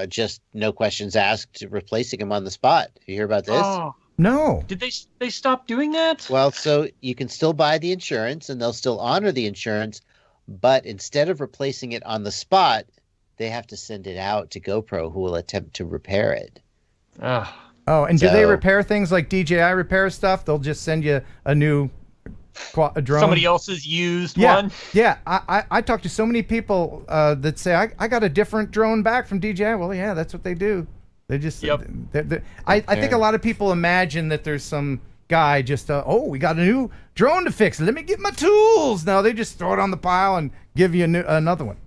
just no questions asked, replacing them on the spot. You hear about this? Oh. No. Did they stop doing that? Well, so you can still buy the insurance and they'll still honor the insurance, but instead of replacing it on the spot, they have to send it out to GoPro, who will attempt to repair it. Oh, and do they repair things like DJI repair stuff? They'll just send you a new drone. Somebody else's used yeah, one? Yeah, I talk to so many people that say, I got a different drone back from DJI. Well, yeah, that's what they do. They just, I think a lot of people imagine that there's some guy just, we got a new drone to fix. Let me get my tools. No, they just throw it on the pile and give you another one.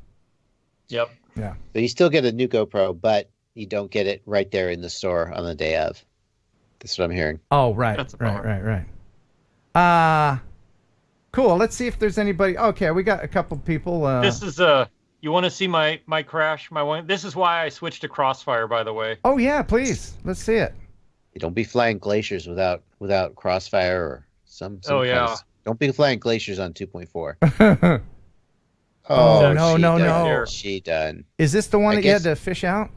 Yep. Yeah. So you still get a new GoPro, but you don't get it right there in the store on the day of. That's what I'm hearing. Oh, right. Right. Cool. Let's see if there's anybody. Okay, we got a couple people. This is you want to see my crash? This is why I switched to Crossfire, by the way. Oh yeah, please. Let's see it. You don't be flying glaciers without Crossfire or some don't be flying glaciers on 2.4. Oh, no. She done. Is this the one that you had to fish out?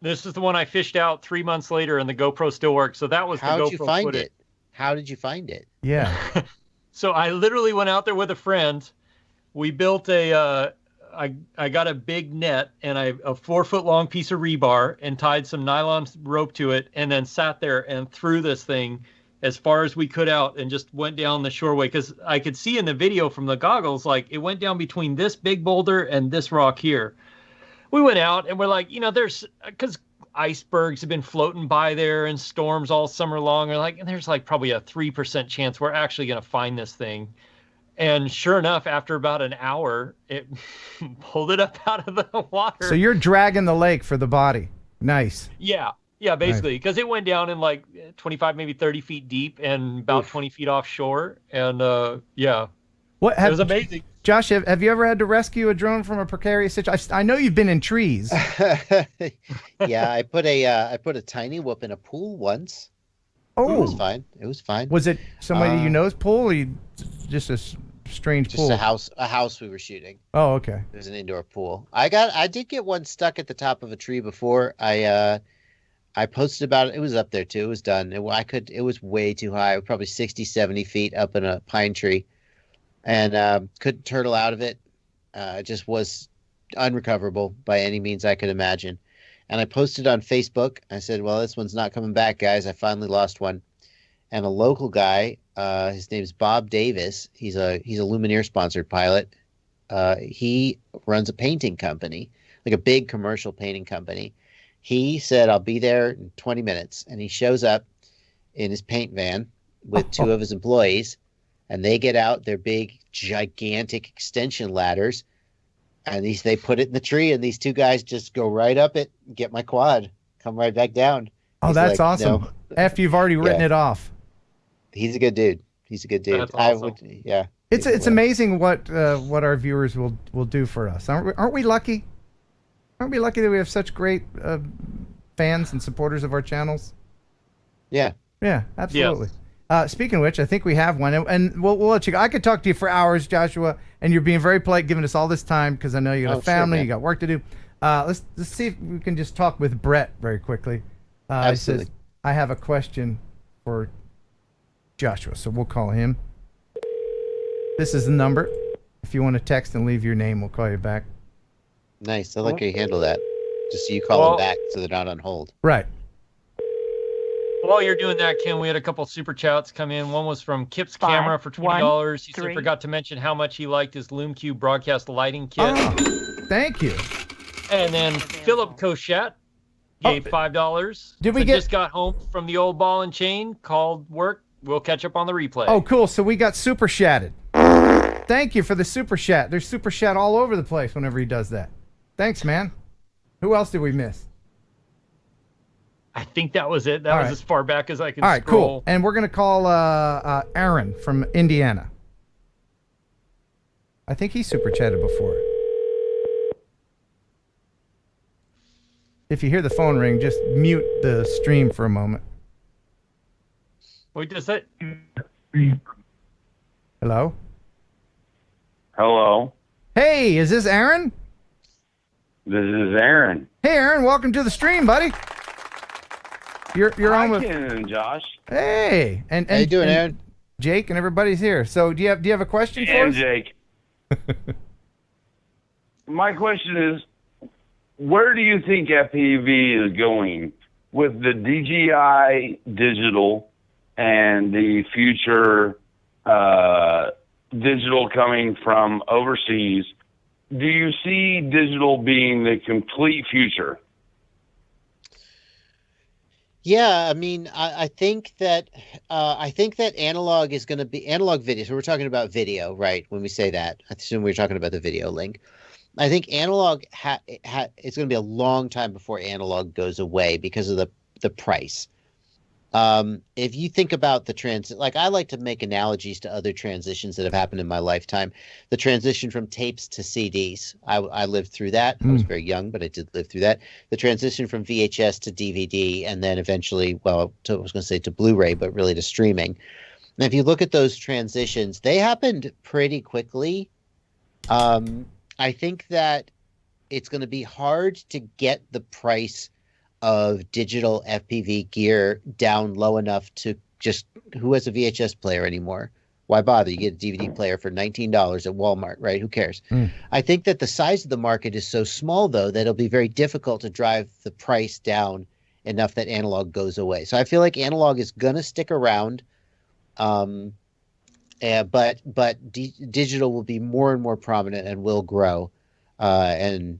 This is the one I fished out 3 months later, and the GoPro still works. So that was the GoPro How'd you find footage. it? How did you find it? Yeah. So I literally went out there with a friend. We built I got a big net and a 4-foot long piece of rebar and tied some nylon rope to it, and then sat there and threw this thing as far as we could out and just went down the shoreway, because I could see in the video from the goggles, like it went down between this big boulder and this rock here. We went out and we're like, because icebergs have been floating by there and storms all summer long, and there's like probably a 3% chance we're actually going to find this thing. And sure enough, after about an hour, it pulled it up out of the water. So you're dragging the lake for the body. Nice. Yeah, basically, because it went down in like 25, maybe 30 feet deep and about 20 feet offshore. And it was amazing. Josh, have you ever had to rescue a drone from a precarious situation? I know you've been in trees. Yeah, I put a tiny whoop in a pool once. Oh, it was fine. Was it somebody you know's pool, or just a strange pool? Just a house we were shooting. Oh, okay. It was an indoor pool. I did get one stuck at the top of a tree before. I posted about it. It was up there too. It was done. It was way too high. Probably 60, 70 feet up in a pine tree, and couldn't turtle out of it. It just was unrecoverable by any means I could imagine. And I posted on Facebook. I said, well, this one's not coming back, guys. I finally lost one. And a local guy, his name's Bob Davis. He's a Lumineer sponsored pilot. He runs a painting company, like a big commercial painting company. He said, I'll be there in 20 minutes. And he shows up in his paint van with two of his employees. And they get out their big, gigantic extension ladders. And they put it in the tree, and these two guys just go right up it, get my quad, come right back down. Oh, that's awesome. No. After you've already written it off. He's a good dude. That's awesome. It's amazing what our viewers will do for us. Aren't we lucky? Aren't we lucky that we have such great fans and supporters of our channels? Yeah. Yeah, absolutely. Yes. Speaking of which, I think we have one, and we'll let you go. I could talk to you for hours, Joshua, and you're being very polite, giving us all this time because I know you got a family, you got work to do. Let's see if we can just talk with Brett very quickly. Absolutely. He says, I have a question for Joshua, so we'll call him. This is the number. If you want to text and leave your name, we'll call you back. Nice. I like how you handle that. Just so you call them back so they're not on hold. Right. While you're doing that, Ken, we had a couple super chats come in. One was from Kip's Camera for $20. He said, forgot to mention how much he liked his LoomQ broadcast lighting kit. Oh, thank you. And then Philip Cochette Gave $5. Did we get? Just got home from the old ball and chain. Called work. We'll catch up on the replay. Oh, cool. So we got super shatted. Thank you for the super chat. There's super chat all over the place whenever he does that. Thanks, man. Who else did we miss? I think that was it. That was as far back as I can All right, scroll. cool. And we're going to call Aaron from Indiana. I think he super chatted before. If you hear the phone ring, just mute the stream for a moment. Wait, does that? Hello? Hello. Hey, is this Aaron? This is Aaron. Hey, Aaron, welcome to the stream, buddy. You're on with Ken and Josh. Hey, and how you doing, Aaron? Jake and everybody's here. So do you have a question for And us? Jake. My question is, where do you think FPV is going with the DJI digital and the future digital coming from overseas? Do you see digital being the complete future? Yeah, I mean, I think that analog is going to be analog video. So we're talking about video, right? When we say that, I assume we're talking about the video link. I think analog it's going to be a long time before analog goes away because of the price. If you think about the like I like to make analogies to other transitions that have happened in my lifetime. The transition from tapes to CDs, I lived through that. I was very young, but I did live through that. The transition from VHS to DVD, and then eventually, I was going to say to Blu-ray, but really to streaming. And if you look at those transitions, they happened pretty quickly. I think that it's going to be hard to get the price of digital FPV gear down low enough to just who has a VHS player anymore? Why bother? You get a DVD player for $19 at Walmart, right? Who cares? I think that the size of the market is so small, though, that it'll be very difficult to drive the price down enough that analog goes away. So I feel like analog is going to stick around, but digital will be more and more prominent and will grow, and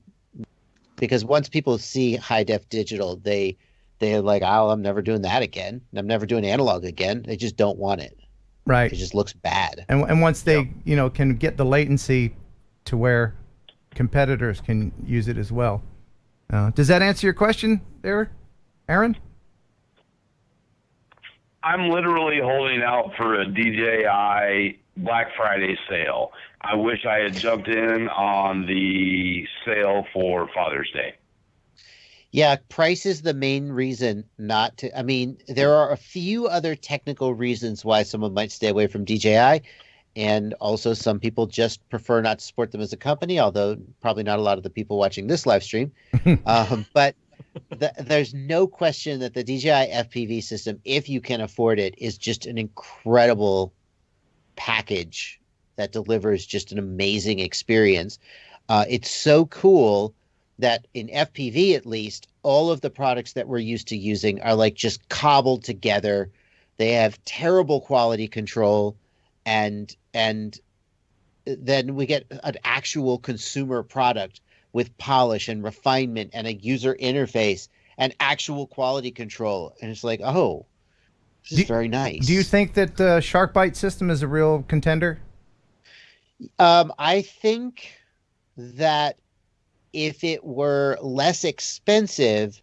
because once people see high def digital, they're like, oh, I'm never doing that again. I'm never doing analog again. They just don't want it. Right. It just looks bad. And once they, can get the latency to where competitors can use it as well. Does that answer your question there, Aaron? I'm literally holding out for a DJI Black Friday sale. I wish I had jumped in on the sale for Father's Day. Yeah, price is the main reason not to. I mean, there are a few other technical reasons why someone might stay away from DJI. And also some people just prefer not to support them as a company, although probably not a lot of the people watching this live stream. But there's no question that the DJI FPV system, if you can afford it, is just an incredible package that delivers just an amazing experience. It's so cool that in FPV, at least, all of the products that we're used to using are like just cobbled together. They have terrible quality control, and then we get an actual consumer product with polish and refinement and a user interface and actual quality control. And it's like, oh, this is very nice. Do you think that the SharkBite system is a real contender? I think that if it were less expensive,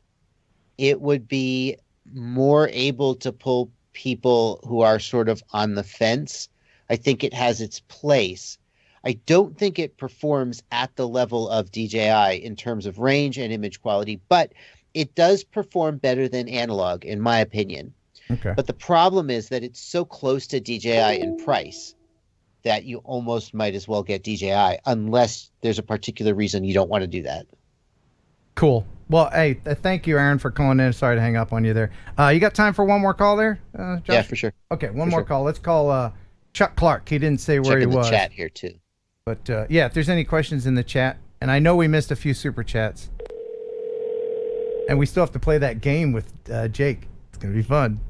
it would be more able to pull people who are sort of on the fence. I think it has its place. I don't think it performs at the level of DJI in terms of range and image quality, but it does perform better than analog, in my opinion. Okay. But the problem is that it's so close to DJI in price that you almost might as well get DJI unless there's a particular reason you don't want to do that. Cool. Well, hey, thank you, Aaron, for calling in. Sorry to hang up on you there. You got time for one more call there, Josh? Yeah, for sure. Okay, one more call. Let's call Chuck Clark. He didn't say where he was. Check in the chat here, too. But, yeah, if there's any questions in the chat, and I know we missed a few super chats, and we still have to play that game with Jake. It's going to be fun.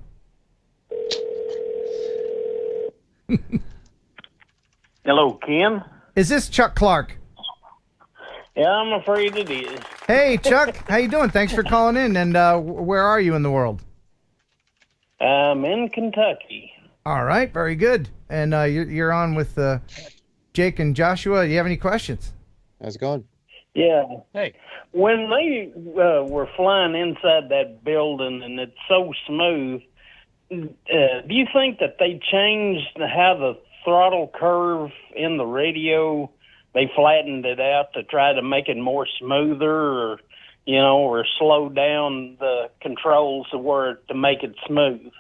Hello, Ken. Is this Chuck Clark? Yeah, I'm afraid it is. Hey, Chuck, how you doing? Thanks for calling in. And where are you in the world? I'm in Kentucky. All right, very good. And you're on with Jake and Joshua. You have any questions? How's it going? Yeah. Hey. When they were flying inside that building and it's so smooth, do you think that they changed how the throttle curve in the radio, they flattened it out to try to make it more smoother, or, or slow down the controls to make it smooth?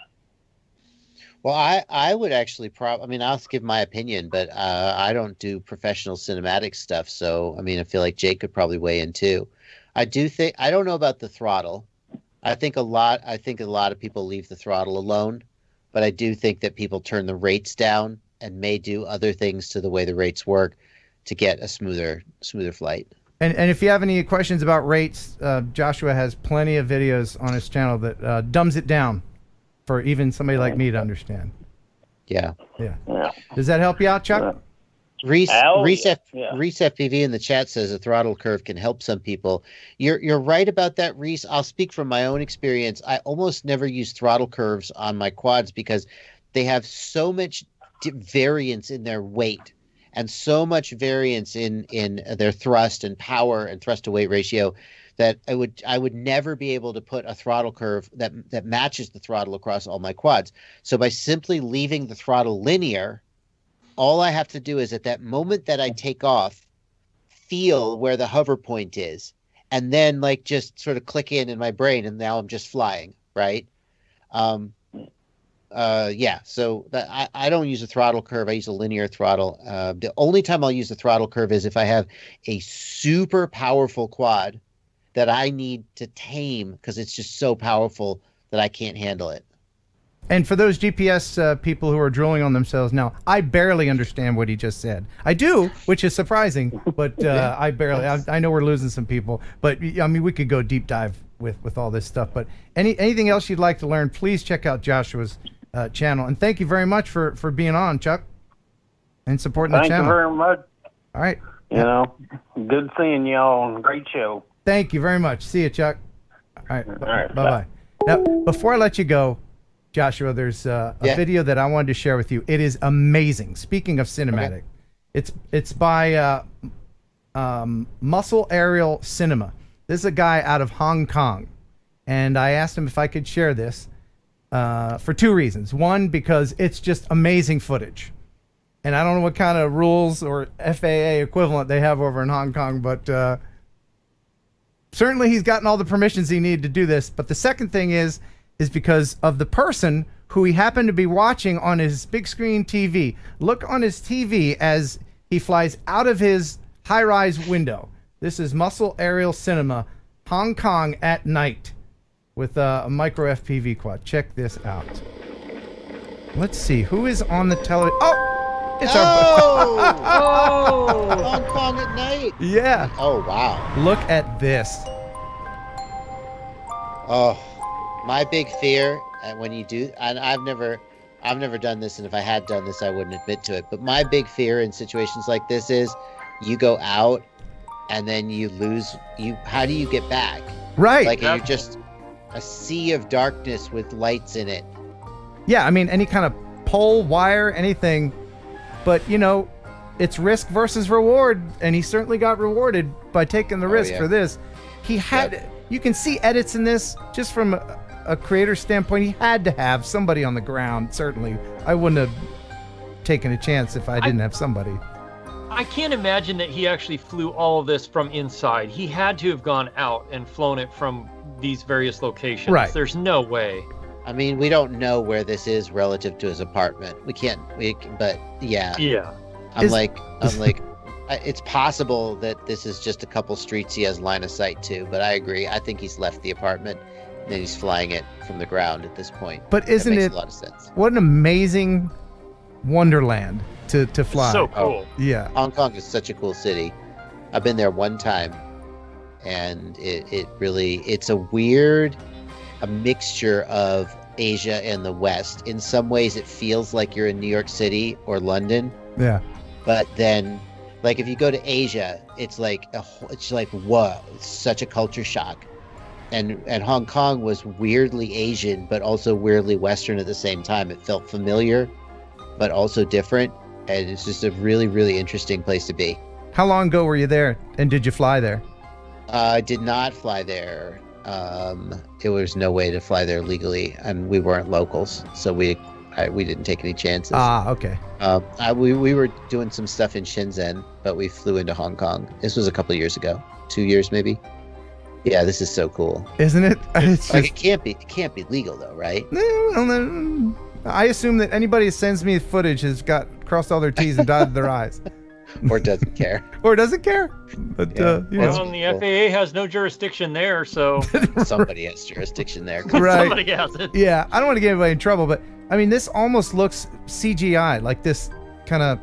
Well, I would actually I'll give my opinion, but I don't do professional cinematic stuff. So, I feel like Jake could probably weigh in too. I don't know about the throttle. I think a lot of people leave the throttle alone, but I do think that people turn the rates down and may do other things to the way the rates work to get a smoother flight. And if you have any questions about rates, Joshua has plenty of videos on his channel that dumbs it down for even somebody like me to understand. Yeah. Does that help you out, Chuck? Reese FPV in the chat says a throttle curve can help some people. You're right about that, Reese. I'll speak from my own experience. I almost never use throttle curves on my quads because they have so much variance in their weight and so much variance in their thrust and power and thrust to weight ratio that I would never be able to put a throttle curve that matches the throttle across all my quads. So by simply leaving the throttle linear, all I have to do is at that moment that I take off, feel where the hover point is, and then just sort of click in my brain, and now I'm just flying, right? So I don't use a throttle curve. I use a linear throttle. The only time I'll use the throttle curve is if I have a super powerful quad that I need to tame because it's just so powerful that I can't handle it. And for those GPS people who are drooling on themselves now, I barely understand what he just said. I do, which is surprising, but I barely. I know we're losing some people, but we could go deep dive with all this stuff. But anything else you'd like to learn, please check out Joshua's channel. And thank you very much for being on, Chuck, and supporting the channel. Thank you very much. All right. Good seeing y'all. Great show. Thank you very much. See you, Chuck. All right. Bye-bye. Now, before I let you go, Joshua, there's a video that I wanted to share with you. It is amazing. Speaking of cinematic, it's by Muscle Aerial Cinema. This is a guy out of Hong Kong, and I asked him if I could share this for two reasons. One, because it's just amazing footage, and I don't know what kind of rules or FAA equivalent they have over in Hong Kong, but certainly he's gotten all the permissions he needed to do this. But the second thing is because of the person who he happened to be watching on his big screen TV. Look on his TV as he flies out of his high-rise window. This is Muscle Aerial Cinema, Hong Kong at night with a micro FPV quad. Check this out. Let's see, who is on the television? Oh! It's our Hong Kong at night. Yeah. Oh, wow. Look at this. Oh. My big fear when you do, and I've never done this, and if I had done this, I wouldn't admit to it. But my big fear in situations like this is you go out and then you lose. How do you get back? Right. You're just a sea of darkness with lights in it. Yeah, any kind of pole, wire, anything. But, it's risk versus reward, and he certainly got rewarded by taking the risk for this. He had, you can see edits in this just from a creator standpoint. He had to have somebody on the ground, certainly. I wouldn't have taken a chance if I didn't have somebody. I can't imagine that he actually flew all of this from inside. He had to have gone out and flown it from these various locations. Right. There's no way. We don't know where this is relative to his apartment. But yeah. Yeah. I'm like, it's possible that this is just a couple streets he has line of sight to, but I agree. I think he's left the apartment and then he's flying it from the ground at this point. But isn't it a lot of sense? What an amazing wonderland to fly. So cool. Yeah. Hong Kong is such a cool city. I've been there one time, and it's a mixture of Asia and the West. In some ways, it feels like you're in New York City or London. Yeah. But then Like if you go to Asia, it's like whoa, it's such a culture shock. And Hong Kong was weirdly Asian, but also weirdly Western at the same time. It felt familiar, but also different. And it's just a really, really interesting place to be. How long ago were you there, and did you fly there? I did not fly there. There was no way to fly there legally, and we weren't locals, so we didn't take any chances. Ah, okay. We were doing some stuff in Shenzhen, but we flew into Hong Kong. This was a couple of years ago, 2 years maybe. Yeah, this is so cool, isn't it? It's like it can't be legal though, right? No. I assume that anybody who sends me footage has crossed all their T's and dotted their I's. Or doesn't care. Or doesn't care. But Well, the FAA has no jurisdiction there, so somebody has jurisdiction there. Right. Somebody has it. Yeah, I don't want to get anybody in trouble, but I mean, this almost looks CGI, like this kind of.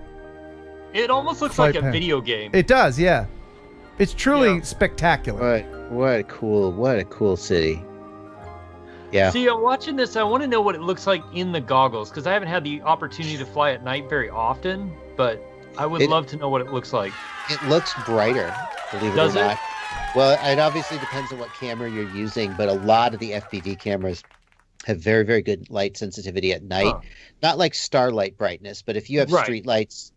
It almost looks like a video game. It does, yeah. It's truly spectacular. What a cool city. Yeah. See, I'm watching this. I want to know what it looks like in the goggles because I haven't had the opportunity to fly at night very often, but I would love to know what it looks like. It looks brighter, believe it or not. Well, it obviously depends on what camera you're using, but a lot of the FPV cameras have very, very good light sensitivity at night. Not like starlight brightness, but if you have street lights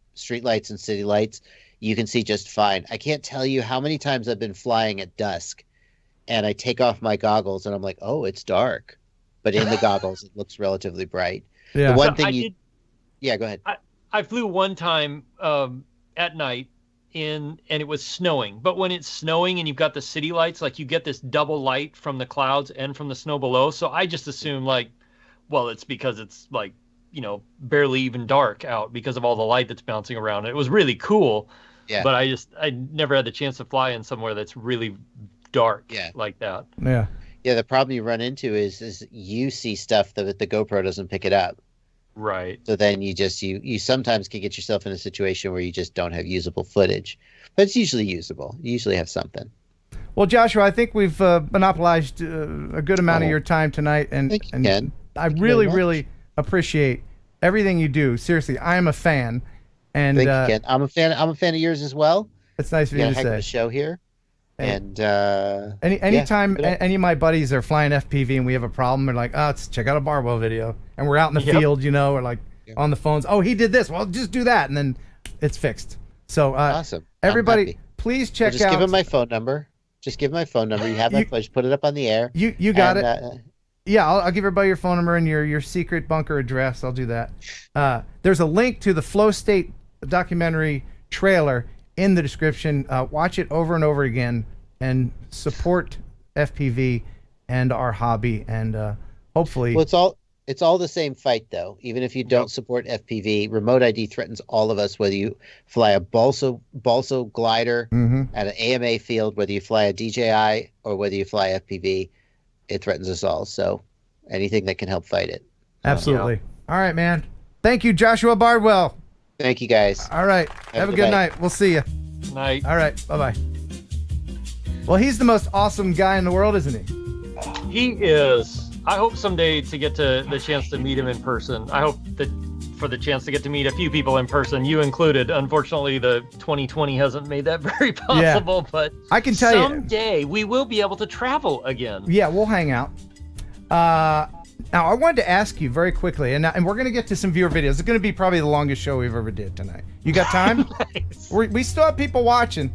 and city lights, you can see just fine. I can't tell you how many times I've been flying at dusk and I take off my goggles and I'm like, oh, it's dark. But in the goggles, it looks relatively bright. Yeah. The one thing Yeah, go ahead. I flew one time at night and it was snowing. But when it's snowing and you've got the city lights, like you get this double light from the clouds and from the snow below. So I just assume like, well, it's because it's like, barely even dark out because of all the light that's bouncing around. It was really cool. Yeah. But I never had the chance to fly in somewhere that's really dark like that. Yeah. Yeah, the problem you run into is you see stuff that the GoPro doesn't pick it up. Right. So then you sometimes can get yourself in a situation where you just don't have usable footage. But it's usually usable. You usually have something. Well, Joshua, I think we've monopolized a good amount of your time tonight. And Ken. I really, really appreciate everything you do. Seriously, I am a fan. And thank you, Ken. I'm a fan of yours as well. It's nice of you to heck say. Of a show here. And anytime any of my buddies are flying FPV and we have a problem, they're like, let's check out a Bardwell video. And we're out in the field, or like on the phones. Oh, he did this. Well, just do that. And then it's fixed. So awesome. Everybody, please check out. Just give him my phone number. You have my phone. Just put it up on the air. You got it. Yeah, I'll give everybody your phone number and your secret bunker address. I'll do that. There's a link to the Flow State documentary trailer in the description. Watch it over and over again and support FPV and our hobby. And hopefully... Well, it's all the same fight, though. Even if you don't support FPV, remote ID threatens all of us, whether you fly a balsa glider at an AMA field, whether you fly a DJI, or whether you fly FPV. It threatens us all. So anything that can help fight it. Absolutely. All right, man. Thank you, Joshua Bardwell. Thank you, guys. All right. Have a good night. We'll see you. Night. All right. Bye-bye. Well, he's the most awesome guy in the world, isn't he? He is. I hope someday to get the chance to meet him in person. I hope that for the chance to get to meet a few people in person, you included. Unfortunately, the 2020 hasn't made that very possible, but I can tell someday we will be able to travel again. Yeah, we'll hang out. Now, I wanted to ask you very quickly, and we're going to get to some viewer videos. It's going to be probably the longest show we've ever did tonight. You got time? Nice. We still have people watching.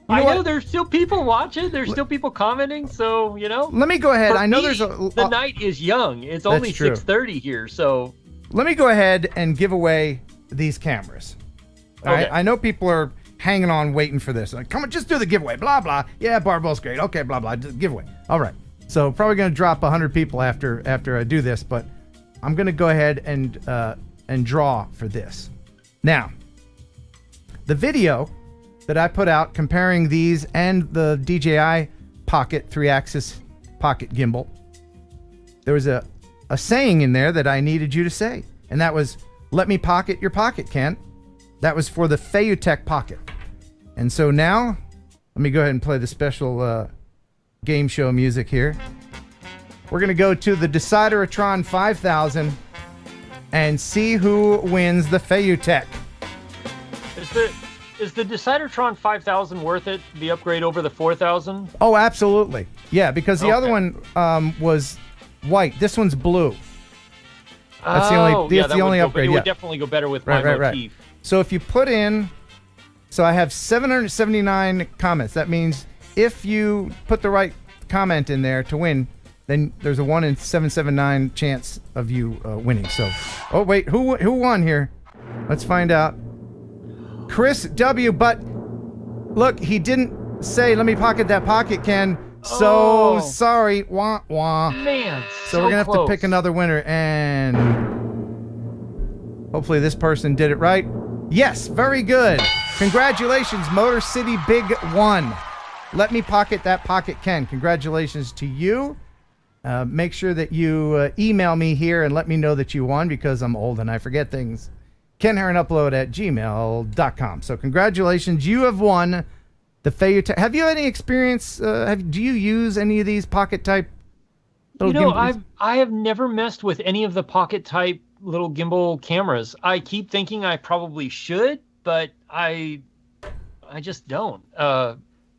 I know there's still people watching. There's still people commenting. So, Let me go ahead. I know there's the night is young. It's only 6:30 here. So let me go ahead and give away these cameras. All right. I know people are hanging on, waiting for this. Like, come on, just do the giveaway. Blah, blah. Yeah, Bardwell's great. Okay, blah, blah. Giveaway. All right. So probably going to drop 100 people after I do this, but I'm going to go ahead and draw for this. Now, the video that I put out comparing these and the DJI Pocket 3-axis pocket gimbal, there was a saying in there that I needed you to say, and that was, let me pocket your pocket, Ken. That was for the Feiyutech Pocket. And so now, let me go ahead and play the special game show music here. We're going to go to the Decideratron 5000 and see who wins the Feiyutech. Is the Decidertron 5000 worth it? The upgrade over the 4000? Oh, absolutely. Yeah, because the other one was white. This one's blue. That's the only. That's the only upgrade. It yeah. would definitely go better with my motif. Right. So if you put in, so I have 779 comments. That means if you put the right comment in there to win, then there's a 1 in 779 chance of you winning. So, oh wait, who won here? Let's find out. Chris W. But look, he didn't say, "Let me pocket that pocket, Ken." So sorry, wah wah. Man, so we're gonna have to pick another winner, and hopefully this person did it right. Yes, very good. Congratulations, Motor City Big One. Let me pocket that pocket, Ken. Congratulations to you. Make sure that you email me here and let me know that you won, because I'm old and I forget things. KenHeronUpload@gmail.com. So congratulations, you have won the Fayette. Have you any experience? Do you use any of these pocket type? I have never messed with any of the pocket type little gimbal cameras. I keep thinking I probably should, but I just don't.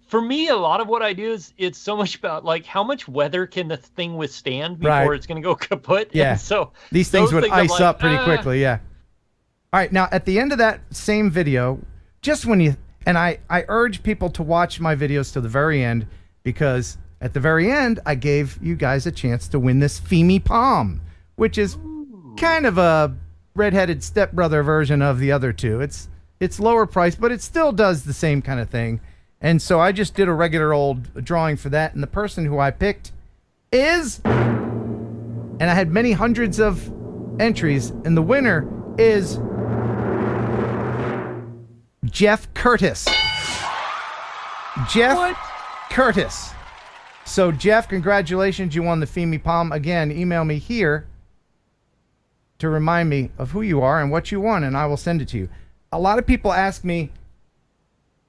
For me, a lot of what I do is it's so much about like how much weather can the thing withstand before it's going to go kaput. Yeah. And so these things would ice up pretty quickly. Yeah. All right. Now, at the end of that same video, just when you, and I urge people to watch my videos to the very end, because at the very end, I gave you guys a chance to win this Fimi Palm, which is kind of a redheaded stepbrother version of the other two. It's lower price, but it still does the same kind of thing. And so I just did a regular old drawing for that. And the person who I picked is, and I had many hundreds of entries, and the winner is Jeff Curtis. Jeff Curtis. So Jeff, congratulations. You won the Fimi Palm. Again, email me here to remind me of who you are and what you won, and I will send it to you. A lot of people ask me,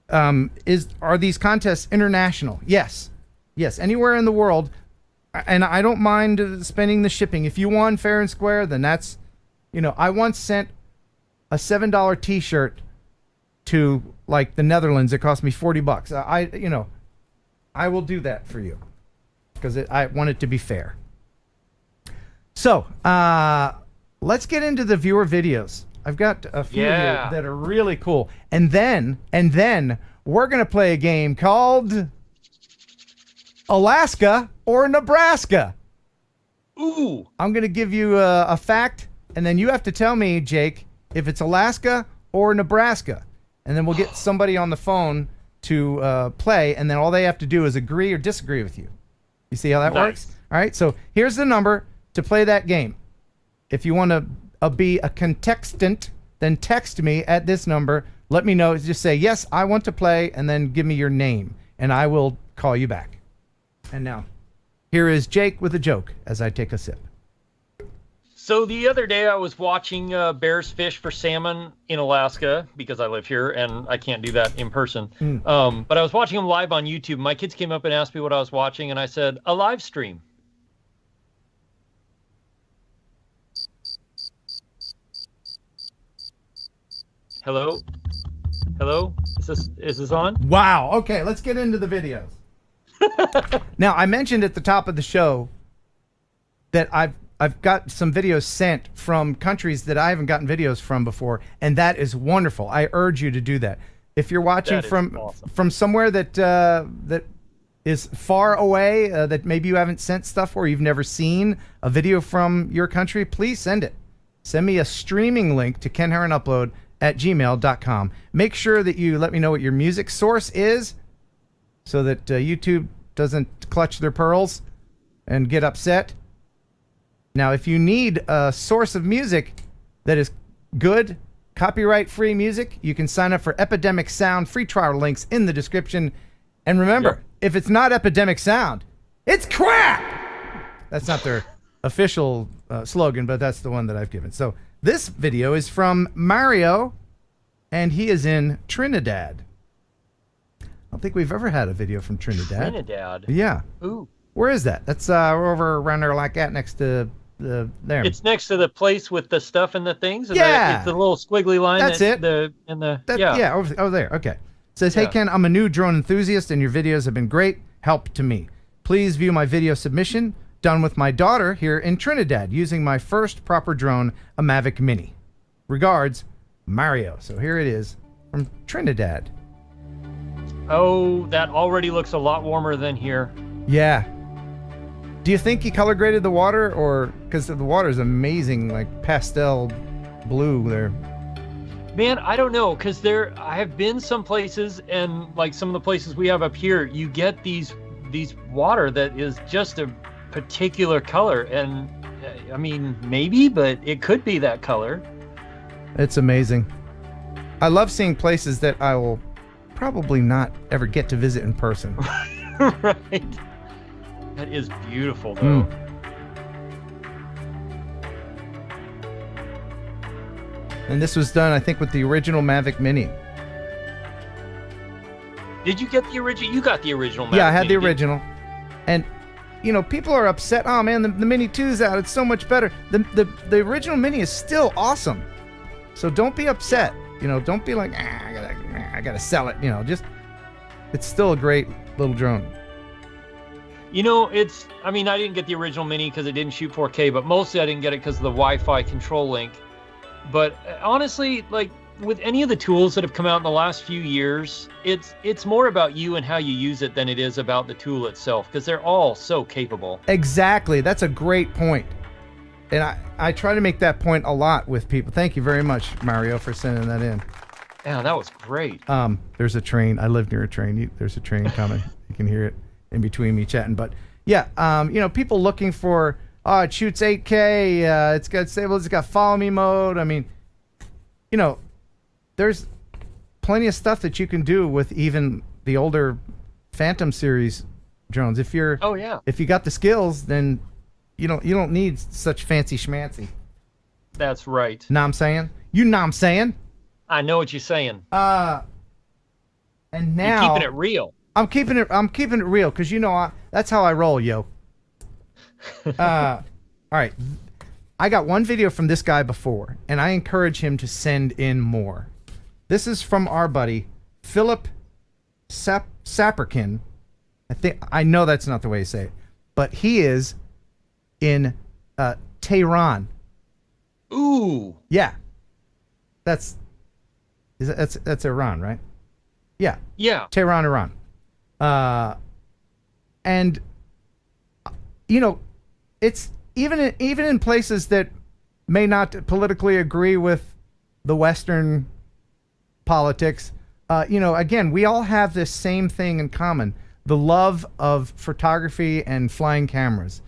are these contests international? Yes, anywhere in the world, and I don't mind spending the shipping. If you won fair and square, then that's, I once sent a $7 T-shirt to like the Netherlands. It cost me $40. I will do that for you because I want it to be fair. So let's get into the viewer videos. I've got a few here that are really cool. And then we're going to play a game called Alaska or Nebraska. Ooh. I'm going to give you a fact, and then you have to tell me, Jake, if it's Alaska or Nebraska. And then we'll get somebody on the phone to play, and then all they have to do is agree or disagree with you. You see how that works? All right, so here's the number to play that game. If you want to be a contestant, then text me at this number. Let me know. Just say, yes, I want to play, and then give me your name, and I will call you back. And now, here is Jake with a joke as I take a sip. So the other day I was watching bears fish for salmon in Alaska because I live here and I can't do that in person. But I was watching them live on YouTube. My kids came up and asked me what I was watching, and I said, a live stream. Hello? Hello? Is this on? Wow. Okay, let's get into the videos. Now, I mentioned at the top of the show that I've got some videos sent from countries that I haven't gotten videos from before, and that is wonderful. I urge you to do that. If you're watching from somewhere that is far away, that maybe you haven't sent stuff or you've never seen a video from your country, please send it. Send me a streaming link to kenheronupload@gmail.com. Make sure that you let me know what your music source is so that YouTube doesn't clutch their pearls and get upset. Now, if you need a source of music that is good, copyright-free music, you can sign up for Epidemic Sound. Free trial links in the description. And remember, if it's not Epidemic Sound, it's crap! That's not their official slogan, but that's the one that I've given. So this video is from Mario, and he is in Trinidad. I don't think we've ever had a video from Trinidad. Trinidad? Yeah. Ooh. Where is that? That's we're over around there like that next to there. It's next to the place with the stuff and the things. And Yeah. it's the little squiggly line. That's it. Yeah. Over there. Okay. It says, hey, Yeah. Ken, I'm a new drone enthusiast, and your videos have been great help to me. Please view my video submission done with my daughter here in Trinidad using my first proper drone, a Mavic Mini. Regards, Mario. So here it is from Trinidad. Oh, that already looks a lot warmer than here. Yeah. Do you think he color graded the water, or because the water is amazing, like pastel blue there? Man, I don't know, because I have been some places, and like some of the places we have up here, you get these water that is just a particular color, and I mean, maybe, but it could be that color. It's amazing. I love seeing places that I will probably not ever get to visit in person. Right. That is beautiful, though. And this was done, I think, with the original Mavic Mini. Did you get the original? You got the original Mavic Yeah, I had the Mini, original. And, you know, people are upset. Oh, man, the Mini 2's out. It's so much better. The original Mini is still awesome. So don't be upset. You know, don't be like, I gotta sell it. You know, just, it's still a great little drone. You know, I mean, I didn't get the original Mini because it didn't shoot 4K, but mostly I didn't get it because of the Wi-Fi control link. But honestly, like with any of the tools that have come out in the last few years, it's more about you and how you use it than it is about the tool itself, because they're all so capable. Exactly. That's a great point. And I try to make that point a lot with people. Thank you very much, Mario, for sending that in. Yeah, that was great. There's a train. I live near a train. There's a train coming. You can hear it in between me chatting. But yeah, you know, people looking for, oh, it shoots 8K. It's got stable. It's got follow me mode. I mean, you know, there's plenty of stuff that you can do with even the older Phantom series drones. If you got the skills, then you don't need such fancy schmancy. That's right. Know what I'm saying? You know what I'm saying? I know what you're saying. And now you're keeping it real. I'm keeping it real because you know that's how I roll, yo. All right. I got one video from this guy before, and I encourage him to send in more. This is from our buddy Philip Schappert. I know that's not the way you say it, but he is in Tehran. Ooh. Yeah. That's Iran, right? Yeah. Yeah. Tehran, Iran. And you know, it's even in places that may not politically agree with the Western politics, you know, again, we all have this same thing in common: the love of photography and flying cameras.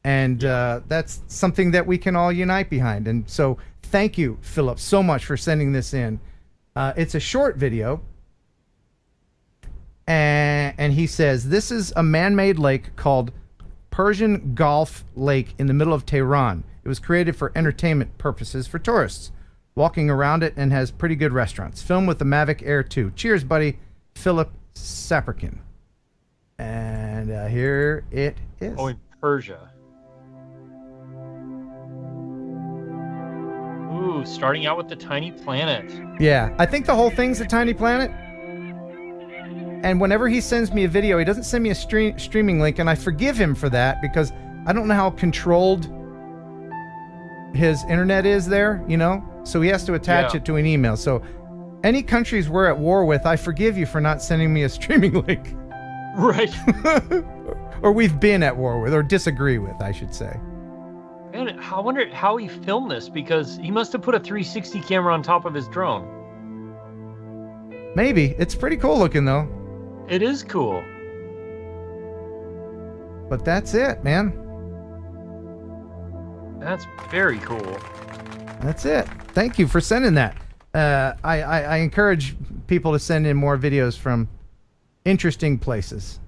And that's something that we can all unite behind. And so thank you, Philip, so much for sending this in. It's a short video. And he says, this is a man-made lake called Persian Gulf Lake in the middle of Tehran. It was created for entertainment purposes for tourists walking around it, and has pretty good restaurants. Filmed with the Mavic Air 2. Cheers, buddy. Philip Schappert. And here it is. Oh, in Persia. Ooh, starting out with the tiny planet. Yeah, I think the whole thing's a tiny planet. And whenever he sends me a video, he doesn't send me a streaming link, and I forgive him for that because I don't know how controlled his internet is there, you know? So he has to attach it to an email. So any countries we're at war with, I forgive you for not sending me a streaming link. Right. Or we've been at war with, or disagree with, I should say. Man, I wonder how he filmed this, because he must have put a 360 camera on top of his drone. Maybe. It's pretty cool looking, though. It is cool. But that's it, man. That's very cool. That's it. Thank you for sending that. I encourage people to send in more videos from interesting places.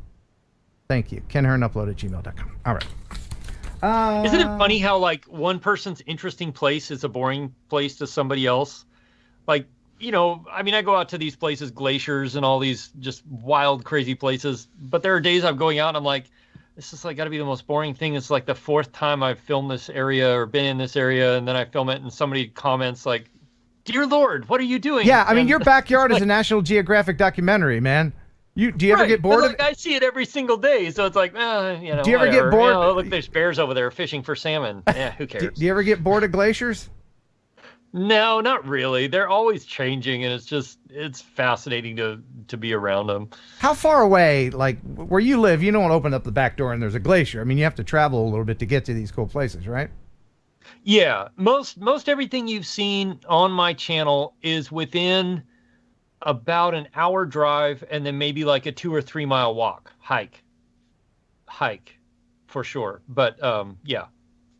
Thank you. KenHeronUpload@gmail.com. All right. Isn't it funny how, like, one person's interesting place is a boring place to somebody else? Like, you know, I mean, I go out to these places, glaciers and all these just wild, crazy places, but there are days I'm going out and I'm like, this is like got to be the most boring thing. It's like the fourth time I've filmed this area or been in this area, and then I film it, and somebody comments like, "Dear Lord, what are you doing?" Yeah, I mean, And your backyard it's is a National Geographic documentary, man. Do you ever get bored? Like, I see it every single day, so it's like, Do you ever get whatever. bored? Look, there's bears over there fishing for salmon. Yeah, who cares? Do you ever get bored of glaciers? No, not really. They're always changing, and it's fascinating to be around them. How far away, like where you live, you don't open up the back door and there's a glacier. I mean, you have to travel a little bit to get to these cool places, right? Yeah, most everything you've seen on my channel is within about an hour drive, and then maybe like a 2 or 3 mile hike for sure. But yeah.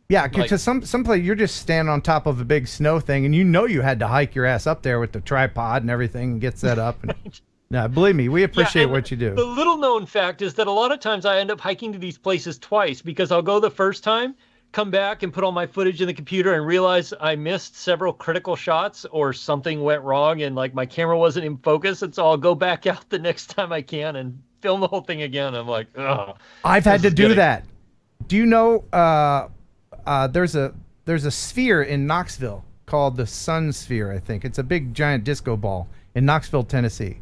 Yeah, because some place you're just standing on top of a big snow thing, and you had to hike your ass up there with the tripod and everything and get set up. And, no, believe me, we appreciate what you do. The little known fact is that a lot of times I end up hiking to these places twice, because I'll go the first time, come back and put all my footage in the computer and realize I missed several critical shots or something went wrong and like my camera wasn't in focus, and so I'll go back out the next time I can and film the whole thing again. I'm like, ugh. I've had to do that. Do you know there's a sphere in Knoxville called the Sun Sphere, I think. It's a big giant disco ball in Knoxville, Tennessee.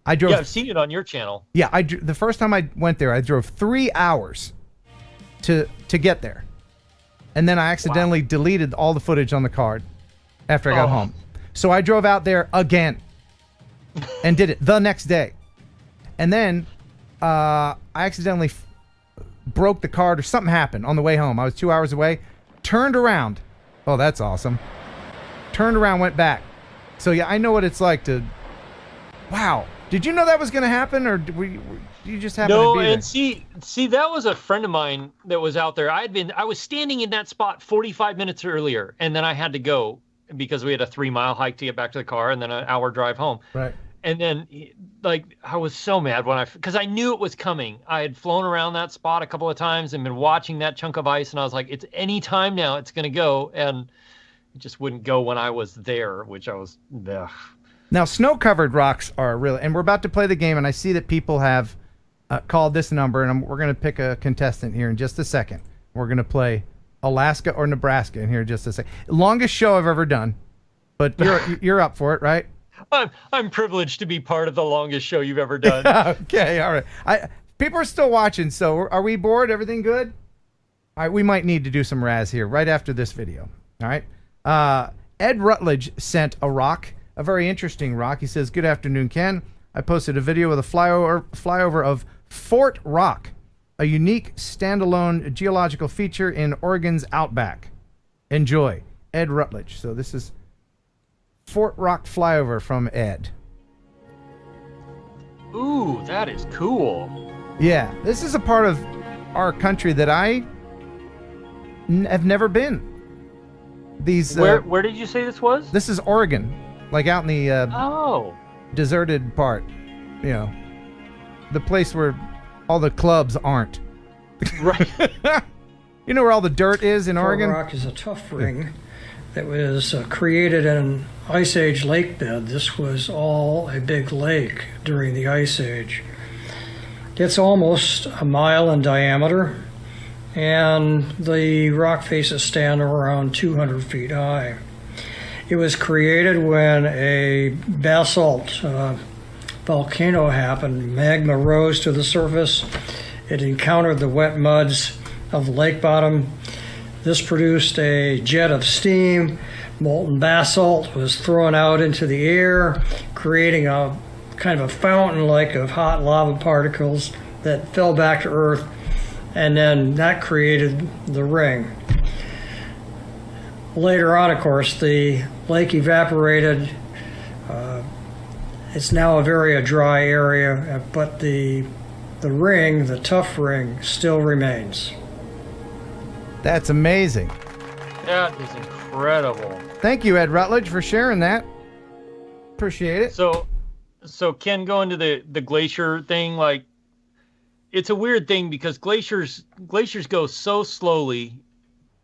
Yeah, I've seen it on your channel. Yeah, the first time I went there, I drove 3 hours to get there. And then I accidentally deleted all the footage on the card after I got home. So I drove out there again and did it the next day. And then I accidentally broke the card or something happened on the way home. I was 2 hours away, turned around. Oh, that's awesome. Turned around, went back. So yeah, I know what it's like to, wow. Did you know that was going to happen, or you just happen to be there? No, and see, that was a friend of mine that was out there. I was standing in that spot 45 minutes earlier, and then I had to go because we had a 3 mile hike to get back to the car, and then an hour drive home. Right. And then, like, I was so mad because I knew it was coming. I had flown around that spot a couple of times and been watching that chunk of ice, and I was like, it's any time now it's going to go, and it just wouldn't go when I was there, which I was, ugh. Now, snow-covered rocks are really, and we're about to play the game, and I see that people have called this number, and we're going to pick a contestant here in just a second. We're going to play Alaska or Nebraska in here in just a second. Longest show I've ever done, but you're up for it, right? I'm privileged to be part of the longest show you've ever done. Okay, all right. People are still watching, so are we bored? Everything good? All right, we might need to do some Raz here right after this video. All right. Ed Rutledge sent a rock. A very interesting rock. He says, "Good afternoon, Ken. I posted a video with a flyover of Fort Rock, a unique standalone geological feature in Oregon's outback. Enjoy." Ed Rutledge. So this is Fort Rock flyover from Ed. Ooh, that is cool. Yeah, this is a part of our country that I have never been. These where did you say this was? This is Oregon. Like out in the deserted part, you know, the place where all the clubs aren't. Right. You know where all the dirt is in Oregon? Fort Rock is a tuff ring that was created in an Ice Age lake bed. This was all a big lake during the Ice Age. It's almost a mile in diameter, and the rock faces stand around 200 feet high. It was created when a basalt volcano happened. Magma rose to the surface. It encountered the wet muds of the lake bottom. This produced a jet of steam. Molten basalt was thrown out into the air, creating a kind of a fountain like of hot lava particles that fell back to Earth, and then that created the ring. Later on, of course, the lake evaporated. It's now a very dry area, but the ring, the tuff ring, still remains. That's amazing. That is incredible. Thank you, Ed Rutledge, for sharing that. Appreciate it. So Ken, going to the glacier thing, like, it's a weird thing because glaciers go so slowly.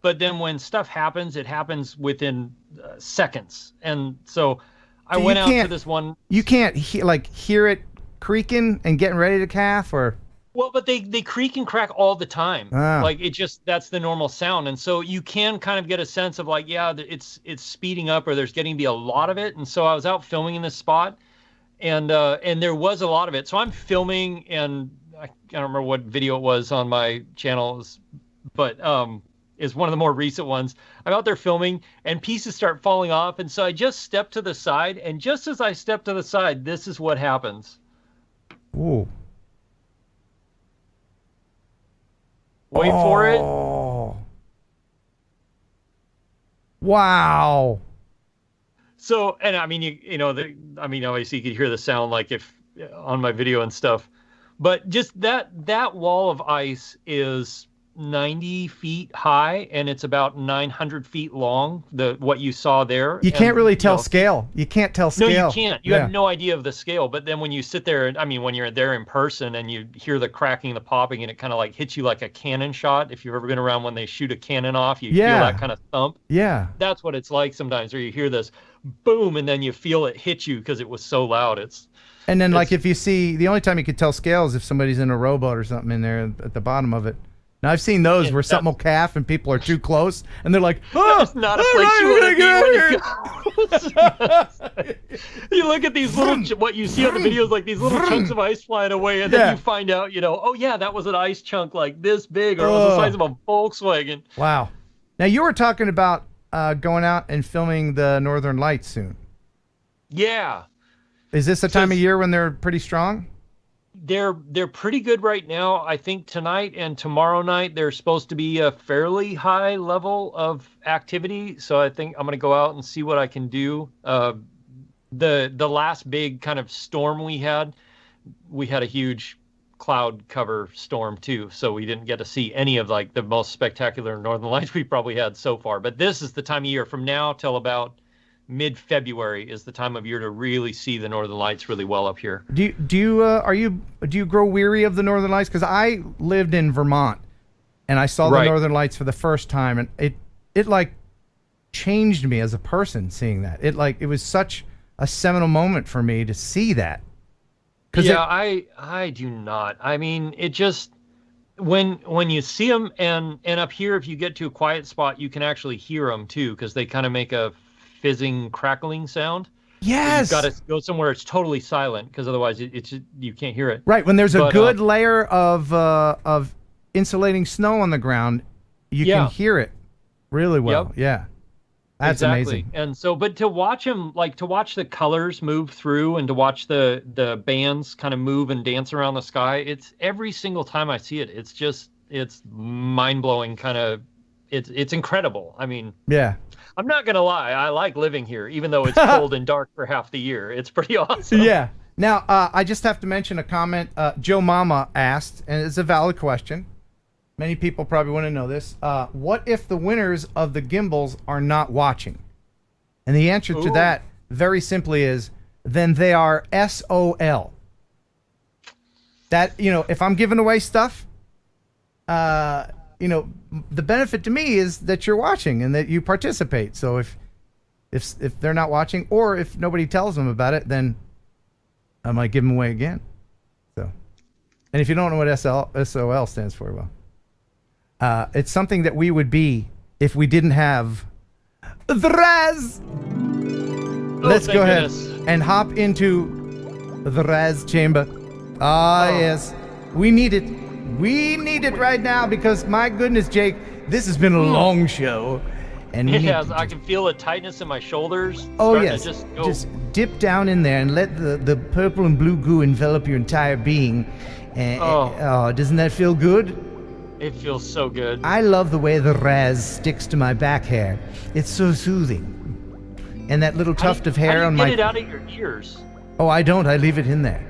But then when stuff happens, it happens within seconds. And so I went out to this one. You can't hear it creaking and getting ready to calf, or? Well, but they creak and crack all the time. Ah. Like that's the normal sound, and so you can kind of get a sense of like, yeah, it's speeding up, or there's getting to be a lot of it. And so I was out filming in this spot, and there was a lot of it. So I'm filming, and I don't remember what video it was on my channel, but is one of the more recent ones. I'm out there filming, and pieces start falling off, and so I just step to the side, and just as I step to the side, this is what happens. Ooh. Wait for it. Wow. So, and I mean, obviously you could hear the sound like if on my video and stuff, but just that wall of ice is 90 feet high, and it's about 900 feet long. What you saw there. You can't really tell scale. You can't tell scale. No, you can't. You have no idea of the scale. But then when you sit there, I mean, when you're there in person and you hear the cracking, the popping, and it kind of like hits you like a cannon shot. If you've ever been around when they shoot a cannon off, you feel that kind of thump. Yeah. That's what it's like sometimes, where you hear this boom, and then you feel it hit you because it was so loud. And then, like, if you see, the only time you can tell scale is if somebody's in a rowboat or something in there at the bottom of it. Now, I've seen those where something will calf and people are too close, and they're like, oh, it's not a place you want to be when you You look at these little, what you see on the videos, like these little chunks of ice flying away, and then you find out, oh yeah, that was an ice chunk like this big, or it was the size of a Volkswagen. Wow. Now, you were talking about going out and filming the Northern Lights soon. Yeah. Is this a time of year when they're pretty strong? They're pretty good right now. I think tonight and tomorrow night there's supposed to be a fairly high level of activity. So I think I'm going to go out and see what I can do. The last big kind of storm we had a huge cloud cover storm too. So we didn't get to see any of like the most spectacular Northern Lights we probably had so far. But this is the time of year from now till about mid-February is the time of year to really see the Northern Lights really well up here. Do you grow weary of the Northern Lights? Because I lived in Vermont and I saw the Northern Lights for the first time, and it like changed me as a person seeing that. It was such a seminal moment for me to see that. Yeah, I do not. I mean, it just when you see them, and up here, if you get to a quiet spot, you can actually hear them too, because they kind of make a fizzing, crackling sound. Yes. So you've got to go somewhere it's totally silent, because otherwise you can't hear it. Right. When there's a good layer of insulating snow on the ground, you can hear it really well. Yep. Yeah. That's amazing. And so, but to watch them, like to watch the colors move through and to watch the bands kind of move and dance around the sky, it's every single time I see it, it's mind-blowing kind of, it's incredible. I mean, yeah. I'm not going to lie. I like living here, even though it's cold and dark for half the year. It's pretty awesome. Yeah. Now, I just have to mention a comment Joe Mama asked, and it's a valid question. Many people probably want to know this. What if the winners of the gimbals are not watching? And the answer to that, very simply, is then they are SOL. That, if I'm giving away stuff, the benefit to me is that you're watching and that you participate. So if they're not watching, or if nobody tells them about it, then I might give them away again. So, and if you don't know what SOL stands for, well, it's something that we would be if we didn't have the Raz. Let's go ahead and hop into the Raz chamber. Yes, we need it. We need it right now, because my goodness, Jake, this has been a long show. And I can feel a tightness in my shoulders. Oh, yes. Just dip down in there and let the purple and blue goo envelop your entire being. Doesn't that feel good? It feels so good. I love the way the Raz sticks to my back hair. It's so soothing. And that little tuft of hair on my... How do you get it out of your ears? Oh, I don't. I leave it in there.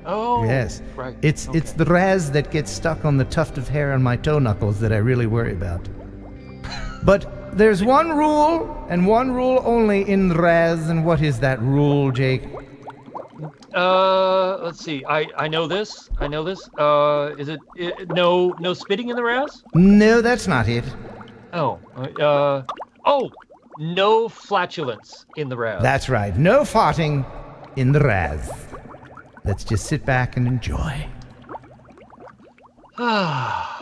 Oh, yes. Right. It's the Raz that gets stuck on the tuft of hair on my toe knuckles that I really worry about. But there's one rule, and one rule only in the Raz, and what is that rule, Jake? Let's see. I know this. Is it no spitting in the Raz? No, that's not it. No flatulence in the Raz. That's right. No farting in the Raz. Let's just sit back and enjoy. Oh,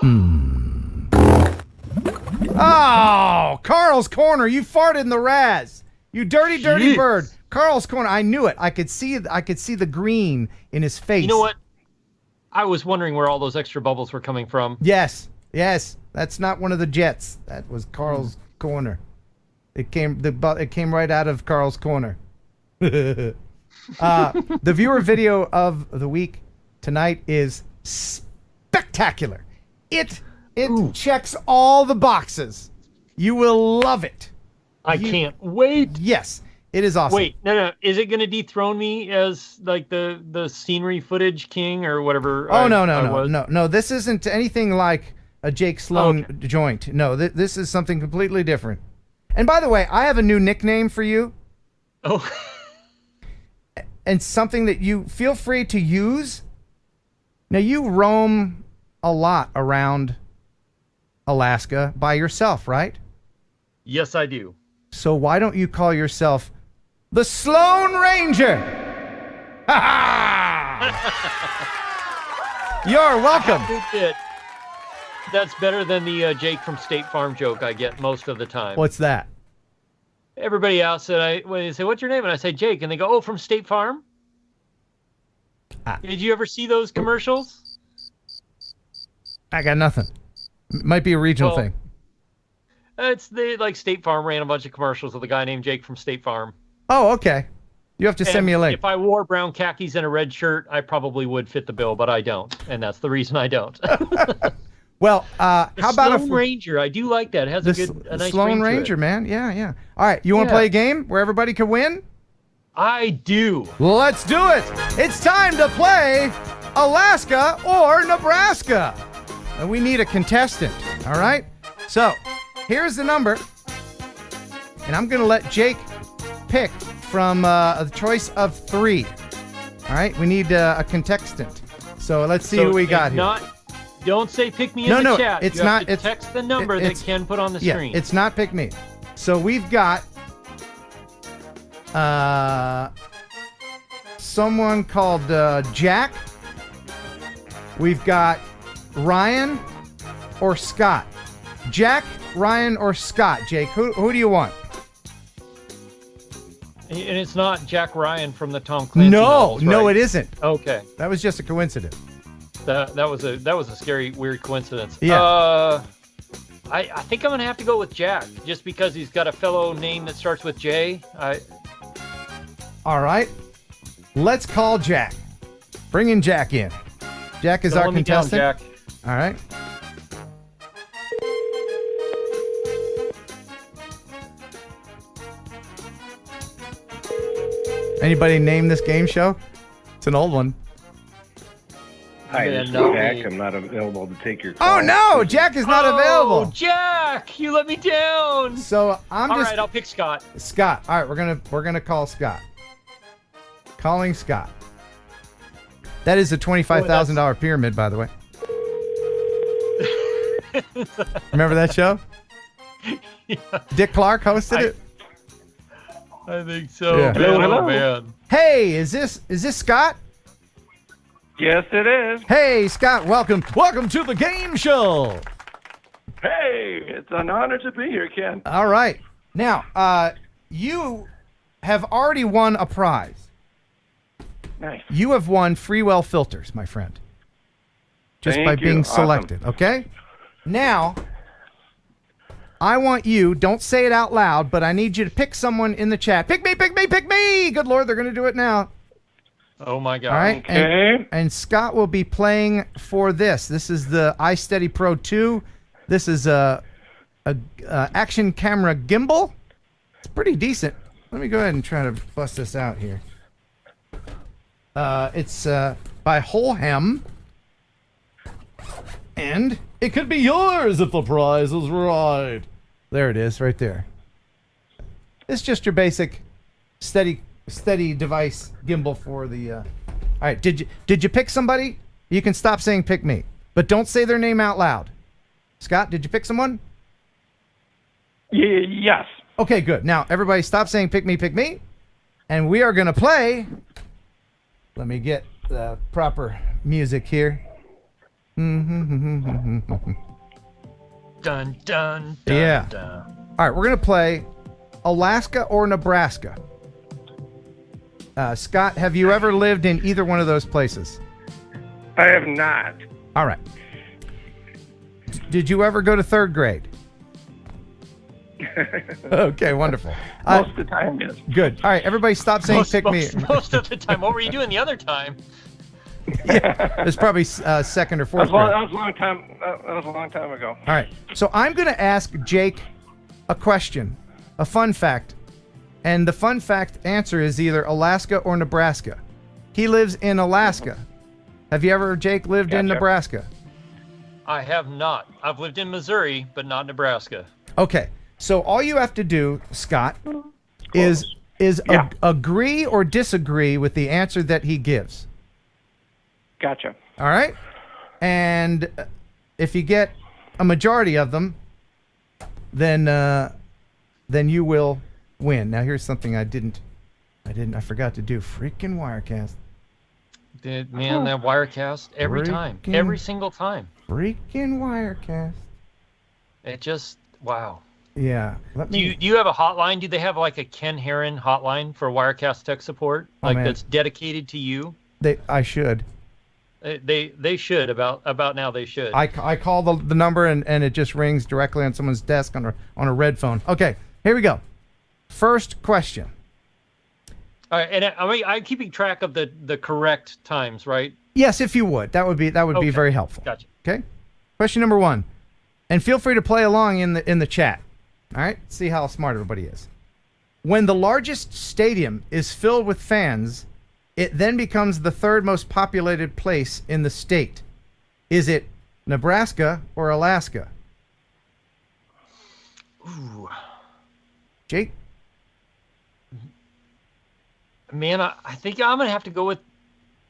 Carl's Corner. You farted in the Raz. You dirty, dirty bird. Carl's Corner. I knew it. I could see the green in his face. You know what? I was wondering where all those extra bubbles were coming from. Yes. That's not one of the jets. That was Carl's Corner. It came right out of Carl's Corner. The viewer video of the week tonight is spectacular. It checks all the boxes. You will love it. I can't wait. Yes, it is awesome. Wait, no. Is it going to dethrone me as like the scenery footage king or whatever? Oh, no. This isn't anything like a Jake Sloan joint. No, this is something completely different. And by the way, I have a new nickname for you. Oh. And something that you feel free to use. Now, you roam a lot around Alaska by yourself, right? Yes, I do. So why don't you call yourself the Sloan Ranger? You're welcome. That's better than the Jake from State Farm joke I get most of the time. What's that? Everybody else when they say, "What's your name?" and I say Jake, and they go, "Oh, from State Farm." Did you ever see those commercials? I got nothing. Might be a regional thing. It's like State Farm ran a bunch of commercials with a guy named Jake from State Farm. Oh, okay. You have to send me a link. If I wore brown khakis and a red shirt, I probably would fit the bill, but I don't, and that's the reason I don't. Well, how about Sloan Ranger? I do like that. It has a nice Sloan Ranger, man. Yeah. All right, you want to play a game where everybody can win? I do. Let's do it. It's time to play Alaska or Nebraska. And we need a contestant. All right. So here's the number, and I'm going to let Jake pick from a choice of 3. All right. We need a contestant. So let's see who we got here. Don't say pick me in the chat. It's you not. Have to text the number that Ken put on the screen. It's not pick me. So we've got someone called Jack. We've got Ryan or Scott. Jack, Ryan, or Scott. Jake, who do you want? And it's not Jack Ryan from the Tom Clancy novels, right? No, it isn't. Okay, that was just a coincidence. That was a scary, weird coincidence. Yeah. I think I'm gonna have to go with Jack, just because he's got a fellow name that starts with J. All right, let's call Jack. Bringing Jack in. Jack is our contestant. Jack. All right. Anybody name this game show? It's an old one. Hi, this is Jack. I'm not available to take your call. Oh no, Jack is not available. Oh, Jack, you let me down. So All right, I'll pick Scott. Scott. All right, we're gonna call Scott. Calling Scott. That is a $25,000 pyramid, by the way. Remember that show? Yeah. Dick Clark hosted it. I think so. Yeah. Hello, man. Hey, is this Scott? Yes, it is. Hey, Scott, welcome to the game show. Hey, it's an honor to be here, Ken. All right. Now, you have already won a prize. Nice. You have won Freewell filters, my friend. Just by being selected, okay? Now, I want you, don't say it out loud, but I need you to pick someone in the chat. Pick me, pick me, pick me! Good Lord, they're going to do it now. Oh, my God. All right, okay. And Scott will be playing for this. This is the iSteady Pro 2. This is a action camera gimbal. It's pretty decent. Let me go ahead and try to bust this out here. It's by Holham. And it could be yours if the prize is right. There it is, right there. It's just your basic steady device gimbal for the. All right, did you pick somebody? You can stop saying pick me, but don't say their name out loud. Scott, did you pick someone? Yes. Okay, good. Now everybody, stop saying pick me, and we are gonna play. Let me get the proper music here. Dun, dun, Yeah. dun. All right, we're going to play Alaska or Nebraska. Scott, have you ever lived in either one of those places? I have not. All right. Did you ever go to third grade? Okay, wonderful. Most of the time, yes. Good. All right, everybody stop saying pick me. Most of the time. What were you doing the other time? It's probably second or fourth That grade. was a long time. That was a long time ago. All right. So I'm going to ask Jake a question, a fun fact. And the fun fact answer is either Alaska or Nebraska. He lives in Alaska. Have you ever, Jake, lived in Nebraska? I have not. I've lived in Missouri, but not Nebraska. Okay. So all you have to do, Scott, is agree or disagree with the answer that he gives. Gotcha. All right? And if you get a majority of them, then you will win. Now here's something I forgot to do. Freaking Wirecast. Man, that Wirecast every time. Every single time. Freaking Wirecast. It just, wow. Yeah. Do you have a hotline? Do they have like a Ken Heron hotline for Wirecast tech support? Like that's dedicated to you? I should. They should. About now they should. I call the number and it just rings directly on someone's desk on a red phone. Okay, here we go. First question. All right, and I'm keeping track of the correct times, right? Yes, if you would. That would be Okay. very helpful. Gotcha. Okay? Question number 1. And feel free to play along in the chat. All right? See how smart everybody is. When the largest stadium is filled with fans, it then becomes the third most populated place in the state. Is it Nebraska or Alaska? Ooh. Jake? Man, I think I'm gonna have to go with.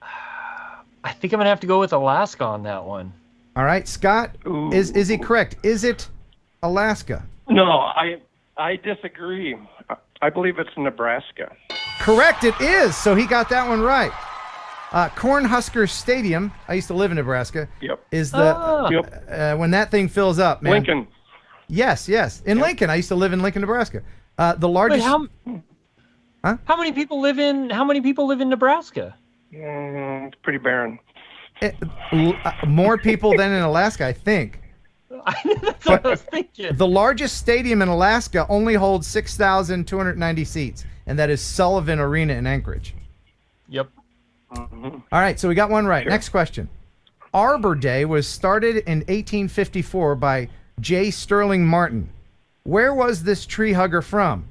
I think I'm gonna have to go with Alaska on that one. All right, Scott. Is he correct? Is it Alaska? No, I disagree. I believe it's Nebraska. Correct, it is. So he got that one right. Cornhusker Stadium. I used to live in Nebraska. Yep. Is the when that thing fills up, man. Lincoln. Yes. In Lincoln. I used to live in Lincoln, Nebraska. The largest. Wait, how many people live in Nebraska? It's pretty barren. More people than in Alaska, I think. That's what I was thinking. The largest stadium in Alaska only holds 6,290 seats, and that is Sullivan Arena in Anchorage. Yep. All right, so we got one right. Sure. Next question. Arbor Day was started in 1854 by J. Sterling Martin. Where was this tree hugger from?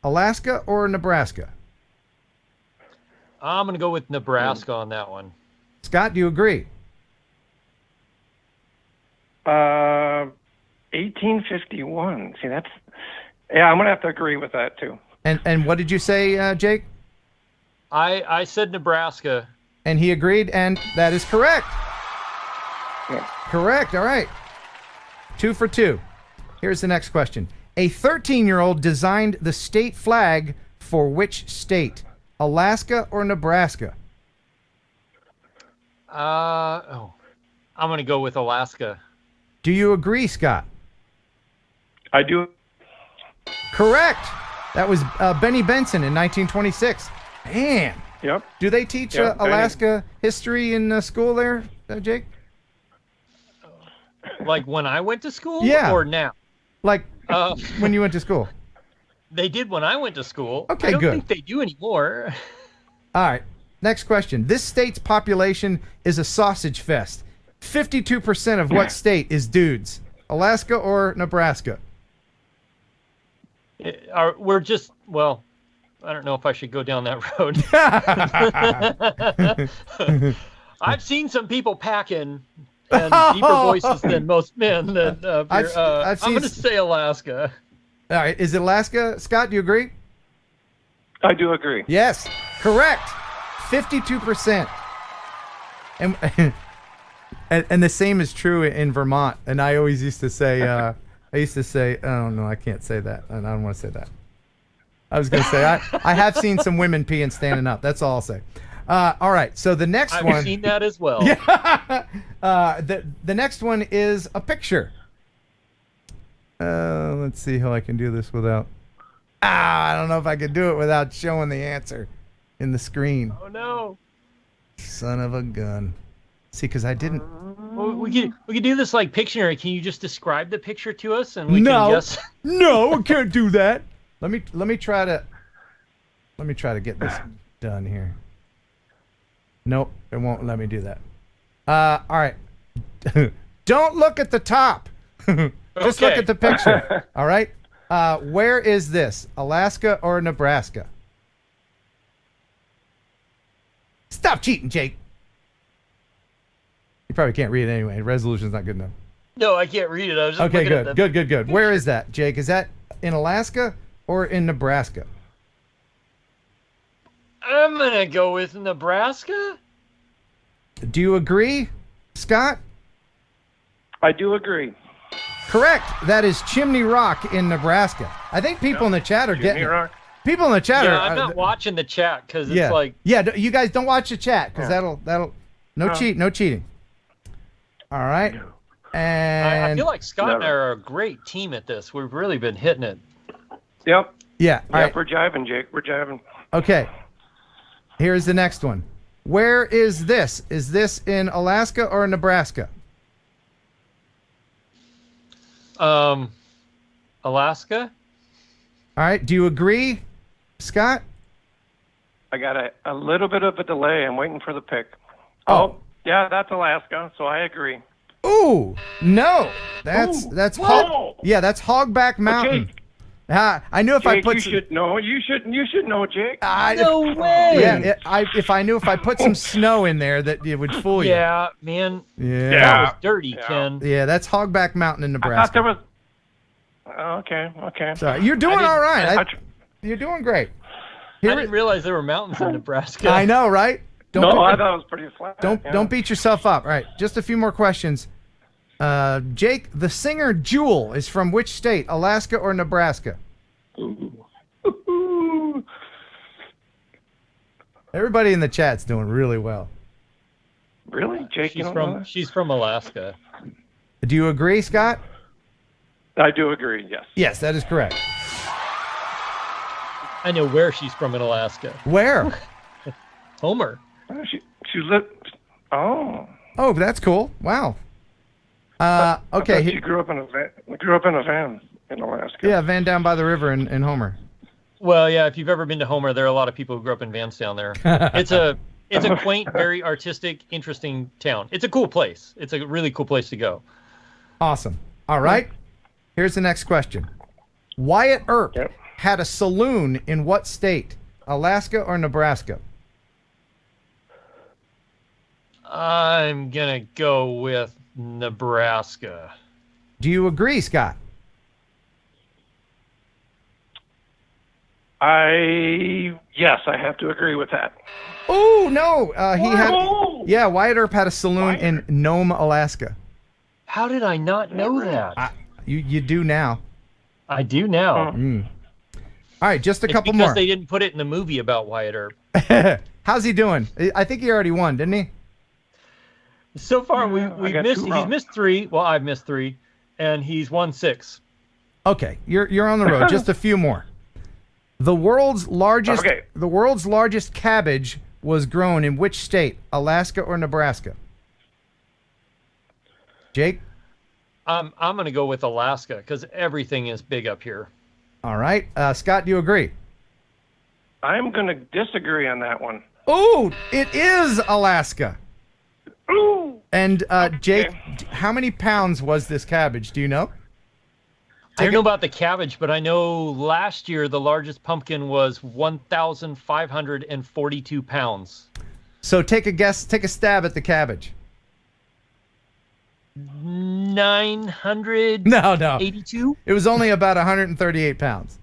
Alaska or Nebraska? I'm going to go with Nebraska on that one. Scott, do you agree? 1851. See, I'm going to have to agree with that, too. And what did you say, Jake? I said Nebraska. And he agreed, and that is correct. Yeah. Correct. All right. 2 for 2. Here's the next question. A 13-year-old designed the state flag for which state? Alaska or Nebraska? I'm going to go with Alaska. Do you agree, Scott? I do. Correct. That was Benny Benson in 1926. Man. Yep. Do they teach Alaska history in school there, Jake? Like when I went to school? Yeah. Or now? Like when you went to school? They did when I went to school. Okay, I don't good. think they do anymore. All right. Next question. This state's population is a sausage fest. 52% of what state is dudes? Alaska or Nebraska? We're just, well, I don't know if I should go down that road. I've seen some people packing and deeper voices than most men. I'm going to say Alaska. All right. Is it Alaska? Scott, do you agree? I do agree. Yes. Correct. 52%. And the same is true in Vermont. And I always used to say, oh no, I can't say that. I don't want to say that. I was going to say, I have seen some women peeing standing up. That's all I'll say. All right. So the next one. I've seen that as well. Yeah. The next one is a picture. Let's see how I can do this without. I don't know if I can do it without showing the answer in the screen. Oh no! Son of a gun. See, because I didn't. Well, we could do this like Pictionary. Can you just describe the picture to us and we can guess? No, I can't do that. Let me try to get this done here. Nope, it won't let me do that. All right. Don't look at the top. Just look at the picture. All right. Where is this? Alaska or Nebraska? Stop cheating, Jake. You probably can't read it anyway. Resolution's not good enough. No, I can't read it. I was just Okay, looking at good. Where is that, Jake? Is that in Alaska or in Nebraska? I'm gonna go with Nebraska. Do you agree, Scott? I do agree. Correct. That is Chimney Rock in Nebraska. I think people in the chat are getting it. People in the chat are. I'm not watching the chat because it's like. Yeah, you guys don't watch the chat because that'll no cheating. All right. And I feel like Scott and I are a great team at this. We've really been hitting it. Yep. Yeah. All right. We're jiving, Jake. We're jiving. Okay. Here's the next one. Where is this? Is this in Alaska or Nebraska? Alaska. All right. Do you agree, Scott? I got a little bit of a delay. I'm waiting for the pick. Oh. Yeah, that's Alaska, so I agree. Ooh, no. That's Whoa. that's Hogback Mountain. I knew if Jake, I put you should know. You should know, Jake. No way. Yeah, if I knew if I put some snow in there that it would fool you. Yeah, man. Yeah. That was dirty, Ken. Yeah, that's Hogback Mountain in I thought Nebraska. there was. Okay. Sorry, you're doing all right. You're doing great. I didn't realize there were mountains in Nebraska. I know, right? I thought it was pretty flat. Don't beat yourself up. All right, just a few more questions. Jake, the singer Jewel is from which state, Alaska or Nebraska? Ooh. Everybody in the chat's doing really well. Really, Jake? She's from Alaska. Do you agree, Scott? I do agree. Yes. Yes, that is correct. I know where she's from in Alaska. Where? Homer. She lived. Oh. Oh, that's cool. Wow. Okay. She grew up in a van in Alaska. Yeah, van down by the river in Homer. Well, yeah. If you've ever been to Homer, there are a lot of people who grew up in vans down there. It's a quaint, very artistic, interesting town. It's a cool place. It's a really cool place to go. Awesome. All right. Here's the next question. Wyatt Earp had a saloon in what state? Alaska or Nebraska? I'm gonna go with Nebraska. Do you agree, Scott? Yes, I have to agree with that. Oh no, Wyatt Earp had a saloon in Nome, Alaska. How did I not know that? You do now. I do now. All right, just a couple because more. They didn't put it in the movie about Wyatt Earp. How's he doing? I think he already won, didn't he? So far, he's missed 3. Well, I've missed 3, and he's won 6. Okay, you're on the road. Just a few more. The world's largest cabbage was grown in which state? Alaska or Nebraska? Jake? I'm going to go with Alaska because everything is big up here. All right. Scott, do you agree? I'm going to disagree on that one. Oh, it is Alaska. Ooh. And Jake, how many pounds was this cabbage? Do you know? I don't know about the cabbage, but I know last year the largest pumpkin was 1,542 pounds. So take a guess, take a stab at the cabbage. 982? No. It was only about 138 pounds.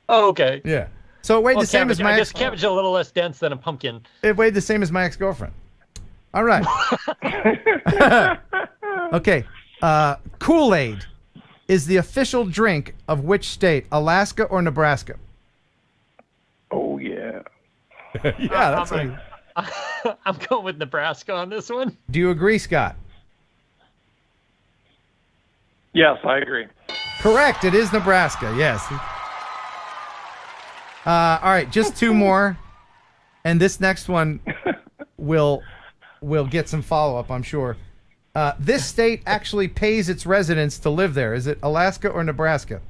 Oh, okay. Yeah. So it weighed the same as my I guess cabbage is a little less dense than a pumpkin. It weighed the same as my ex-girlfriend. All right. Okay. Kool-Aid is the official drink of which state? Alaska or Nebraska? Oh, yeah. Yeah, I'm going with Nebraska on this one. Do you agree, Scott? Yes, I agree. Correct. It is Nebraska. Yes. All right, just two more, and this next one will get some follow-up, I'm sure. This state actually pays its residents to live there. Is it Alaska or Nebraska?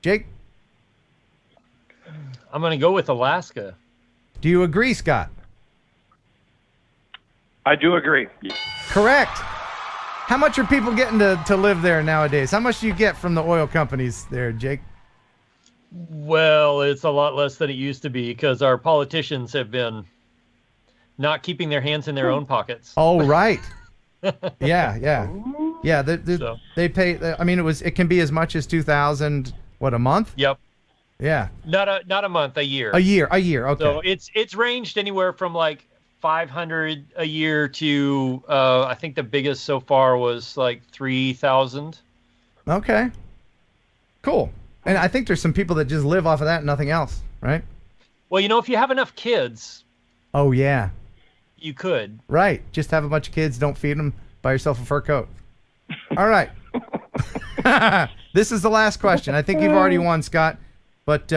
Jake? I'm going to go with Alaska. Do you agree, Scott? I do agree. Correct. How much are people getting to live there nowadays? How much do you get from the oil companies there, Jake? Well, it's a lot less than it used to be because our politicians have been not keeping their hands in their own pockets. Oh, right. Yeah. They pay. I mean, it can be as much as $2,000. What, a month? Yep. Yeah. Not a month, a year. A year. Okay. So it's ranged anywhere from like $500 a year to I think the biggest so far was like $3,000. Okay. Cool. And I think there's some people that just live off of that and nothing else, right? Well, if you have enough kids. Oh yeah. You could. Right. Just have a bunch of kids. Don't feed them. Buy yourself a fur coat. All right. This is the last question. I think you've already won, Scott. But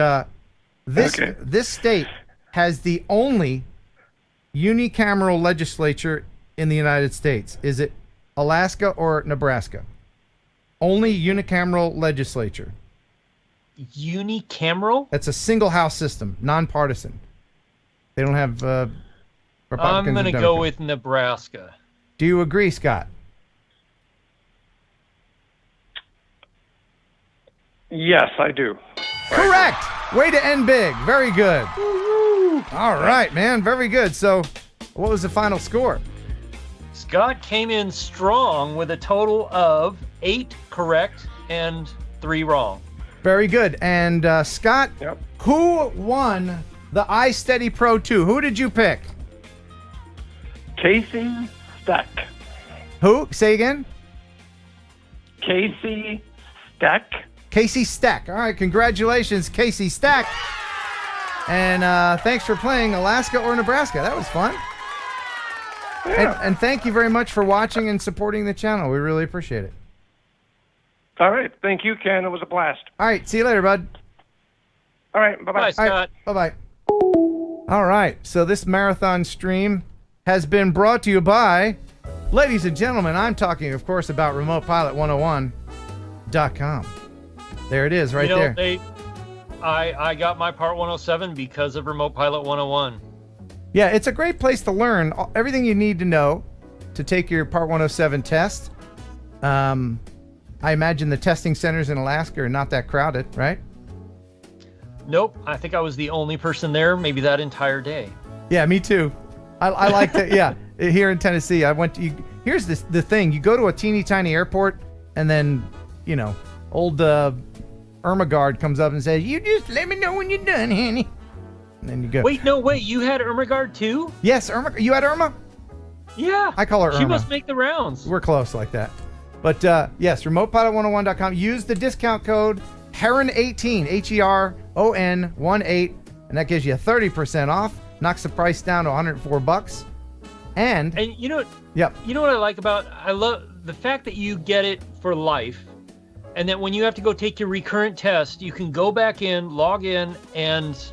this state has the only unicameral legislature in the United States. Is it Alaska or Nebraska? Only unicameral legislature. Unicameral? That's a single house system, nonpartisan. They don't have Republicans. I'm going to go with Nebraska. Do you agree, Scott? Yes, I do. Correct. Way to end big. Very good. All right, man. Very good. So, what was the final score? Scott came in strong with a total of 8 correct and 3 wrong. Very good. And Scott, who won the iSteady Pro 2? Who did you pick? Casey Steck. Who? Say again? Casey Steck. Casey Steck. All right, congratulations, Casey Steck. And thanks for playing Alaska or Nebraska. That was fun. Yeah. And thank you very much for watching and supporting the channel. We really appreciate it. All right. Thank you, Ken. It was a blast. All right. See you later, bud. All right. Bye-bye. Bye, Scott. Right, bye-bye. All right. So this marathon stream has been brought to you by, ladies and gentlemen, I'm talking, of course, about RemotePilot101.com. There it is right there. I got my Part 107 because of Remote Pilot 101. Yeah, it's a great place to learn everything you need to know to take your Part 107 test. I imagine the testing centers in Alaska are not that crowded, right? Nope. I think I was the only person there maybe that entire day. Yeah, me too. I like that. Yeah, here in Tennessee, I went to. Here's the thing: you go to a teeny tiny airport, and then old Ermengarde comes up and says, "You just let me know when you're done, honey." And then you go. Wait, you had Ermengarde too? Yes, Irma. You had Irma? Yeah. I call her Irma. She must make the rounds. We're close like that. But yes, remotepilot101.com. Use the discount code Heron18, HERON18, and that gives you 30% off. Knocks the price down to $104. And you know, yep. You know what I love the fact that you get it for life, and that when you have to go take your recurrent test, you can go back in, log in, and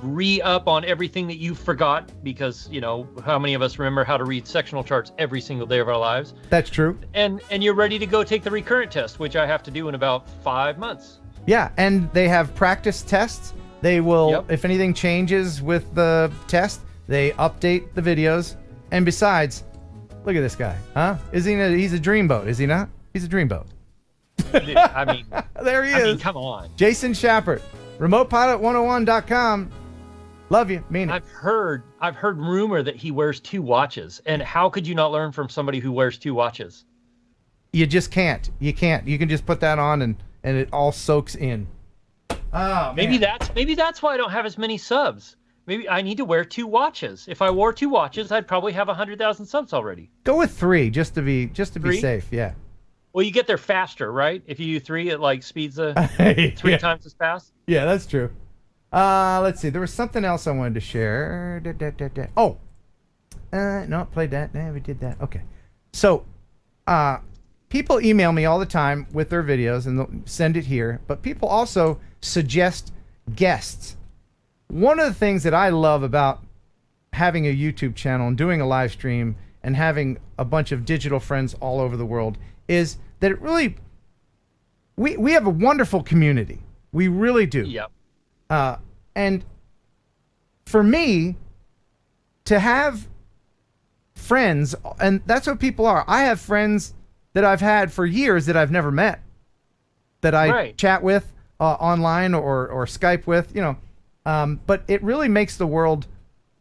re-up on everything that you forgot, because how many of us remember how to read sectional charts every single day of our lives? That's true. And you're ready to go take the recurrent test, which I have to do in about 5 months. Yeah, and they have practice tests. They will, if anything changes with the test, they update the videos. And besides, look at this guy, huh? He's a dreamboat, is he not? He's a dreamboat. I mean, there he is. I mean, come on. Jason Schappert, remotepilot101.com. Love you, mean it. I've heard rumor that he wears 2 watches. And how could you not learn from somebody who wears 2 watches? You just can't. You can't. You can just put that on and it all soaks in. Oh, maybe that's why I don't have as many subs. Maybe I need to wear 2 watches. If I wore 2 watches, I'd probably have 100,000 subs already. Go with 3 just to be safe. Yeah. Well, you get there faster, right? If you do 3, it speeds 3 times as fast. Yeah, that's true. Let's see. There was something else I wanted to share. Oh, No, played that. No, we did that. Okay. So, people email me all the time with their videos and they'll send it here, but people also suggest guests. One of the things that I love about having a YouTube channel and doing a live stream and having a bunch of digital friends all over the world is that it really, we have a wonderful community. We really do. Yep. And for me, to have friends, and that's what people are. I have friends that I've had for years that I've never met, that I chat with online or Skype with, but it really makes the world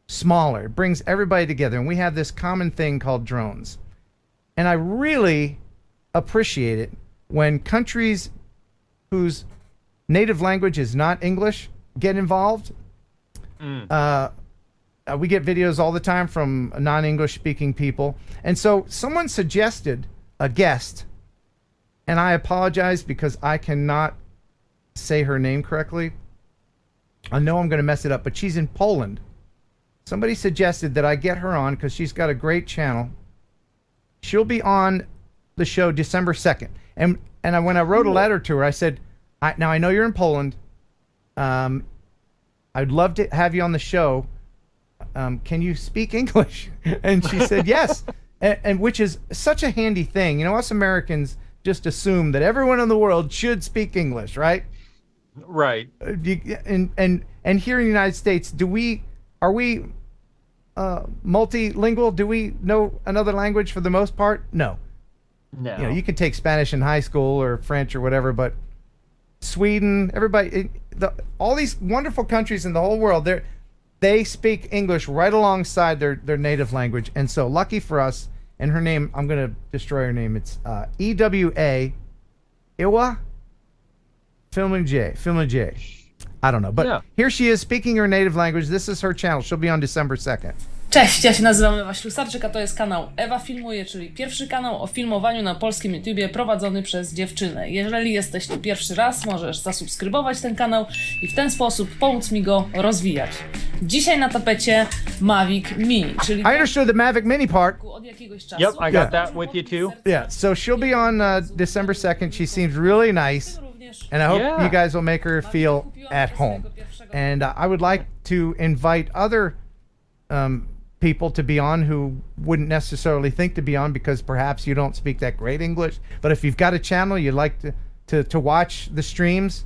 smaller. It brings everybody together, and we have this common thing called drones. And I really appreciate it when countries whose native language is not English get involved. We get videos all the time from non-English speaking people. And so someone suggested a guest, and I apologize because I cannot say her name correctly. I know I'm going to mess it up, but she's in Poland. Somebody suggested that I get her on because she's got a great channel. She'll be on the show December 2nd. And when I wrote a letter to her, I said, now I know you're in Poland. I'd love to have you on the show. Can you speak English? And she said yes, and which is such a handy thing. Us Americans just assume that everyone in the world should speak English, right? Right. And here in the United States, are we multilingual? Do we know another language for the most part? No. No. You can take Spanish in high school or French or whatever, but Sweden, everybody, all these wonderful countries in the whole world, they speak English right alongside their native language. And so lucky for us, and her name, I'm going to destroy her name. It's EWA, Iwa, Film J. I don't know, but here she is speaking her native language. This is her channel. She'll be on December 2nd. Cześć, ja się nazywam Ewa Ślusarczyk, a to jest kanał Ewa Filmuje, czyli pierwszy kanał o filmowaniu na polskim YouTubie prowadzony przez dziewczynę. Jeżeli jesteś tu pierwszy raz, możesz zasubskrybować ten kanał i w ten sposób pomóc mi go rozwijać. Dzisiaj na tapecie Mavic Mini, czyli... I understood the Mavic Mini part. Od jakiegoś czasu. Yep, I got that with you too. Yeah, so she'll be on December 2nd. She seems really nice, and I hope you guys will make her feel at home. And I would like to invite other people to be on who wouldn't necessarily think to be on because perhaps you don't speak that great English. But if you've got a channel you'd like to watch the streams,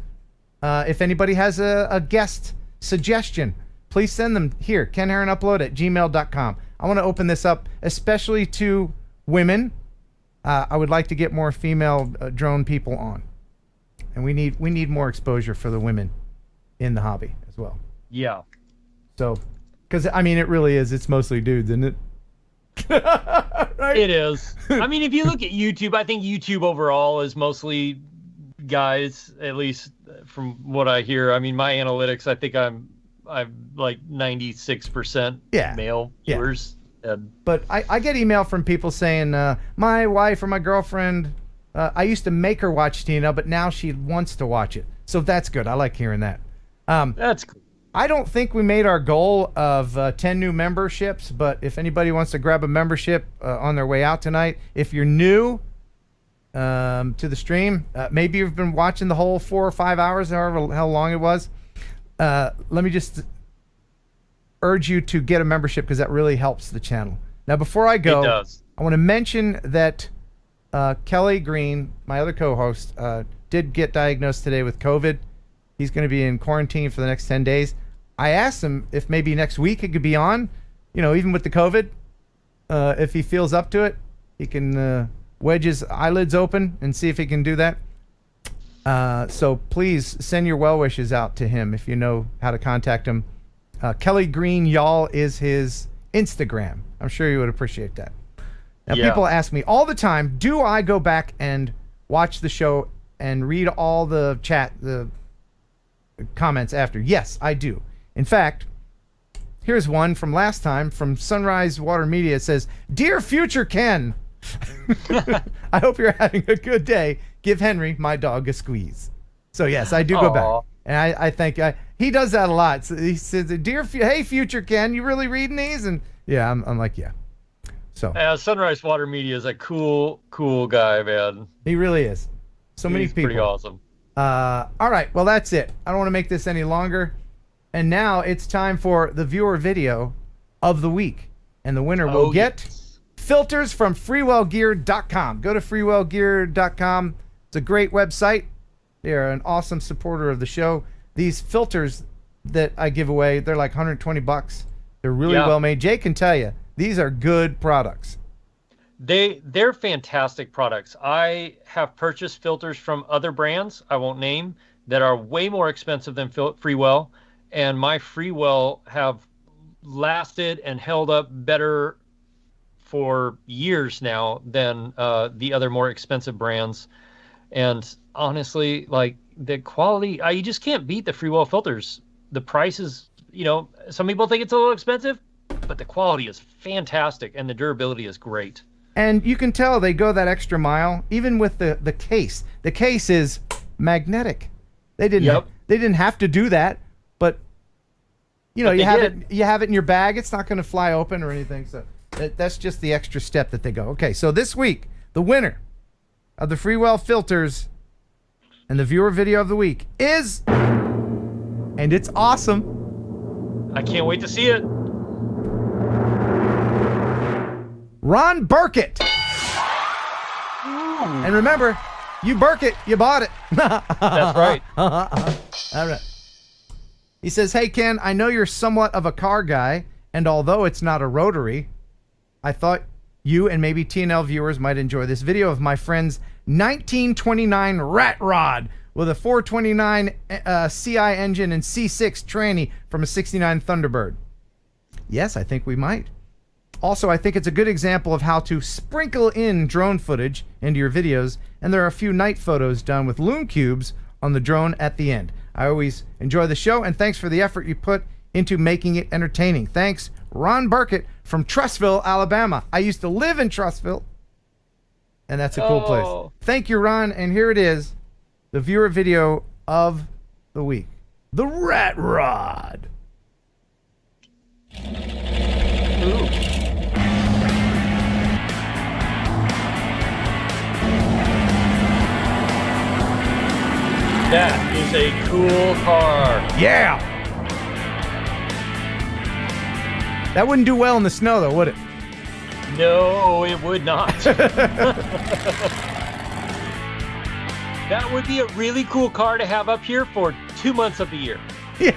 if anybody has a guest suggestion, please send them here, kenheronupload@gmail.com. I want to open this up especially to women. I would like to get more female drone people on, and we need more exposure for the women in the hobby as well. Yeah. So, because it really is. It's mostly dudes, isn't it? Right? It is. I mean, if you look at YouTube, I think YouTube overall is mostly guys, at least from what I hear. I mean, my analytics, I think I'm like 96% male viewers. But I get email from people saying, my wife or my girlfriend, I used to make her watch TNL, but now she wants to watch it. So that's good. I like hearing that. That's cool. I don't think we made our goal of 10 new memberships, but if anybody wants to grab a membership on their way out tonight, if you're new to the stream, maybe you've been watching the whole 4 or 5 hours, however how long it was, let me just urge you to get a membership because that really helps the channel. Now, before I go, I want to mention that Kelly Green, my other co-host, did get diagnosed today with COVID. He's going to be in quarantine for the next 10 days. I asked him if maybe next week he could be on, even with the COVID. If he feels up to it, he can wedge his eyelids open and see if he can do that. So please send your well wishes out to him if you know how to contact him. Kelly Green Y'all is his Instagram. I'm sure you would appreciate that. Now, people ask me all the time, do I go back and watch the show and read all the the comments after? Yes, I do. In fact, here's one from last time from Sunrise Water Media. It says, "Dear future Ken, I hope you're having a good day. Give Henry, my dog, a squeeze." So yes, I do go back, and I think he does that a lot. So he says, "Hey future Ken, you really reading these?" And Yeah, I'm like, yeah. So Sunrise Water Media is a cool guy, man. he really is. So many He's people. pretty awesome. All right, well, that's it. I don't want to make this any longer. And now it's time for the viewer video of the week. And the winner will get filters from freewellgear.com. Go to freewellgear.com. It's a great website. They are an awesome supporter of the show. These filters that I give away, they're like $120. They're really well made. Jay can tell you, these are good products. They're fantastic products. I have purchased filters from other brands I won't name that are way more expensive than Freewell, and my Freewell have lasted and held up better for years now than the other more expensive brands. And honestly, like the quality, you just can't beat the Freewell filters. The price is, some people think it's a little expensive, but the quality is fantastic and the durability is great. And you can tell they go that extra mile, even with the case. The case is magnetic. They didn't have to do that, but you have it in your bag. It's not going to fly open or anything. So that's just the extra step that they go. Okay, so this week the winner of the Freewell filters and the viewer video of the week is, and it's awesome. I can't wait to see it. Ron Burkett. And remember, you Burkett, you bought it. That's right. All right. He says, hey, Ken, I know you're somewhat of a car guy, and although it's not a rotary, I thought you and maybe TNL viewers might enjoy this video of my friend's 1929 Rat Rod with a 429 CI engine and C6 tranny from a 69 Thunderbird. Yes, I think we might. Also, I think it's a good example of how to sprinkle in drone footage into your videos, and there are a few night photos done with loom cubes on the drone at the end. I always enjoy the show, and thanks for the effort you put into making it entertaining. Thanks, Ron Burkett from Trussville, Alabama. I used to live in Trussville, and that's a cool place. Thank you, Ron, and here it is, the viewer video of the week. The Rat Rod. Ooh. That is a cool car. Yeah. That wouldn't do well in the snow, though, would it? No, it would not. That would be a really cool car to have up here for 2 months of the year. Yeah.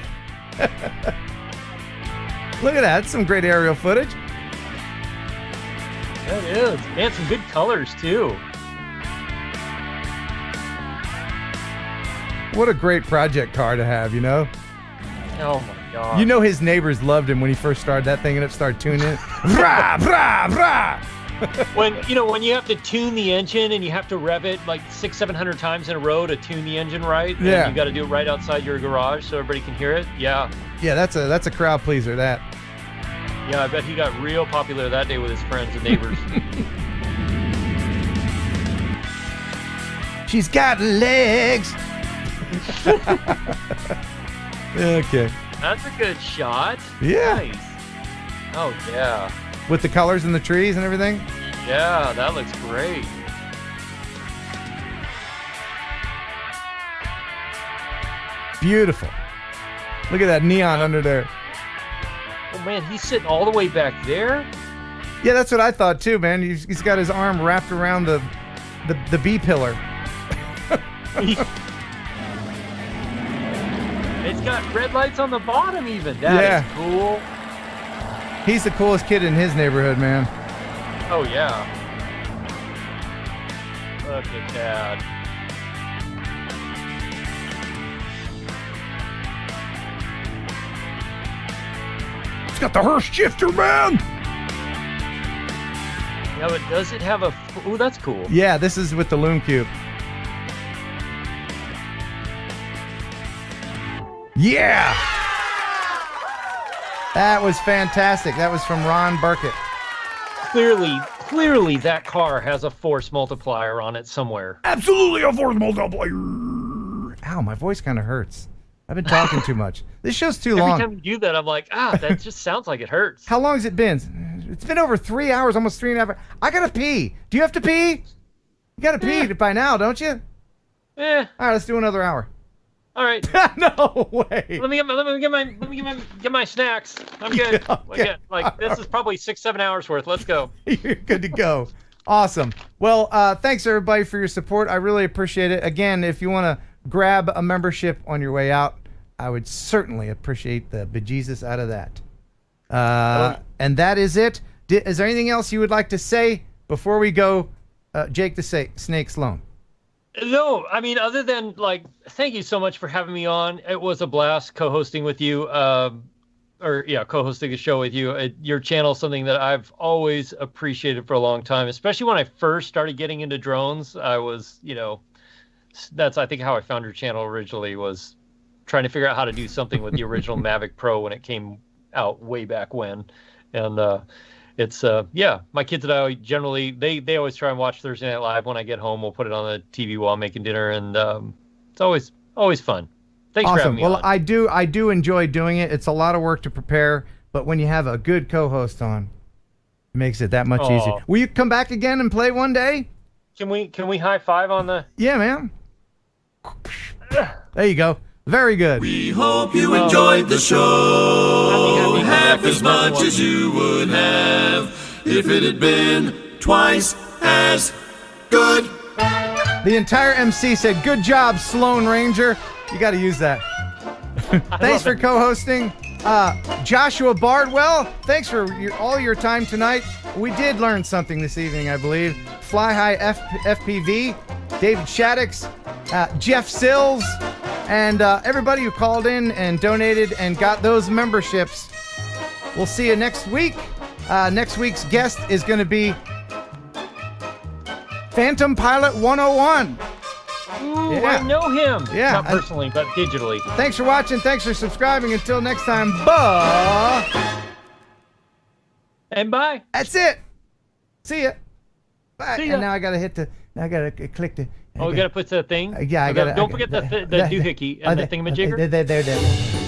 Look at that. That's some great aerial footage. That is. And some good colors, too. What a great project car to have, you know? Oh, my God. You know his neighbors loved him when he first started that thing and it started tuning in. Brah, brah, brah. When you have to tune the engine and you have to rev it like 600-700 times in a row to tune the engine right, yeah, and you got to do it right outside your garage so everybody can hear it. Yeah. Yeah, that's a crowd pleaser. That. Yeah, I bet he got real popular that day with his friends and neighbors. She's got legs. Okay. That's a good shot. Yeah. Nice. Oh yeah. With the colors and the trees and everything? Yeah, that looks great. Beautiful. Look at that neon under there. Oh man, he's sitting all the way back there? Yeah, that's what I thought too, man. He's got his arm wrapped around the B pillar. It's got red lights on the bottom even. That is cool. He's the coolest kid in his neighborhood, man. Oh, yeah. Look at that. It's got the Hurst shifter, man. Yeah, but does it have a... Oh, that's cool. Yeah, this is with the loom cube. Yeah! That was fantastic. That was from Ron Burkett. Clearly that car has a force multiplier on it somewhere. Absolutely a force multiplier. Ow, my voice kind of hurts. I've been talking too much. This show's too Every long. time you do that, I'm like, that just sounds like it hurts. How long has it been? It's been over 3 hours, almost 3.5 hours. I gotta pee. Do you have to pee? You gotta pee by now, don't you? Yeah. All right, let's do another hour. All right. No way. Let me get my snacks. I'm good. Okay. This is probably 6-7 hours worth. Let's go. You're good to go. Awesome. Well, thanks everybody for your support. I really appreciate it. Again, if you want to grab a membership on your way out, I would certainly appreciate the bejesus out of that. And that is it. Is there anything else you would like to say before we go, Jake the Snake Sloan? No, I mean, other than thank you so much for having me on. It was a blast co-hosting with you, co-hosting a show with you. Your channel is something that I've always appreciated for a long time, especially when I first started getting into drones. I was, that's I think how I found your channel originally, was trying to figure out how to do something with the original Mavic Pro when it came out way back when. And it's my kids and I generally they always try and watch Thursday Night Live when I get home. We'll put it on the TV while I'm making dinner, and it's always fun. Thanks for having me on. I do enjoy doing it. It's a lot of work to prepare, but when you have a good co-host on, it makes it that much easier. Will you come back again and play one day? Can we high five on the? Yeah, man. There you go. Very good. We hope you enjoyed the show half as much as you would have if it had been twice as good. The entire MC said, "Good job, Sloan Ranger." You got to use that. Thanks for co-hosting. Joshua Bardwell, thanks for all your time tonight. We did learn something this evening, I believe. Fly High FPV, David Shaddix, Jeff Sills, and everybody who called in and donated and got those memberships. We'll see you next week. Next week's guest is going to be Phantom Pilot 101. Ooh, I know him. Yeah. Not personally, but digitally. Thanks for watching. Thanks for subscribing. Until next time, bye. And bye. That's it. See ya. Bye. See ya. And now I got to click the... We got to put the thing? Yeah, Don't forget the doohickey and the thingamajigger. There.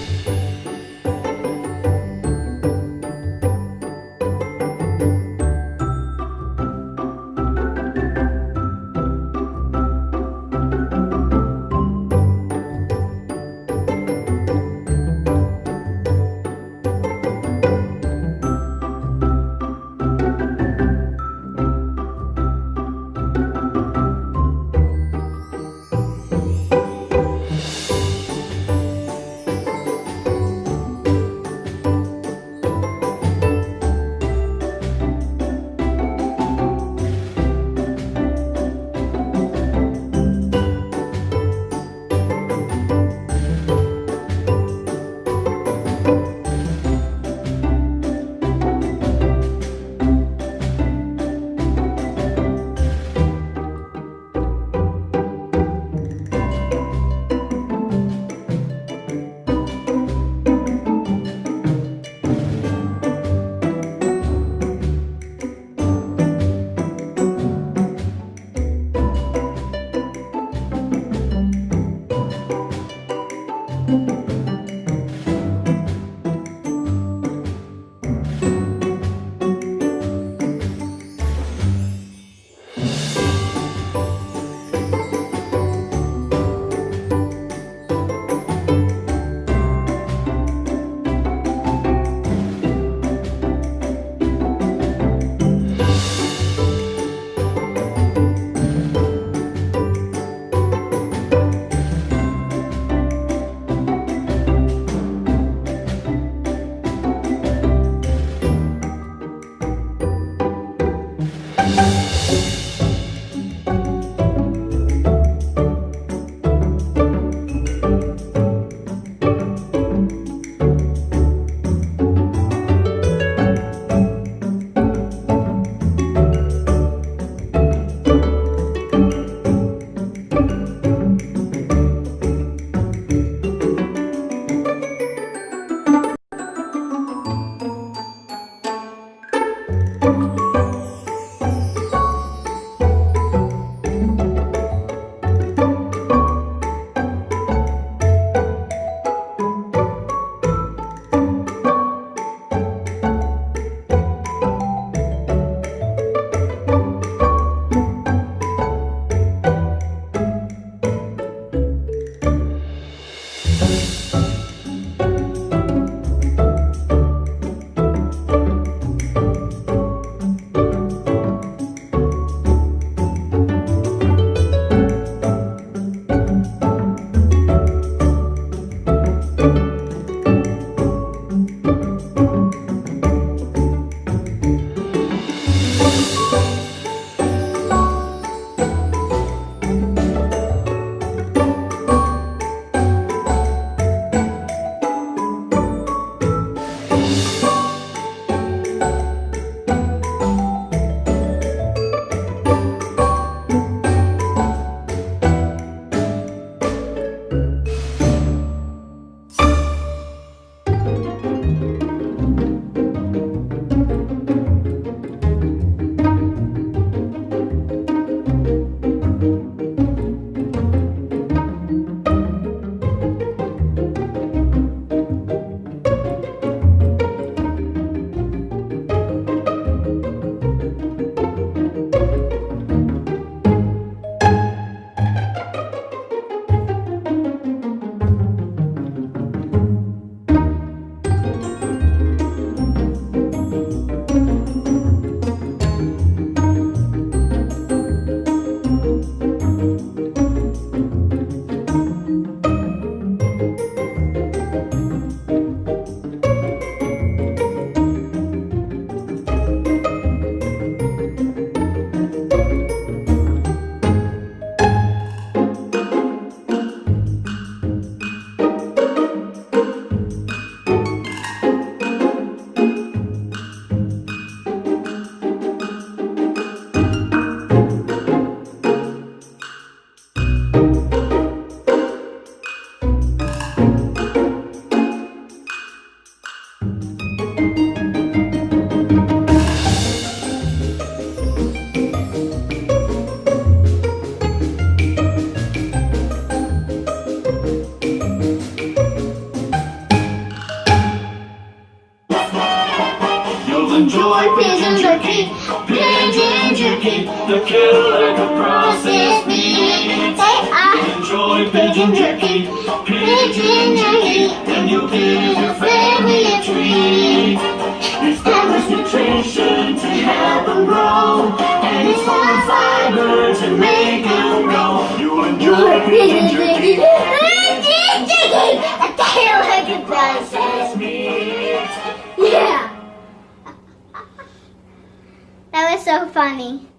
the killer and the processed meat. Enjoy pigeon jerky, pigeon jerky, and you'll give your family a treat. It's balanced nutrition to help them grow, and it's full of fiber to make them grow. You'll enjoy pigeon jerky. Pigeon jerky, a tail like a processed meat. Yeah. That was so funny.